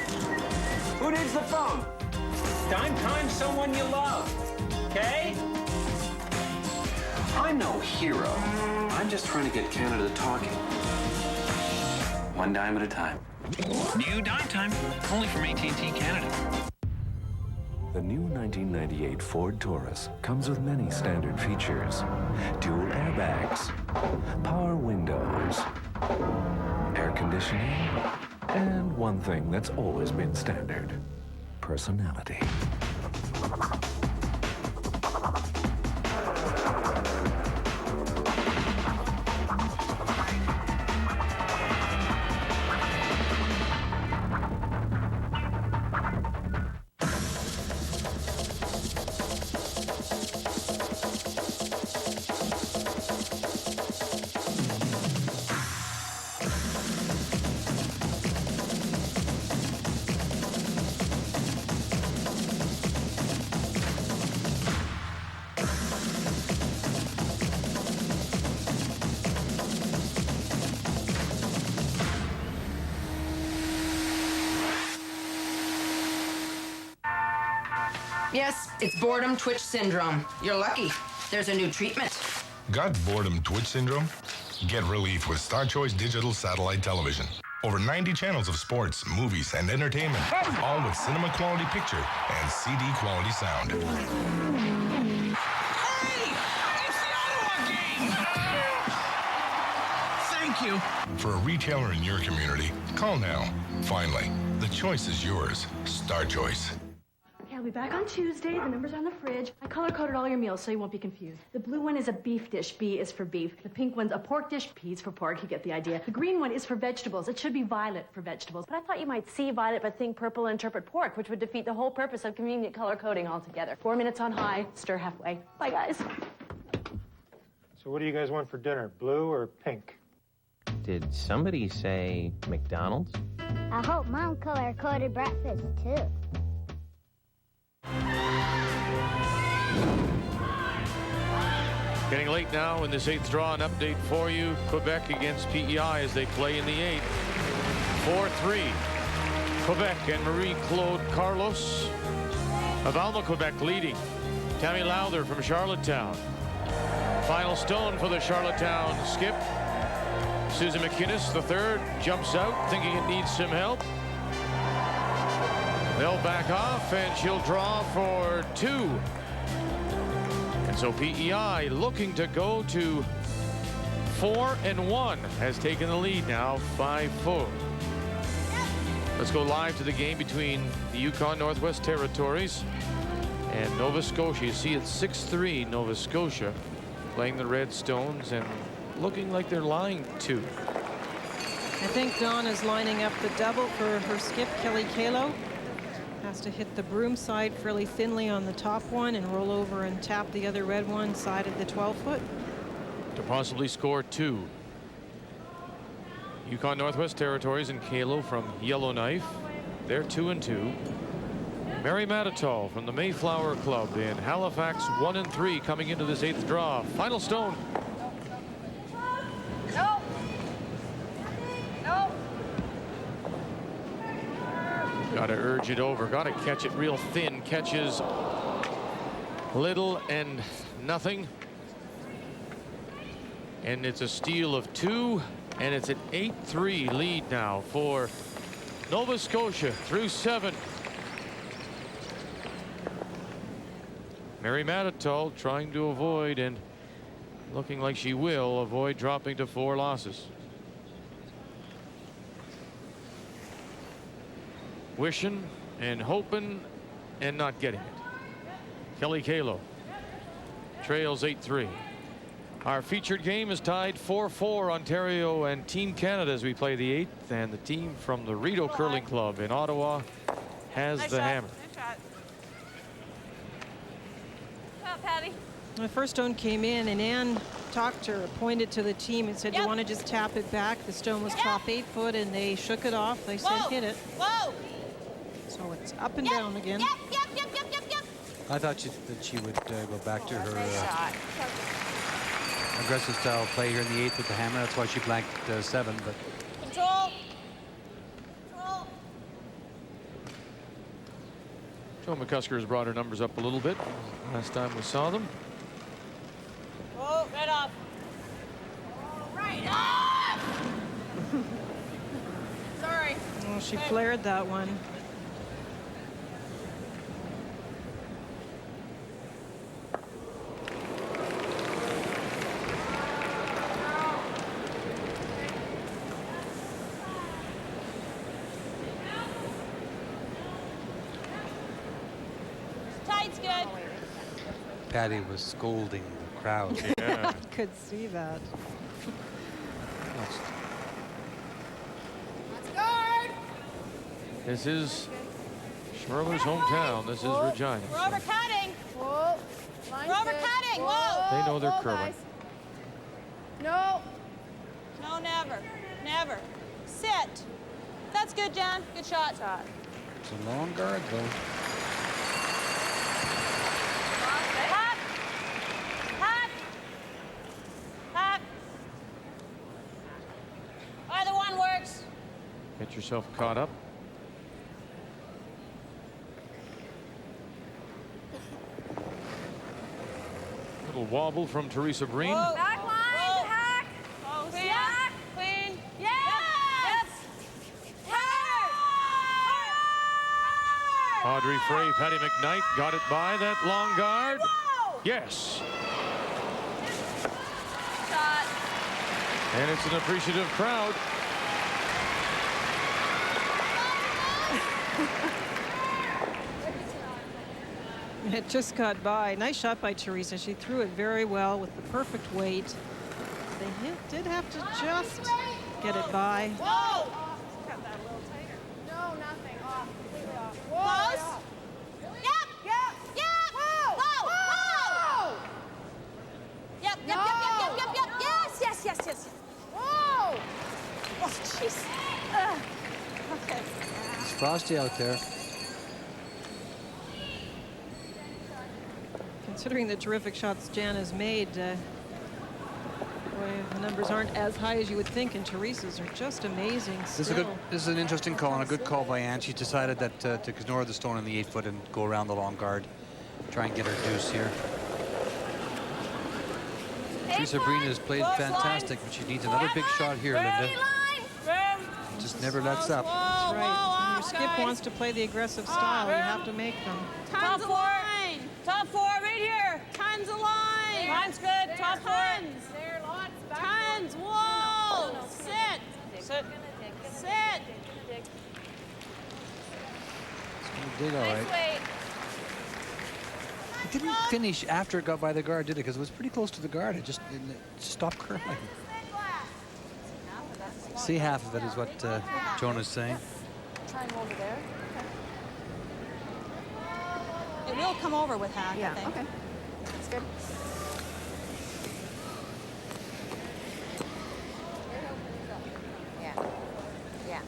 Who needs the phone? Dime time someone you love, okay? I'm no hero. I'm just trying to get Canada talking. One dime at a time. New dime time, only from AT&T Canada. The new 1998 Ford Taurus comes with many standard features. Dual airbags, power windows, air conditioning, and one thing that's always been standard, personality. Yes, it's boredom twitch syndrome. You're lucky. There's a new treatment. Got boredom twitch syndrome? Get relief with Star Choice Digital Satellite Television. Over 90 channels of sports, movies, and entertainment, all with cinema quality picture and CD quality sound. Thank you. For a retailer in your community, call now. Finally, the choice is yours. Star Choice. Okay, I'll be back on Tuesday. The number's on the fridge. I color-coded all your meals so you won't be confused. The blue one is a beef dish. B is for beef. The pink one's a pork dish. P is for pork. You get the idea. The green one is for vegetables. It should be violet for vegetables. But I thought you might see violet but think purple and interpret pork, which would defeat the whole purpose of convenient color coding altogether. 4 minutes on high, stir halfway. Bye, guys. So what do you guys want for dinner, blue or pink? Did somebody say McDonald's? I hope Mom color-coded breakfast, too. Getting late now in this 8th draw. An update for you. Quebec against PEI as they play in the 8th. 4-3. Quebec and Marie-Claude Carlos of Alma, Quebec leading. Tammy Lowther from Charlottetown. Final stone for the Charlottetown skip. Susan McInnes, the third, jumps out thinking it needs some help. They'll back off and she'll draw for 2. And so PEI looking to go to 4-1 has taken the lead now 5-4. Let's go live to the game between the Yukon Northwest Territories and Nova Scotia. You see it's 6-3 Nova Scotia playing the Redstones and looking like they're lying to. I think Dawn is lining up the double for her skip. Kelly Kalo has to hit the broom side fairly thinly on the top one and roll over and tap the other red one side of the 12-foot. To possibly score 2. Yukon Northwest Territories and Kalo from Yellowknife. They're 2-2. Mary Matatall from the Mayflower Club in Halifax 1-3 coming into this 8th draw. Final stone. No. No. Got to urge it over. Got to catch it real thin. Catches little and nothing. And it's a steal of 2. And it's an 8-3 lead now for Nova Scotia through 7. Mary Matatall trying to avoid and looking like she will avoid dropping to 4 losses. Wishing and hoping and not getting it. Kelly Kalo trails 8-3. Our featured game is tied 4-4 Ontario and Team Canada as we play the 8th, and the team from the Rideau Curling Club in Ottawa has the hammer. Patty. The first stone came in and Ann talked to her, pointed to the team and said, you want to just tap it back? The stone was top 8 foot and they shook it off. They said, hit it. Whoa. So it's up and down again. I thought that she would go back to her aggressive style play here in the 8th with the hammer. That's why she blanked 7. But Control. Joe McCusker has brought her numbers up a little bit last time we saw them. Oh, right off. Right off. Sorry. Oh, she flared that one. Good. Patty was scolding the crowd. Yeah. I could see that. This is Schmirler's hometown. This is Regina. We're overcutting. Whoa. We're overcutting. Whoa. They know they're curling. Guys. No. No, never. Never. Sit. That's good, Jan. Good shot. It's a long guard, though. Either one works. Get yourself caught up. Little wobble from Teresa Breen. Back line, hack. Oh, Audrey Frey, Patty McKnight got it by that long guard. Yes. Shot. And it's an appreciative crowd. It just got by. Nice shot by Teresa. She threw it very well with the perfect weight. They did have to just get it by. Whoa! Cut that a little tighter. No, nothing. Off. Completely off. Whoa! Close. Yep. Yep. Yep. Whoa! Whoa! Whoa! Yep. Yep. No. Yep. Yep. Yep. Yep. Yes. Yes. Yes. Yes. Whoa! Oh, jeez. Okay. It's frosty out there. Considering the terrific shots Jan has made, boy, the numbers aren't as high as you would think, and Teresa's are just amazing. This is an interesting call, and a good call by Ann. She decided that to ignore the stone in the 8-foot and go around the long guard, try and get her deuce here. Teresa Breen has played fantastic, but she needs another big shot here, Linda. Just never lets up. That's right. When your skip wants to play the aggressive style, you have to make them. Top four. Top four right here. Tons of line. Line's good. Top four. There, lots. Tons. Whoa. Sit. Sit. Sit. Dig all right. Nice weight. It didn't finish after it got by the guard, did it? Because it was pretty close to the guard. It just stopped curling. See, half of it is what Jonah's saying. Try and hold it there. It will come over with hack, I think. Okay. That's good. Yeah. Yeah.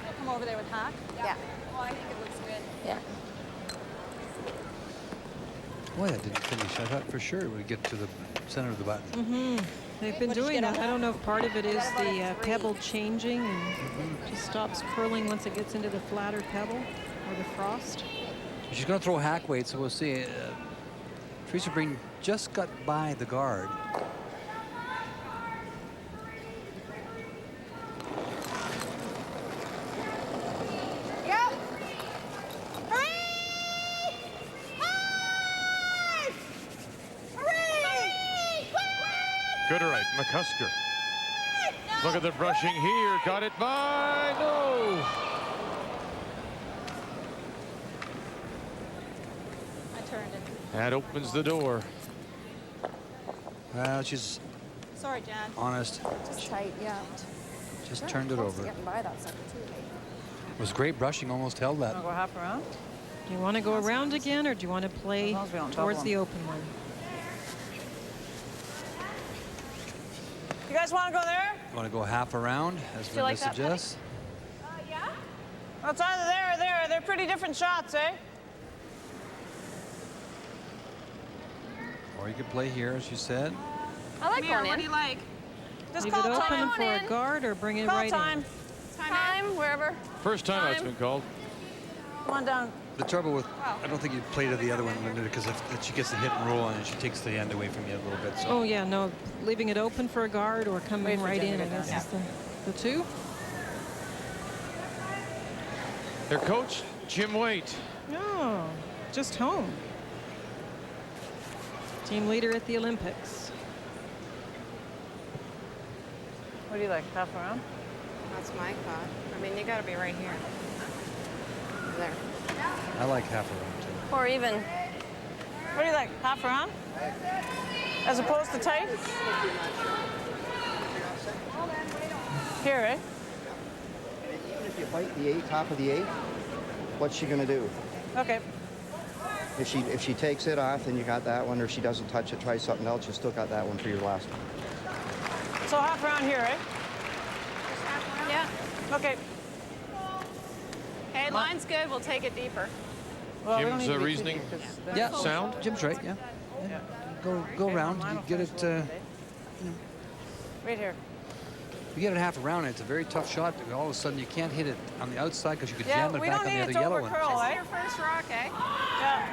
It'll come over there with hack. Yeah. Well, I think it looks good. Yeah. Boy, that didn't finish. I thought for sure it would get to the center of the button. Mm-hmm. They've been doing that. I don't know if part of it is the pebble changing and just stops curling once it gets into the flatter pebble or the frost. She's going to throw hack weight, so we'll see. Teresa Breen just got by the guard. Yep. Good right, McCusker. Look at the brushing here. Got it by. No. I turned it. That opens the door. Well, she's Sorry, Jan. honest. Just tight, yeah. Just turned it over. Getting by that sucker too. It was great brushing, almost held that. Go half around? Do you want to go around again, or do you want to play As long as we don't towards double the them. open one? You guys want to go there? You want to go half around, as you Linda like that, suggests? Yeah. Well, it's either there or there. They're pretty different shots, eh? Or you could play here, as you said. I like going in. What do you like? Just Leave call it open time. for a guard or bring it Call right time. in? Time, wherever. First time that's been called. Come on down. The trouble with, I don't think you play to the other one, Linda, because if she gets the hit and roll and she takes the end away from you a little bit. So. Oh, yeah, no. Leaving it open for a guard or coming right in, I guess is the two. Their coach, Jim Waite. No, just home. Team leader at the Olympics. What do you like, half around? That's my thought. I mean, you got to be right here. There. I like half around, too. Or even. What do you like? Half around? As opposed to tight? Here, eh? Even if you bite the 8, top of the 8, what's she gonna do? Okay. If she takes it off, then you got that one, or if she doesn't touch it, try something else, you still got that one for your last one. So half around here, eh? Yeah. Okay. Okay, line's good. We'll take it deeper. Well, we don't Jim's need to be reasoning. too deep, 'cause then- Yeah, Sound? Jim's right, yeah. Go Okay, around, mine you will get finish it, a little bit. Right here. you get it half around, it's a very tough shot, but all of a sudden you can't hit it on the outside because you could Yeah, jam it we back don't on the need other it to yellow one. overcurl, This is eh? your first rock, eh? Yeah.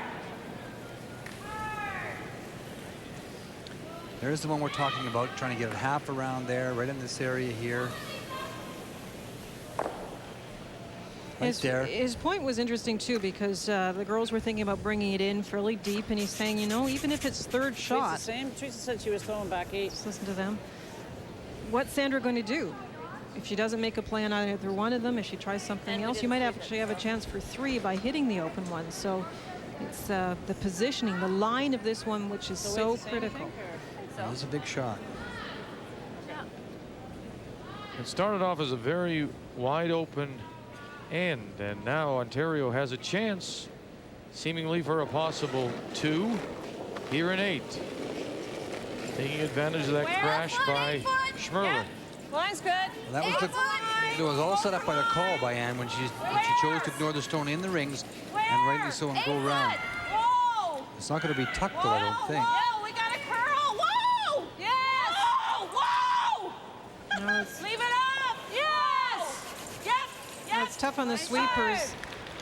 There's the one we're talking about, trying to get it half around there, right in this area here. His point was interesting too, because the girls were thinking about bringing it in fairly deep, and he's saying, you know, even if it's third shot. Teresa said she was throwing back 8. Just listen to them. What's Sandra going to do? If she doesn't make a play on either one of them, if she tries something else, you might actually have a chance for 3 by hitting the open one. So it's the positioning, the line of this one, which is so critical. That was a big shot. It started off as a very wide open end, and now Ontario has a chance, seemingly for a possible 2 here in 8. Taking advantage of that crash by Schmirler. Line's good. Well, it was all set up by the call by Anne when she chose to ignore the stone in the rings, and rightly so, and go around. Whoa! It's not going to be tucked though, I don't think. No, we got a curl. Whoa! Yes! Whoa! Whoa! No, Leave it up! Yes! Yes! Yes! It's tough on the sweepers.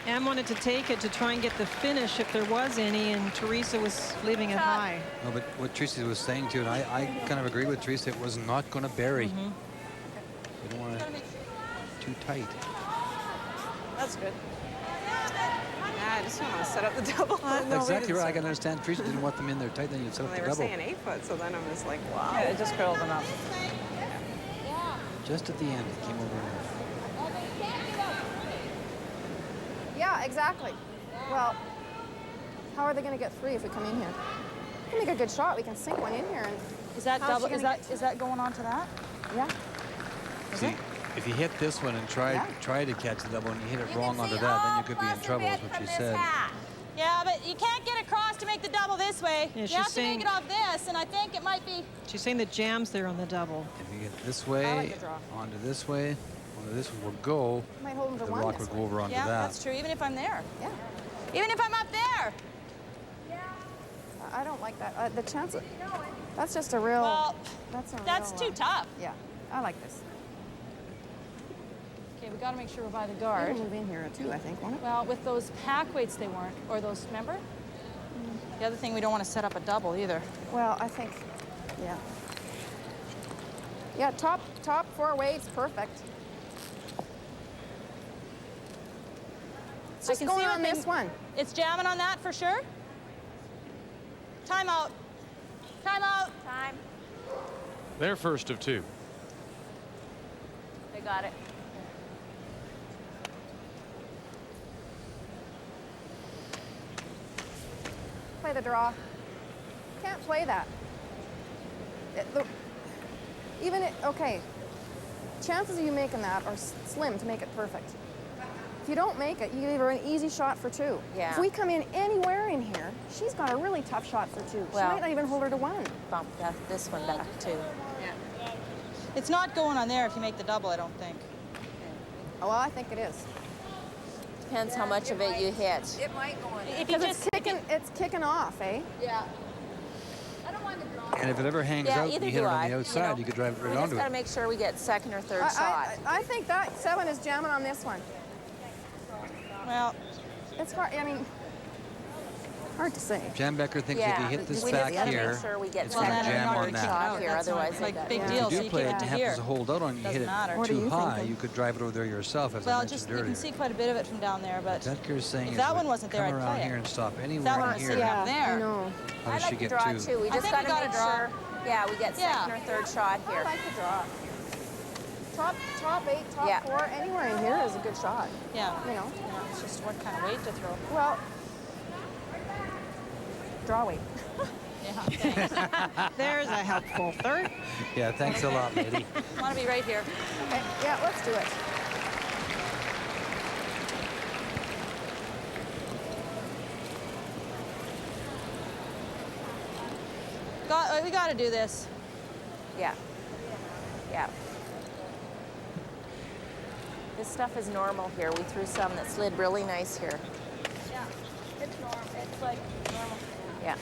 Anne wanted to take it to try and get the finish if there was any, and Teresa was leaving it high. No, but what Teresa was saying too, and I kind of agree with Teresa, it was not going to bury. You don't want it too tight. That's good. I just want to set up the double. Exactly right. I can understand Teresa didn't want them in there tight, then you'd set up the double. They were saying 8 foot, so then I was like, wow. Yeah, it just curled enough. Just at the end, it came over. Yeah, exactly. Well, how are they going to get 3 if we come in here? We can make a good shot. We can sink one in here. And is that double? Is that going on to that? Yeah. See, if you hit this one and try to catch the double and you hit it wrong onto that, then you could be in trouble, is what she said. Yeah, but you can't get across to make the double this way. Yeah, you have to make it off this, and I think it might be. She's saying the jam's there on the double. If you get this way, onto this way, onto this one will go. Might hold them to the one rock this would go over onto Yeah, that. that's true, even if I'm there. Yeah. Even if I'm up there. I don't like that. The chance of, that's just a real. Well, that's too tough. Yeah, I like this. Okay, we got to make sure we're by the guard. We'll move in here too, I think, won't it? Well, with those pack weights, they weren't, or those. Remember? The other thing, we don't want to set up a double either. Well, I think, yeah. Yeah, top 4 weights, perfect. It's just going on this one. It's jamming on that for sure. Time out. Time out. Time. Their first of 2. They got it. Play the draw. Can't play that. Okay. Chances of you making that are slim to make it perfect. If you don't make it, you give her an easy shot for 2. Yeah. If we come in anywhere in here, she's got a really tough shot for 2. She might not even hold her to 1. Bump this one back too. Yeah. It's not going on there if you make the double, I don't think. Oh, well, I think it is. Depends how much of it you hit. It might go on there. Because it's kicking off, eh? Yeah. I don't mind the draw. And if it ever hangs out and you hit it on the outside, you could drive it right onto it. We just got to make sure we get second or third shot. I think that 7 is jamming on this one. Well, it's hard. I mean, hard to say. Jan Becker thinks if you hit this back here, it's going to jam on that. Here, otherwise, like big deal. If you do play it and happens to hold out on you, hit it too high, you could drive it over there yourself, as I mentioned earlier. You can see quite a bit of it from down there, but Betker's saying if that one wasn't there, I'd come around play here it. and stop anywhere That in one here. sitting up there. No. How does she get draw 2? too. We just got to make sure. Yeah, we get second or third shot here. I like the draw. Top 8, top 4, anywhere in here is a good shot. Yeah. You know. It's just what kind of weight to throw. Well, draw weight. Yeah, thanks. There's a helpful third. Yeah, thanks a lot, lady. I want to be right here. Okay, yeah, let's do it. We got to do this. Yeah. Yeah. This stuff is normal here. We threw some that slid really nice here. Yeah, it's normal. It's like normal. Yeah.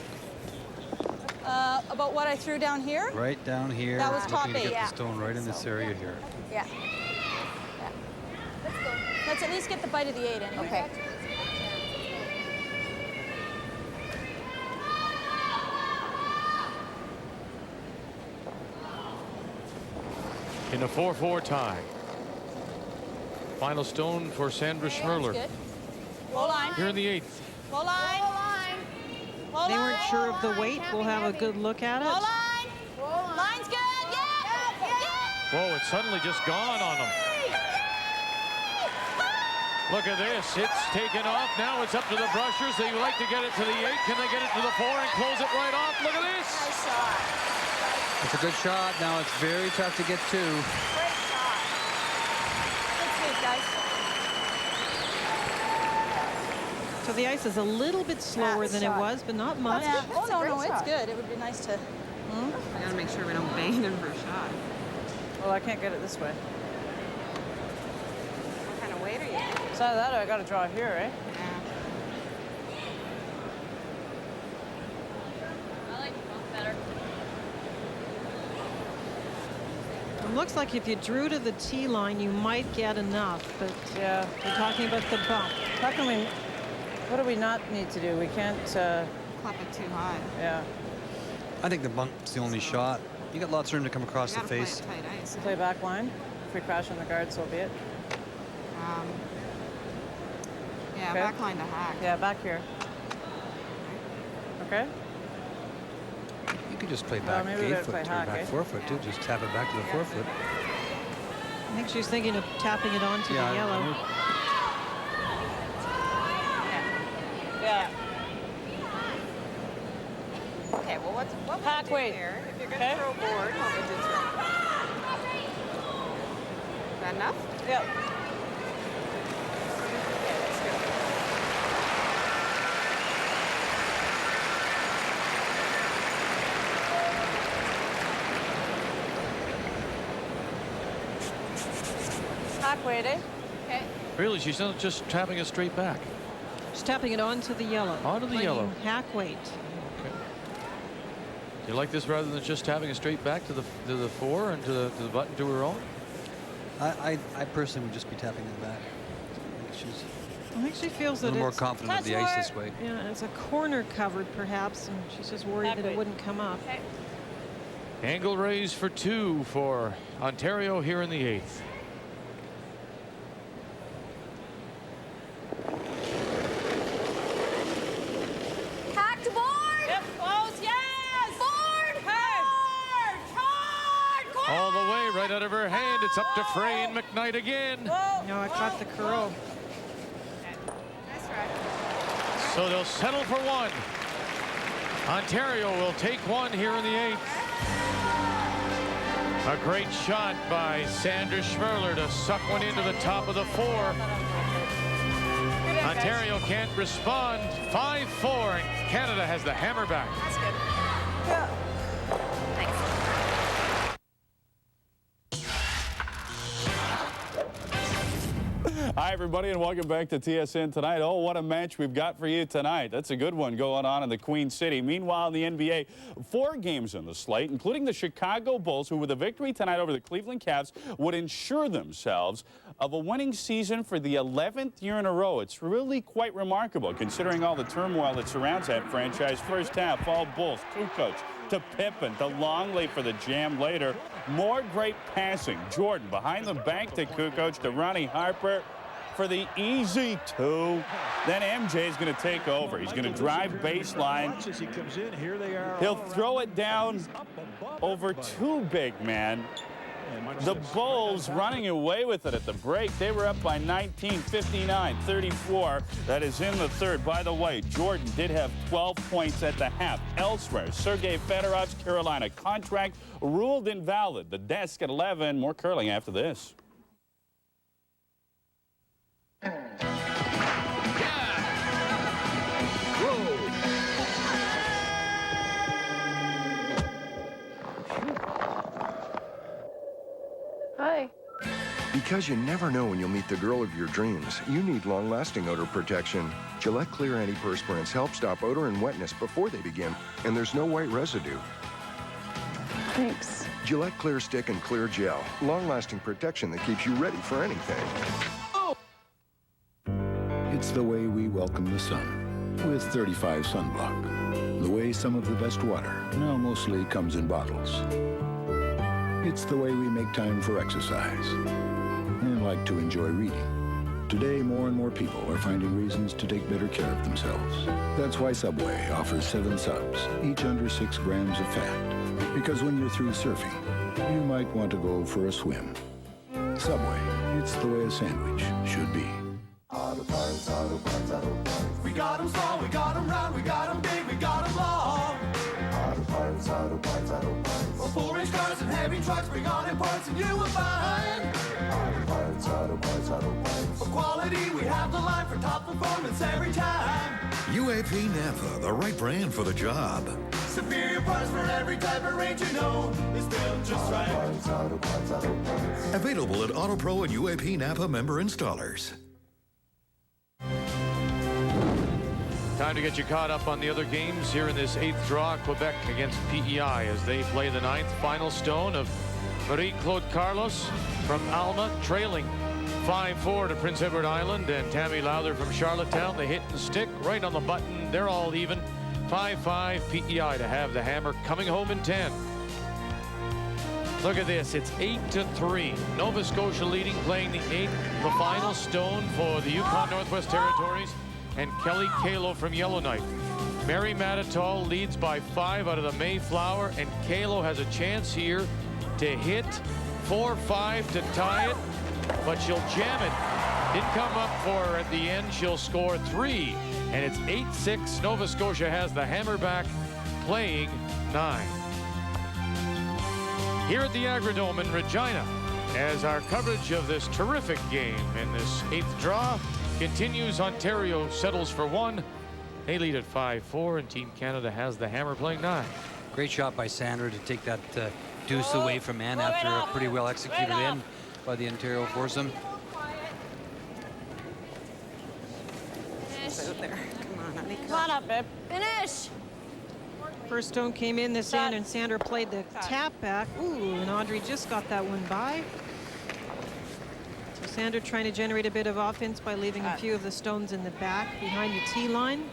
About what I threw down here? Right down here. That was top 8. Get the stone right in this area here. Yeah. Let's go. Let's at least get the bite of the 8 anyway. Okay. In a 4-4 tie. Final stone for Sandra Schmirler. Good. Hold line. Here in the 8th. Hold line. Hold They line. weren't sure of the weight. We'll have a good look at it. Hold line. Line's good. Yeah. Whoa, it's suddenly just gone on them. Look at this. It's taken off. Now it's up to the brushers. They like to get it to the 8. Can they get it to the 4 and close it right off? Look at this. Nice shot. It's a good shot. Now it's very tough to get to. Great shot. Good sweep, guys. So the ice is a little bit slower than it was, but not much. Yeah. Oh, That's a no, great no, it's shot. good. It would be nice to... I gotta make sure we don't bang them for a shot. Well, I can't get it this way. What kind of weight are you? So that I got to draw here, right? Yeah. I like the bump better. It looks like if you drew to the tee line, you might get enough, but Yeah. we're talking about the bump. How can we... What do we not need to do? We can't... Clap it too high. Yeah. I think the bump's the only shot. You got lots of room to come across the face. Play it tight ice. Play back line. If we crash on the guard, so be it. Yeah, Okay. back line to hack. Yeah, back here. Okay. You could just play back maybe we 8 gotta foot play or hack, back eh? 4 foot too. Just tap it back to the 4 foot. I think she's thinking of tapping it onto Yeah, the yellow. Yeah. Okay, well, what would Hack you do weight. here? If you're going to Okay. throw board, what would you throw? Is that enough? Yep. Okay, let's go. Hack weight, eh? Okay. Really, she's not just tapping it straight back. She's tapping it onto the yellow. Onto the playing yellow. Hack weight. Okay. You like this rather than just tapping it straight back to the 4 and to the button to her own? I personally would just be tapping it back. She's I think she feels a that little more it's, confident with the ice this way. yeah, it's a corner covered perhaps, and she's just worried that it wouldn't come up. Okay. Angle raise for 2 for Ontario here in the 8th. Hack to board. Yep, close, yes! Board! Hard! All the way right out of her hand. It's up to Frey and McKnight again. No, I caught the curl. Nice try. So they'll settle for 1. Ontario will take 1 here in the 8th. A great shot by Sandra Schmirler to suck one into the top of the 4. Ontario can't respond. 5-4, and Canada has the hammer back. That's good. Yeah. Hi, everybody, and welcome back to TSN Tonight. Oh, what a match we've got for you tonight. That's a good one going on in the Queen City. Meanwhile, in the NBA, 4 games on the slate, including the Chicago Bulls, who with a victory tonight over the Cleveland Cavs would ensure themselves of a winning season for the 11th year in a row. It's really quite remarkable, considering all the turmoil that surrounds that franchise. First half, all Bulls, Kukoc to Pippen, to Longley for the jam later. More great passing. Jordan behind the back to Kukoc, to Ronnie Harper for the easy 2. Then MJ is going to take over. He's going to drive baseline. He'll throw it down over 2 big men. The Bulls running away with it at the break. They were up by 19, 59-34. That is in the 3rd. By the way, Jordan did have 12 points at the half. Elsewhere, Sergei Fedorov's Carolina contract ruled invalid. The desk at 11. More curling after this. Hi. Because you never know when you'll meet the girl of your dreams, you need long-lasting odor protection. Gillette Clear Antiperspirants help stop odor and wetness before they begin, and there's no white residue. Thanks. Gillette Clear Stick and Clear Gel. Long-lasting protection that keeps you ready for anything. It's the way we welcome the sun with 35 sunblock. The way some of the best water now mostly comes in bottles. It's the way we make time for exercise and like to enjoy reading. Today, more and more people are finding reasons to take better care of themselves. That's why Subway offers 7 subs, each under 6 grams of fat. Because when you're through surfing, you might want to go for a swim. Subway, it's the way a sandwich should be. Auto parts, auto parts, auto parts. We got them small, we got them round, we got them big, we got them long. Auto parts, auto parts, auto parts. For 4-inch cars and heavy trucks, bring on in parts and you will find. Auto parts, auto parts, auto parts. For quality, we have the line for top performance every time. UAP Napa, the right brand for the job. Superior parts for every type of range, you know, is built just right. Auto parts, auto parts, auto parts. Available at Auto Pro and UAP Napa member installers. Time to get you caught up on the other games here in this 8th draw. Quebec against PEI as they play the 9th final stone of Marie-Claude Carlos from Alma, trailing 5-4 to Prince Edward Island, and Tammy Lowther from Charlottetown. They hit and stick right on the button. They're all even. 5-5 PEI to have the hammer coming home in 10. Look at this. It's 8-3. Nova Scotia leading, playing the 8th, the final stone for the Yukon Northwest Territories, and Kelly Kalo from Yellowknife. Mary Matatall leads by 5 out of the Mayflower, and Kalo has a chance here to hit 4-5 to tie it, but she'll jam it. Didn't come up for her at the end. She'll score 3, and it's 8-6. Nova Scotia has the hammer back, playing 9. Here at the Agridome in Regina, as our coverage of this terrific game in this 8th draw continues. Ontario settles for 1. They lead at 5-4, and Team Canada has the hammer, playing 9. Great shot by Sandra to take that deuce away from Ann after a pretty well executed in by the Ontario foursome. Finish. Out there. Come on, honey. Come on up, babe. Finish. First stone came in this end, and Sandra played the tap back. Ooh, and Audrey just got that one by. So Sandra trying to generate a bit of offense by leaving a few of the stones in the back behind the tee line.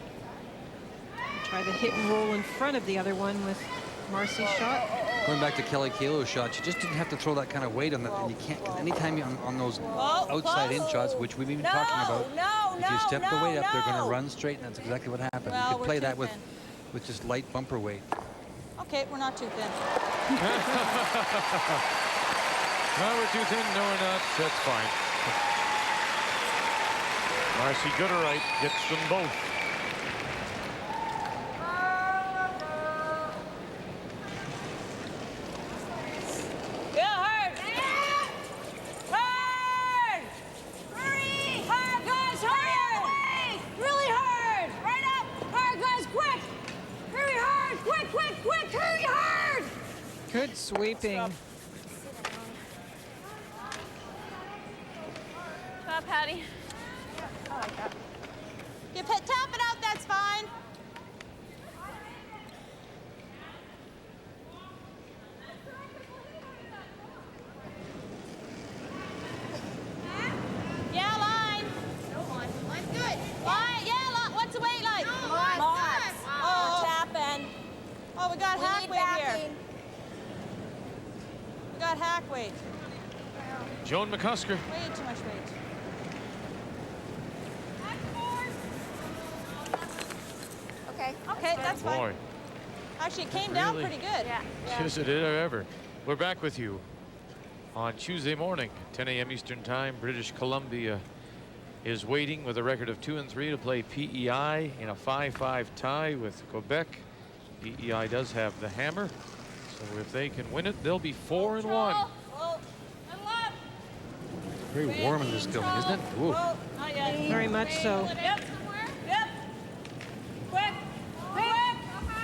And try the hit and roll in front of the other one with Marcy's shot. Going back to Kelly Kalo's shot, she just didn't have to throw that kind of weight on that, and you can't, because anytime you're on those outside in shots, which we've been talking about, if you step the weight up, they're going to run straight, and that's exactly what happened. Well, you could play that with just light bumper weight. Okay, we're not too thin. No, we're too thin. No, we're not. That's fine. Marcy Gooderite gets them both. Good sweeping. Stop, Patty. I like that. You tap it out, that's fine. Yeah, line. No line. Line's good. Line, yeah, line. What's the weight like? No, lots. Oh, tapping. Oh, we got hack weight here. We got hack weight. Joan McCusker. Way too much weight. Okay. Okay, that's fine. Boy. Actually, it came down pretty good. Yeah. Yes, it did, ever. We're back with you on Tuesday morning, 10 a.m. Eastern Time. British Columbia is waiting with a record of 2-3 to play PEI in a 5-5 tie with Quebec. PEI does have the hammer, so if they can win it, they'll be 4-1. Very warm in this building, isn't it? Ooh. Very much so. Yep. Yep. Quick. Quick.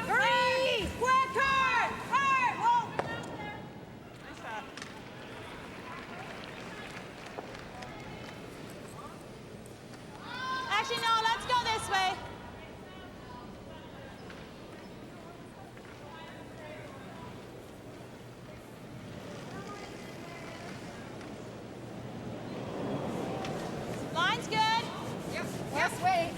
Hurry. Quick. Hard. Hard. Whoa. Nice shot. Actually, no, let's go this way. Line's good. Yes, wait.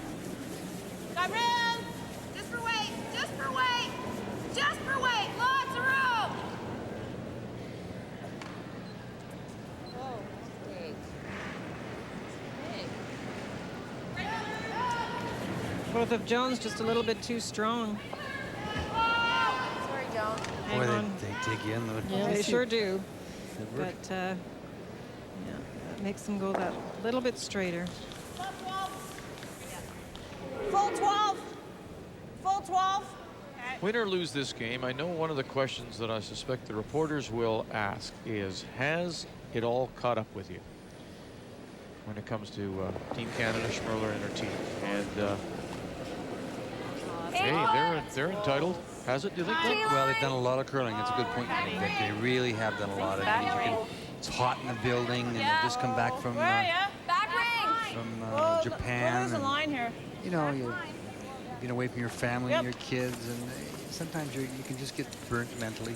Both of Jones just a little bit too strong. Sorry, Joan. Hang Boy, on. they dig you in. Yeah, they sure do. Good work. But yeah, that makes them go that little bit straighter. Full 12. Full 12. Win or lose this game, I know one of the questions that I suspect the reporters will ask is, has it all caught up with you when it comes to Team Canada, Schmirler, and her team? And hey, they're entitled. Has it, do you think? Well, they've done a lot of curling. It's a good point, Vic. They really have done a lot of it. It's hot in the building, and they've just come back from Japan. There's a line here. You know, you've been away from your family and your kids, and sometimes you can just get burnt mentally.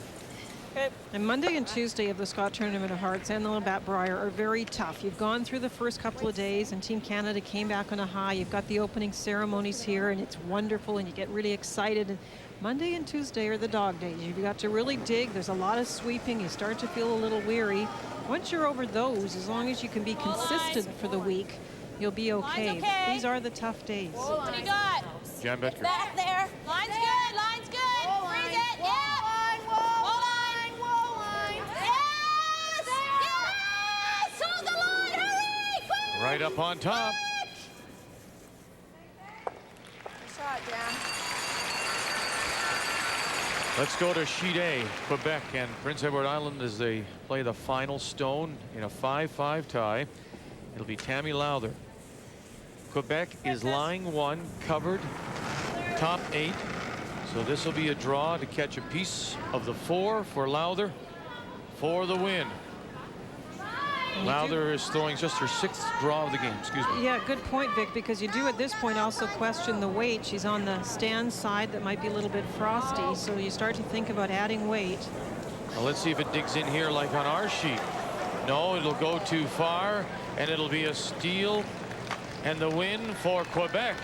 Okay. And Monday and Tuesday of the Scott Tournament of Hearts and the Labatt Brier are very tough. You've gone through the first couple of days, and Team Canada came back on a high. You've got the opening ceremonies here, and it's wonderful, and you get really excited. And Monday and Tuesday are the dog days. You've got to really dig. There's a lot of sweeping. You start to feel a little weary. Once you're over those, as long as you can be consistent for the week, you'll be okay. But these are the tough days. What do you got? Jan Becker. Back there. Line's good. Line's good. Freeze it. Yeah. Wall line. Wall line. Yes. Yes. Hold the line. Hurry. Quick. Right up on top. Good shot, Jan. Let's go to Sheet A, Quebec and Prince Edward Island as they play the final stone in a 5-5 tie. It'll be Tammy Lowther. Quebec is lying 1, covered, top 8. So this will be a draw to catch a piece of the 4 for Lowther for the win. Lowther is throwing just her 6th draw of the game. Excuse me. Yeah, good point, Vic, because you do at this point also question the weight. She's on the stand side that might be a little bit frosty, so you start to think about adding weight. Well, let's see if it digs in here like on our sheet. No, it'll go too far, and it'll be a steal. And the win for Quebec.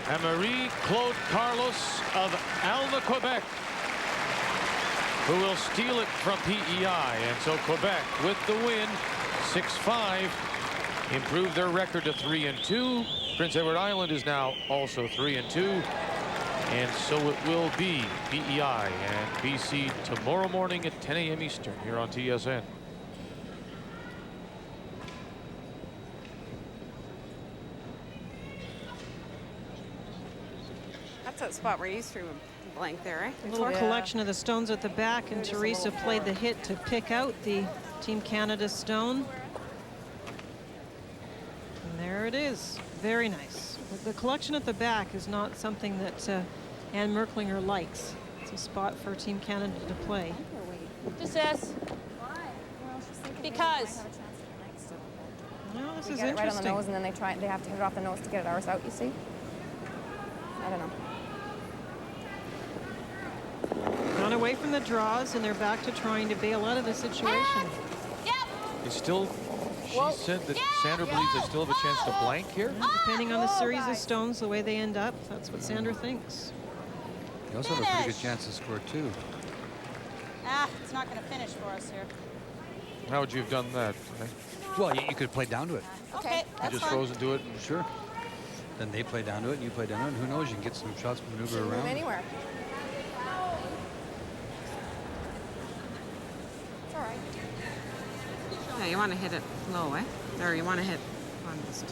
And Marie-Claude Carlos of Alma, Quebec, who will steal it from PEI. And so Quebec with the win, 6-5, improved their record to 3-2. Prince Edward Island is now also 3-2. And so it will be PEI and BC tomorrow morning at 10 a.m. Eastern here on TSN. That's that spot where you threw a blank there, right? A little collection of the stones at the back, and Teresa played the hit to pick out the Team Canada stone. And there it is. Very nice. The collection at the back is not something that Anne Merklinger likes. It's a spot for Team Canada to play. Just this. Because. No, this They is get it right on the interesting. nose, and then they have to hit it off the nose to get it ours out, you see? I don't know. Gone away from the draws, and they're back to trying to bail out of the situation. They still, she said that Sandra believes they still have a chance to blank here. Depending on the series of stones, the way they end up, that's what Sandra thinks. They also have a pretty good chance to score, too. It's not going to finish for us here. How would you have done that? Well, you could play down to it. Okay, You that's just fine. froze into it. Sure. Then they play down to it, and you play down to it. Who knows? You can get some shots, maneuver Move around. anywhere. It's all right. Yeah, you want to hit it low, eh? Or you want to hit on this.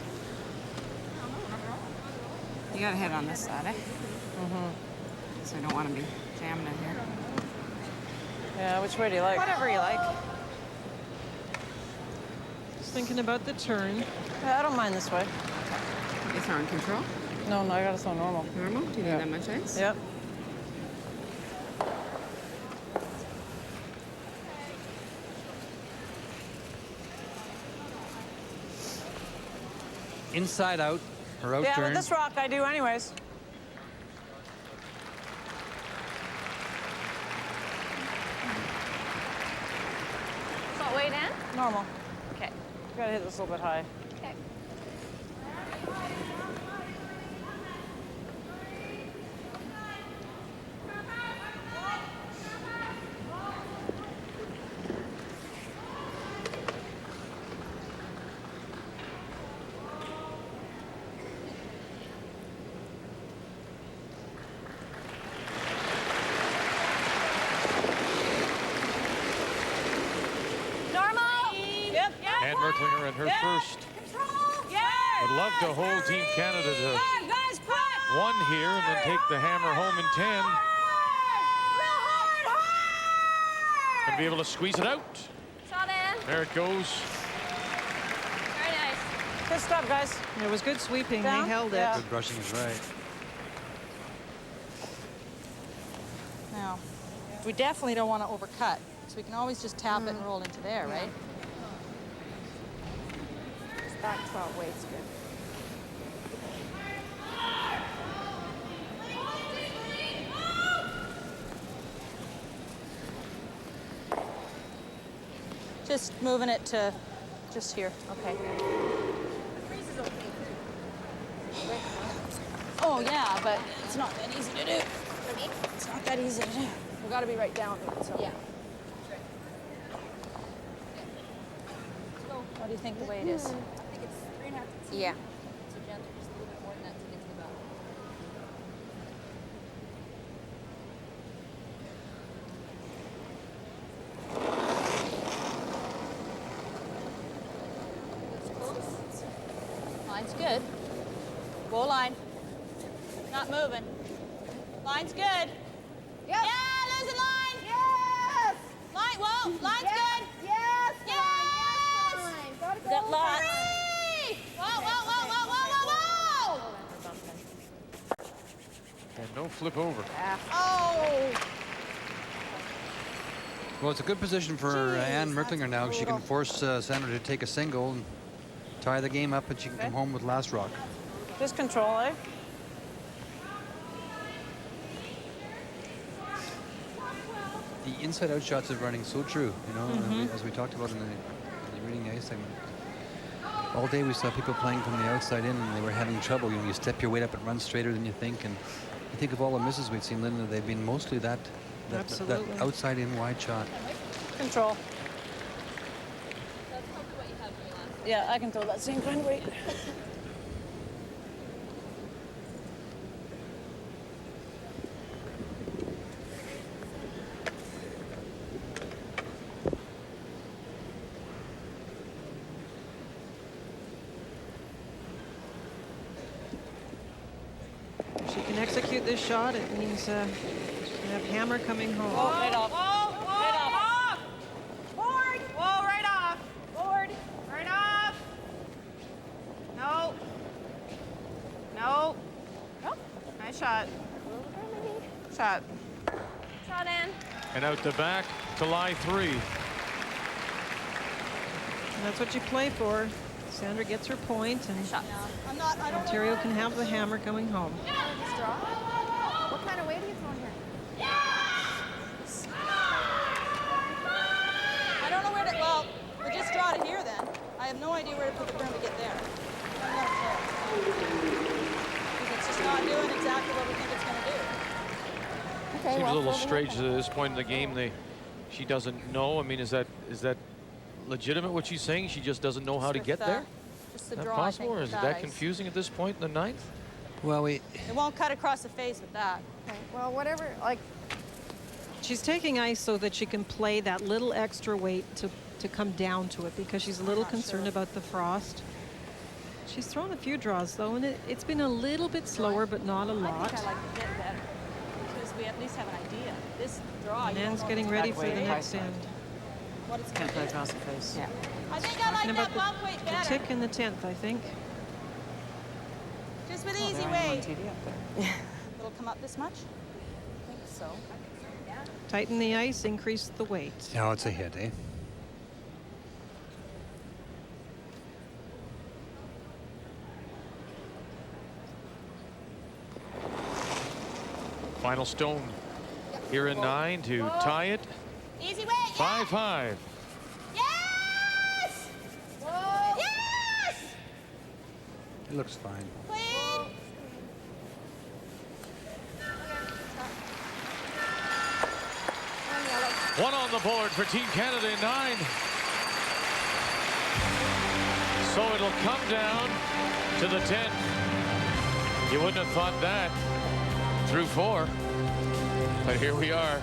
You got to hit on this side, eh? Mm-hmm. So you don't want to be jamming in here. Yeah, which way do you like? Whatever you like. Just thinking about the turn. Yeah, I don't mind this way. You throwing control? No, I got to throw normal. Normal? Do you need that much ice? Yep. Inside out, or out Yeah, turn. with this rock I do anyways. What weight in? Normal. Okay. Gotta hit this a little bit high. Okay. And Merklinger in her first. Would love to hold Team Canada to 1 here and then take the hammer home in 10. Gonna be able to squeeze it out. There it goes. Very nice. Good stuff, guys. It was good sweeping. Down? They held it. Good brushing is right. Now, we definitely don't want to overcut, so we can always just tap it and roll into there, right? Just back 12 weight's good. Just moving it to just here. Okay. Oh, yeah, but it's not that easy to do. It's not that easy to do. We've got to be right down there, so. Yeah. What do you think the weight is? I think it's 3.5 to 10. Yeah. So gentle, just a little bit more than that to get to the bottom. Line's good. Roll line. Not moving. Line's good. Yep. Yeah, there's a line. Yes! Line, whoa, line's good. Yes! Yes! Line. Gotta go. Got lots. Three! Whoa, whoa, whoa, whoa, whoa, whoa, whoa! And no flip over. Oh! Well, it's a good position for Ann Merklinger now. She can force Sandra to take a single and tie the game up, and she can come home with last rock. Just control, eh? The inside-out shots are running so true, you know, as we talked about in the reading the ice segment. All day we saw people playing from the outside in, and they were having trouble. You know, you step your weight up and run straighter than you think. And I think of all the misses we've seen, Linda, they've been mostly that outside-in wide shot. Control. Yeah, I can throw that same kind of weight. If she can execute this shot, it means we have hammer coming home. Oh, right off. Whoa, Right off. forward. Whoa, right off. Forward. Right off. No. No. Nope. Nice shot. Shot. Shot in. And out the back to lie 3. And that's what you play for. Sandra gets her point, and Ontario can have the hammer coming home. Straw? What kind of weight are you throwing here? I don't know where to, well, we just draw to here then. I have no idea where to put the broom to get there. Because it's just not doing exactly what we think it's going to do. Okay, Seems well, a little throw the strange hook. at this point in the game. She doesn't know. I mean, is that legitimate what she's saying? She just doesn't know how to get there? Just the Is that draw, possible, I think, or with is it that that ice. confusing at this point in the 9th? Well, It won't cut across the face with that. Okay, well, whatever, like, She's taking ice so that she can play that little extra weight to come down to it, because she's a little concerned about the frost. She's thrown a few draws, though, and it's been a little bit slower, but not a I lot. think I like the bit better. Because we at least have an idea. This draw, you don't Nan's know getting what's ready back for the weight. next end. What it's going to do. across the face. Yeah. I think I like Talking that about bump weight the better. tick in the 10th, I think. Just with easy weight. It'll come up this much? I think so. Tighten the ice, increase the weight. Oh, it's a hit, eh? Final stone here in 9 to tie it. Easy weight. 5-5. Yes! Whoa. Yes! It looks fine. Clean. One on the board for Team Canada in 9. So it'll come down to the 10. You wouldn't have thought that through 4. But here we are.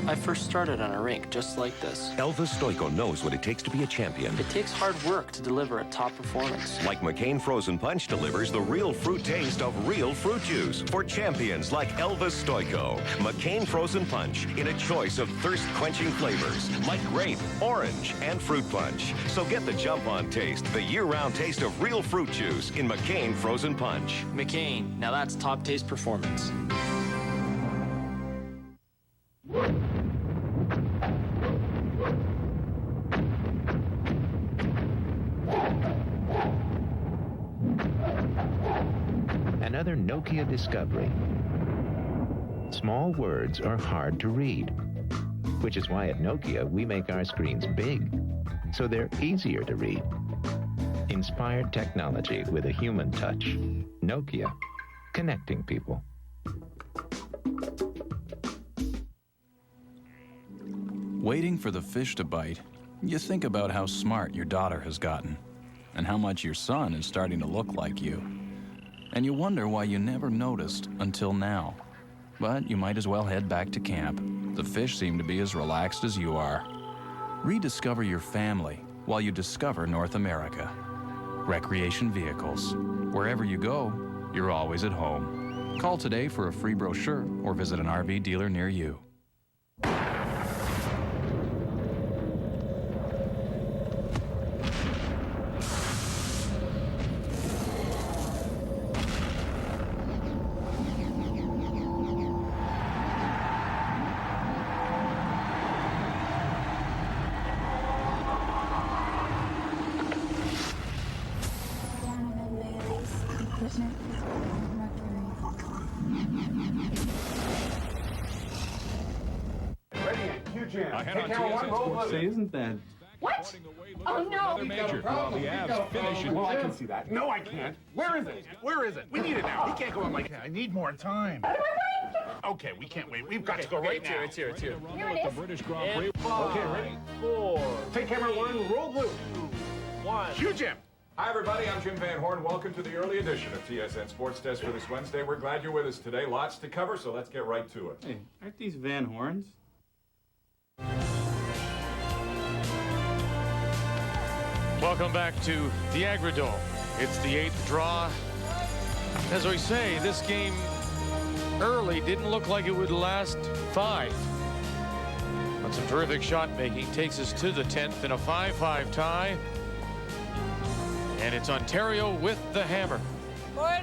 I first started on a rink just like this. Elvis Stoico knows what it takes to be a champion. It takes hard work to deliver a top performance. Like McCain Frozen Punch delivers the real fruit taste of real fruit juice for champions like Elvis Stoico. McCain Frozen Punch in a choice of thirst-quenching flavors like grape, orange, and fruit punch. So get the jump-on taste, the year-round taste of real fruit juice in McCain Frozen Punch. McCain, now that's top taste performance. Another Nokia discovery. Small words are hard to read, which is why at Nokia we make our screens big, so they're easier to read. Inspired technology with a human touch. Nokia, connecting people. Waiting for the fish to bite, you think about how smart your daughter has gotten and how much your son is starting to look like you. And you wonder why you never noticed until now. But you might as well head back to camp. The fish seem to be as relaxed as you are. Rediscover your family while you discover North America. Recreation vehicles. Wherever you go, you're always at home. Call today for a free brochure or visit an RV dealer near you. Say, isn't that... What? Oh, no! Major. The Avs finish it. Well, I can see that. No, I can't. Where is it? Where is it? We need it now. He can't go on like that. I need more time. Okay, we can't wait. We've got to go right now. It's here. Here it is. The British Grand Prix. Okay, ready? 4. Take camera 1. Roll blue. 1. Cue Jim. Hi, everybody. I'm Jim Van Horn. Welcome to the early edition of TSN Sports Desk for this Wednesday. We're glad you're with us today. Lots to cover, so let's get right to it. Hey, aren't these Van Horns? Welcome back to the Agridome. It's the 8th draw. As we say, this game early didn't look like it would last 5. But some terrific shot making takes us to the 10th in a 5-5 tie. And it's Ontario with the hammer. Board.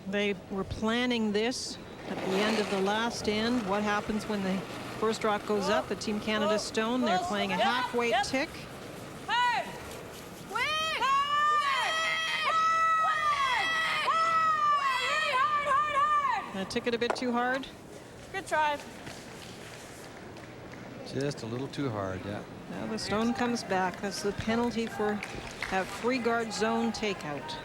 They were planning this at the end of the last end. What happens when the first rock goes up? The Team Canada Stone, they're playing a half-weight tick. Hard. Quick. Hard. I took it a bit too hard. Good try. Just a little too hard, yeah. Now the stone comes back. That's the penalty for that free guard zone takeout.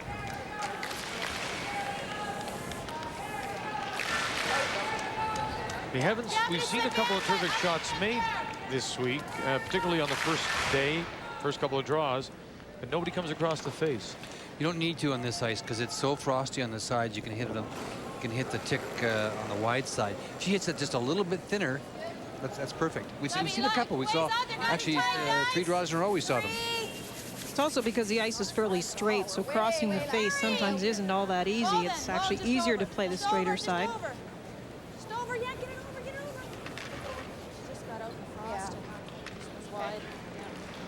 We've seen a couple of terrific shots made this week, particularly on the first day, first couple of draws, but nobody comes across the face. You don't need to on this ice because it's so frosty on the sides. You can hit it. You can hit the tick on the wide side. If she hits it just a little bit thinner, that's perfect. We've seen a couple. We saw actually 3 draws in a row. We saw them. It's also because the ice is fairly straight, so crossing the face sometimes isn't all that easy. It's actually easier to play the straighter side. Just over, yeah, get it over, get it over. Just got out in the frost and just was wide.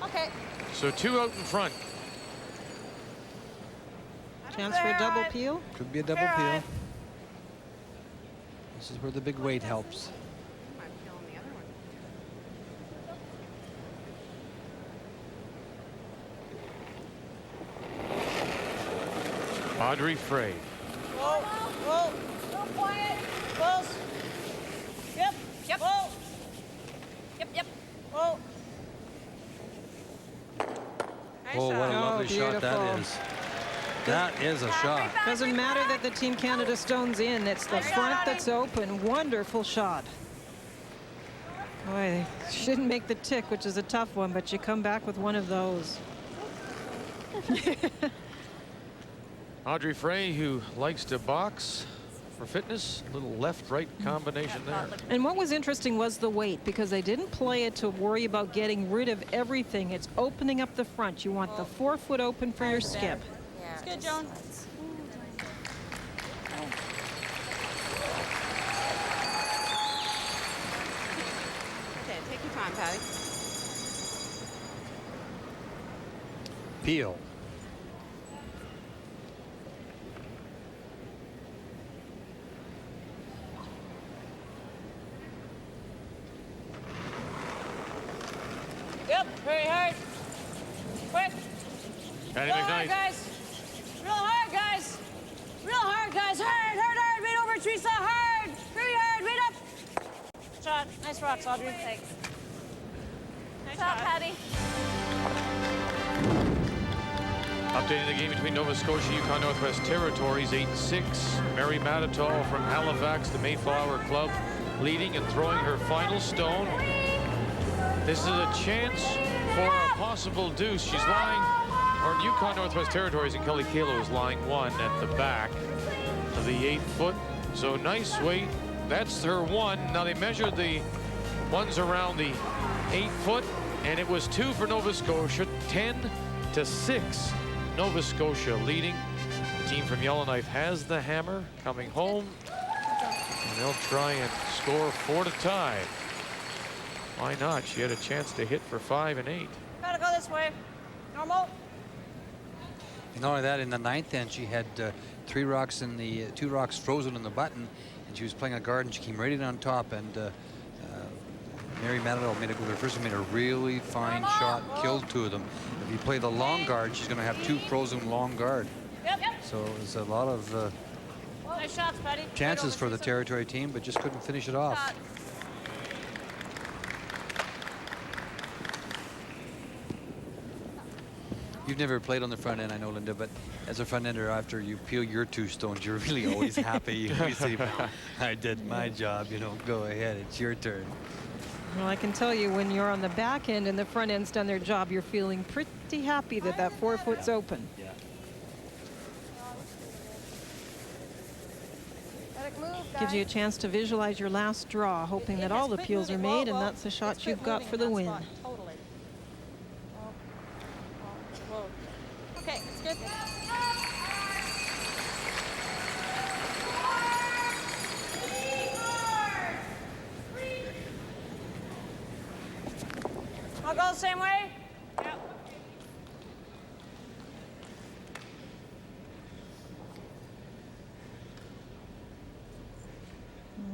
Yeah. Okay. So 2 out in front. Chance for a double peel. Could be a double peel. This is where the big weight helps. Audrey Frey. Whoa, whoa. Go quiet. Close. Yep. Yep. Whoa. Yep, yep. Whoa. Oh, what a lovely shot that is. That is a shot. Doesn't matter that the Team Canada Stone's in. It's the front that's open. Wonderful shot. Boy, they shouldn't make the tick, which is a tough one, but you come back with one of those. Audrey Frey, who likes to box for fitness, a little left-right combination there. And what was interesting was the weight, because they didn't play it to worry about getting rid of everything. It's opening up the front. You want the 4-foot open for your skip. Yeah, it's good, Joan. Okay, take your time, Patty. Peel. Yep, very hard. Quick. Patty Real hard, McKnight. guys. Real hard, guys. Real hard, guys. Hard, hard, hard. Right over, Teresa. Hard. Very hard. Right up. Shot. Nice rocks, Audrey. Thanks. Nice Shot, shot. Patty. Updating the game between Nova Scotia, Yukon Northwest Territories, 8-6. Mary Maditall from Halifax, the Mayflower Club, leading and throwing her final stone. This is a chance for a possible deuce. She's lying, or Yukon Northwest Territories, and Kelly Kalo is lying 1 at the back of the 8-foot. So nice weight. That's her 1. Now they measured the ones around the 8-foot, and it was 2 for Nova Scotia, 10-6. Nova Scotia leading. The team from Yellowknife has the hammer coming home, and they'll try and score 4 to tie. Why not? She had a chance to hit for 5 and 8. Gotta go this way. Normal. And not only that, in the 9th end, she had 3 rocks in the 2 rocks frozen in the button, and she was playing a guard, and she came right in on top. And Mary Maditall made a really fine shot, killed 2 of them. If you play the long guard, she's going to have 2 frozen long guard. Yep. So there's a lot of Nice shots, Patty. chances for the territory team, but just couldn't finish it off. Shot. You've never played on the front end, I know, Linda, but as a front ender, after you peel your 2 stones, you're really always happy. You say, well, I did my job, you know, go ahead, it's your turn. Well, I can tell you, when you're on the back end and the front end's done their job, you're feeling pretty happy that that 4-foot's open. Yeah. Gives you a chance to visualize your last draw, hoping that all the peels are made, and that's the shot you've got for the win. Totally. Whoa. Okay, it's good. I'll go the same way. Yep.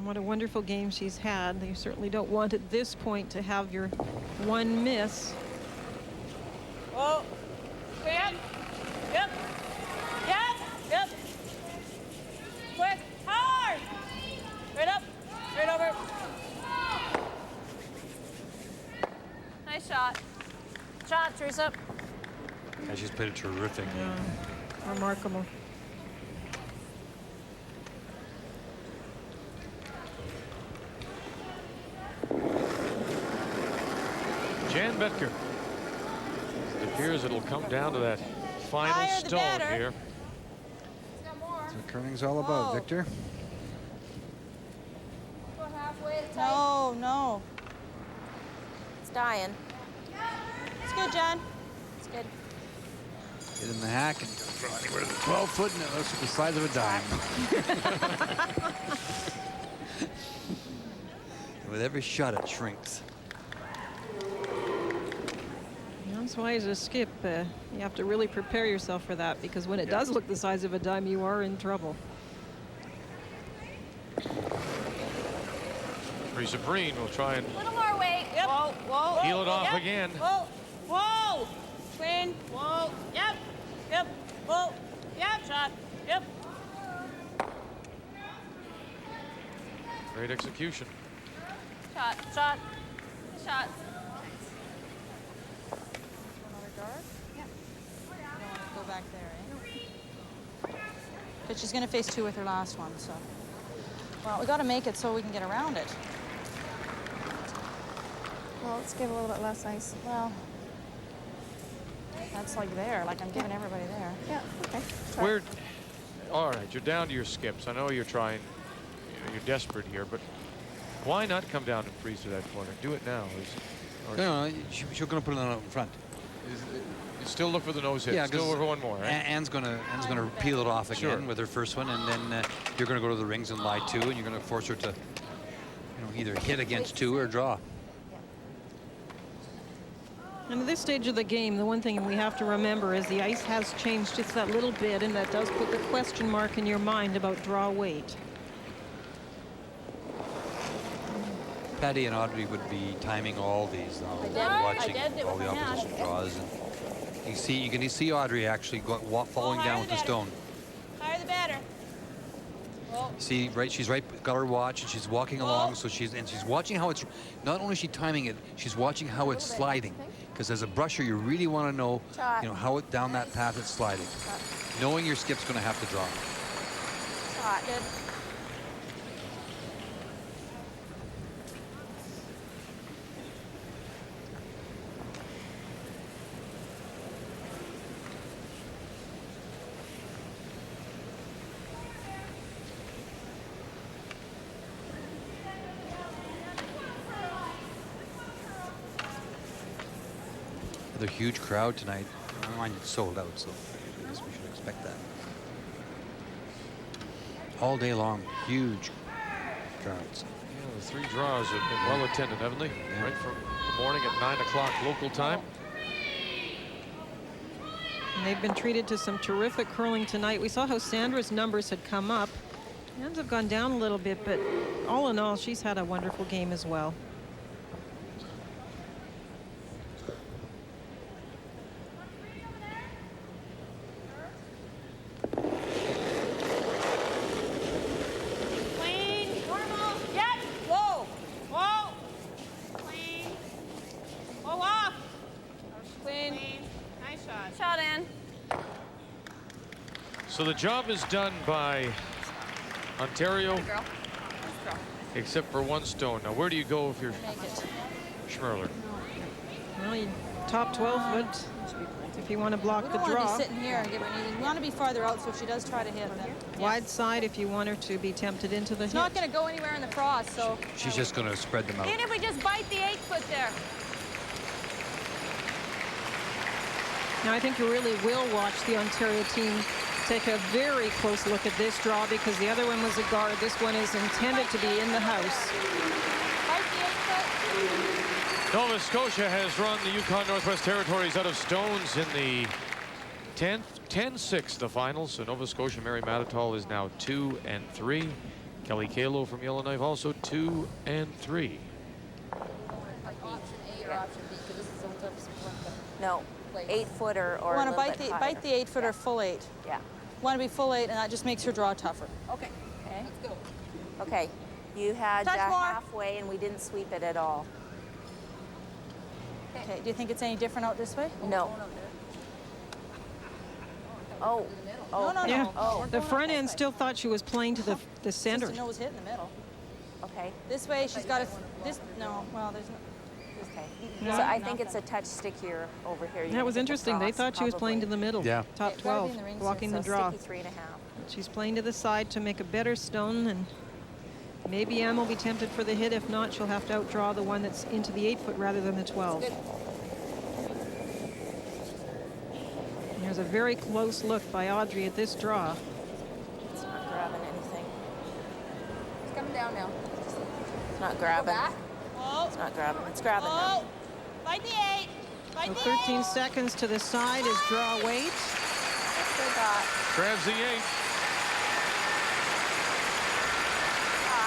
What a wonderful game she's had. You certainly don't want at this point to have your 1 miss. Whoa. Yep. Yep. Yep. Yep. Quick. Hard. Right up. Right over. Nice shot. Shot, Teresa. Yeah, she's played a terrific game. Remarkable. Jan Betker. It appears it'll come down to that final stone here. That's what curling's all about, Whoa. Victor. No, no. It's dying. It's good, Jan. It's good. Get in the hack and draw anywhere to the 12-foot, and it looks like the size of a dime. With every shot, it shrinks. That's why as a skip, you have to really prepare yourself for that, because when it does look the size of a dime, you are in trouble. Teresa Breen will try and A little more weight. Yep. Whoa, whoa. peel it off Yep. again. Whoa, whoa. Clean. Whoa. Yep. Yep. Whoa. Yep. Shot. Yep. Great execution. Shot. Shot. Shot. Another guard? Yep. You don't want to go back there, eh? But she's going to face 2 with her last one, so. Well, we got to make it so we can get around it. Well, let's give a little bit less ice. Well, that's like there, like I'm giving everybody there. Yeah, okay. Where All right, you're down to your skips. I know you're trying, you're desperate here, but why not come down and freeze to that corner? Do it now. No, she's going to put it out in front. You still look for the nose hit. Yeah, still look for one more, right? Anne's gonna peel it off again Sure. with her first one, and then you're gonna go to the rings and lie 2, and you're gonna force her to, either hit against 2 or draw. And at this stage of the game, the one thing we have to remember is the ice has changed just that little bit, and that does put the question mark in your mind about draw weight. Patty and Audrey would be timing all these now, watching all the opposition draws. And you can see Audrey actually falling down with the stone. Higher the better. See, right? She's got her watch, and she's walking along. So she's watching how it's. Not only is she timing it, she's watching how it's sliding. Because as a brusher, you really want to know, how it down that path it's sliding. Knowing your skip's going to have to draw. Good. Another huge crowd tonight. Mind it's sold out, so I guess we should expect that. All day long, huge crowds. Yeah, the 3 draws have been well attended, haven't they? Yeah. Right from the morning at 9 o'clock local time. And they've been treated to some terrific curling tonight. We saw how Sandra's numbers had come up. Hands have gone down a little bit, but all in all, she's had a wonderful game as well. So the job is done by Ontario, except for 1 stone. Now, where do you go if you're Schmirler? Well, you top 12 foot if you want to block the draw. We don't want to be sitting here and give her anything. We want to be farther out so if she does try to hit them. Wide side if you want her to be tempted into the hit. It's not going to go anywhere in the frost, so. She's just going to spread them out. Even if we just bite the 8 foot there. Now, I think you really will watch the Ontario team take a very close look at this draw because the other one was a guard. This one is intended to be in the house. Nova Scotia has run the Yukon Northwest Territories out of stones in the 10-6 the final. So Nova Scotia Mary Matatall is now 2-3. Kelly Kalo from Yellowknife also 2-3. No, 8-footer or want to bite the 8-footer full 8. Yeah. Want to be full 8, and that just makes her draw tougher. Okay. Okay. Let's go. Okay. You had Touch more. halfway, and we didn't sweep it at all. Okay. Do you think it's any different out this way? No. Oh. No, no, Yeah. no. Oh. The front end still thought she was playing to the center. Just a nose hit in the middle. Okay. This way, she's got no. Well, there's no. Okay. No. So I think it's a touch stickier over here. That was interesting. They thought she was playing to the middle. Yeah. Top 12, blocking the draw. Sticky 3.5. She's playing to the side to make a better stone, and maybe Anne will be tempted for the hit. If not, she'll have to outdraw the one that's into the 8-foot rather than the 12. And there's a very close look by Audrey at this draw. It's not grabbing anything. It's coming down now. It's not grabbing. It's not grabbing. It's grabbing now. Bite the 8. Bite So the 13 8. seconds to the side is draw weight. Grabs the 8.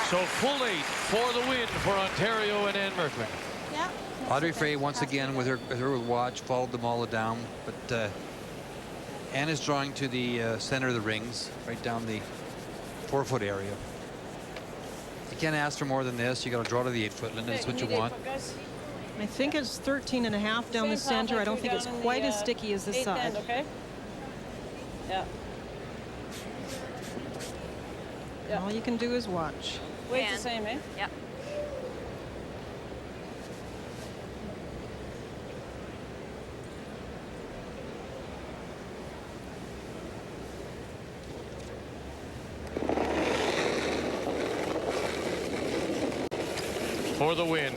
So full 8 for the win for Ontario and Anne Merklinger. Yeah. Audrey Frey once again with her watch followed them all down, but Anne is drawing to the center of the rings, right down the 4-foot area. You can't ask for more than this. You got to draw to the 8-foot, Linda. That's what you want. I think it's 13.5 down the center. I don't think it's quite as sticky as the side. End, okay? Yeah. All you can do is watch. Weight's the same, eh? Yep. for the win.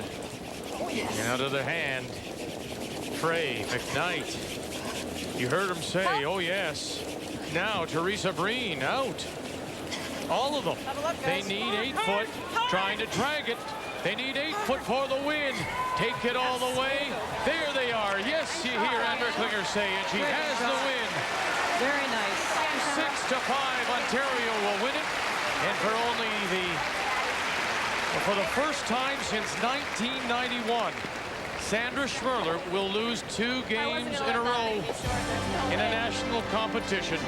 And out of the hand, Frey, McKnight. You heard him say, oh yes. Now Teresa Breen out. All of them. They need 8 foot, trying to drag it. They need 8 foot for the win. Take it all the way. There they are. Yes, you hear Ann Merklinger say it. She has the win. Very nice. 6-5, Ontario will win it. And for the first time since 1991, Sandra Schmirler will lose 2 games in a row in a national competition.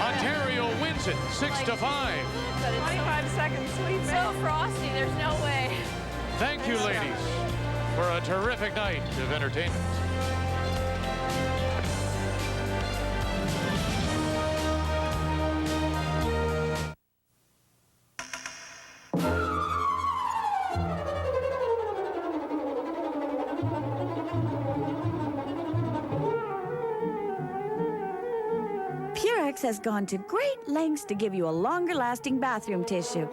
Ontario wins it 6-5. 25 seconds sweep. So frosty, there's no way. Thank you, ladies, for a terrific night of entertainment. Purex has gone to great lengths to give you a longer-lasting bathroom tissue.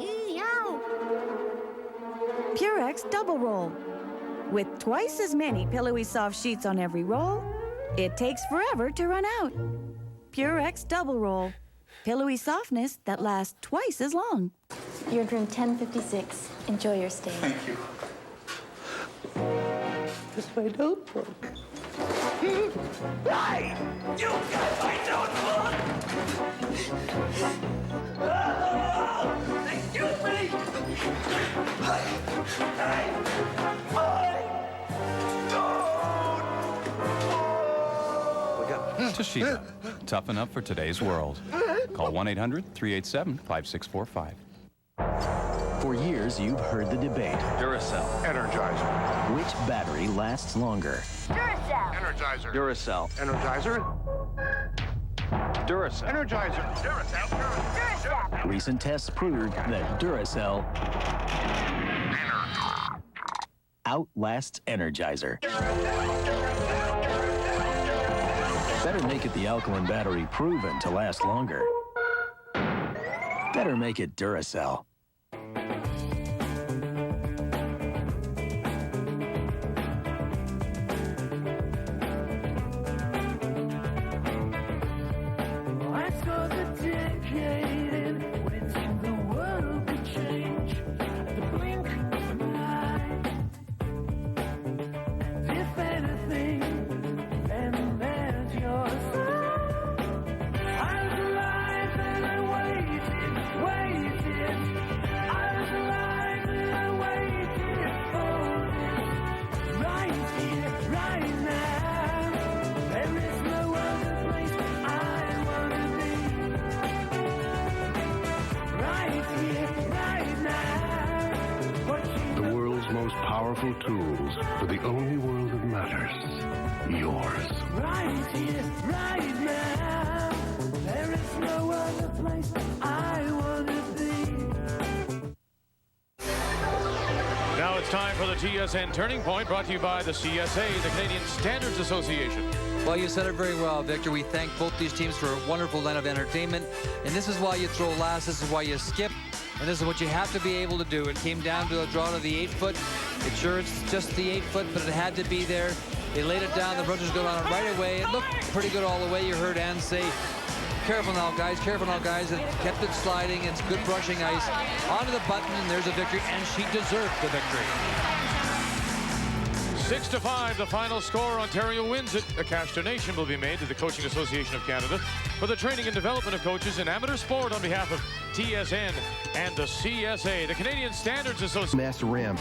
Purex Double Roll. With twice as many pillowy soft sheets on every roll, it takes forever to run out. Purex Double Roll. Pillowy softness that lasts twice as long. You're in room 1056. Enjoy your stay. Thank you. This my notebook. Hey! You got my notebook! Excuse me! Hey! Toshiba. Toughen up for today's world. Call 1-800-387-5645. For years, you've heard the debate. Duracell. Energizer. Which battery lasts longer? Duracell. Energizer. Duracell. Energizer. Duracell. Energizer. Duracell. Duracell. Recent tests proved that Duracell outlasts Energizer. Better make it the alkaline battery proven to last longer. Better make it Duracell. Powerful tools for the only world that matters. Yours. Right here, right now. There is no other place I want to be. Now it's time for the TSN Turning Point, brought to you by the CSA, the Canadian Standards Association. Well, you said it very well, Victor. We thank both these teams for a wonderful night of entertainment. And this is why you throw last. This is why you skip. And this is what you have to be able to do. It came down to a draw to the 8 foot. It's just the 8 foot, but it had to be there. They laid it down. The brothers got on it right away. It looked pretty good all the way. You heard Ann say, careful now, guys. Careful now, guys. It kept it sliding. It's good brushing ice. Onto the button, and there's a victory. And she deserved the victory. 6-5, the final score. Ontario wins it. A cash donation will be made to the Coaching Association of Canada for the training and development of coaches in amateur sport on behalf of TSN and the CSA, the Canadian Standards Association. Mass Ram.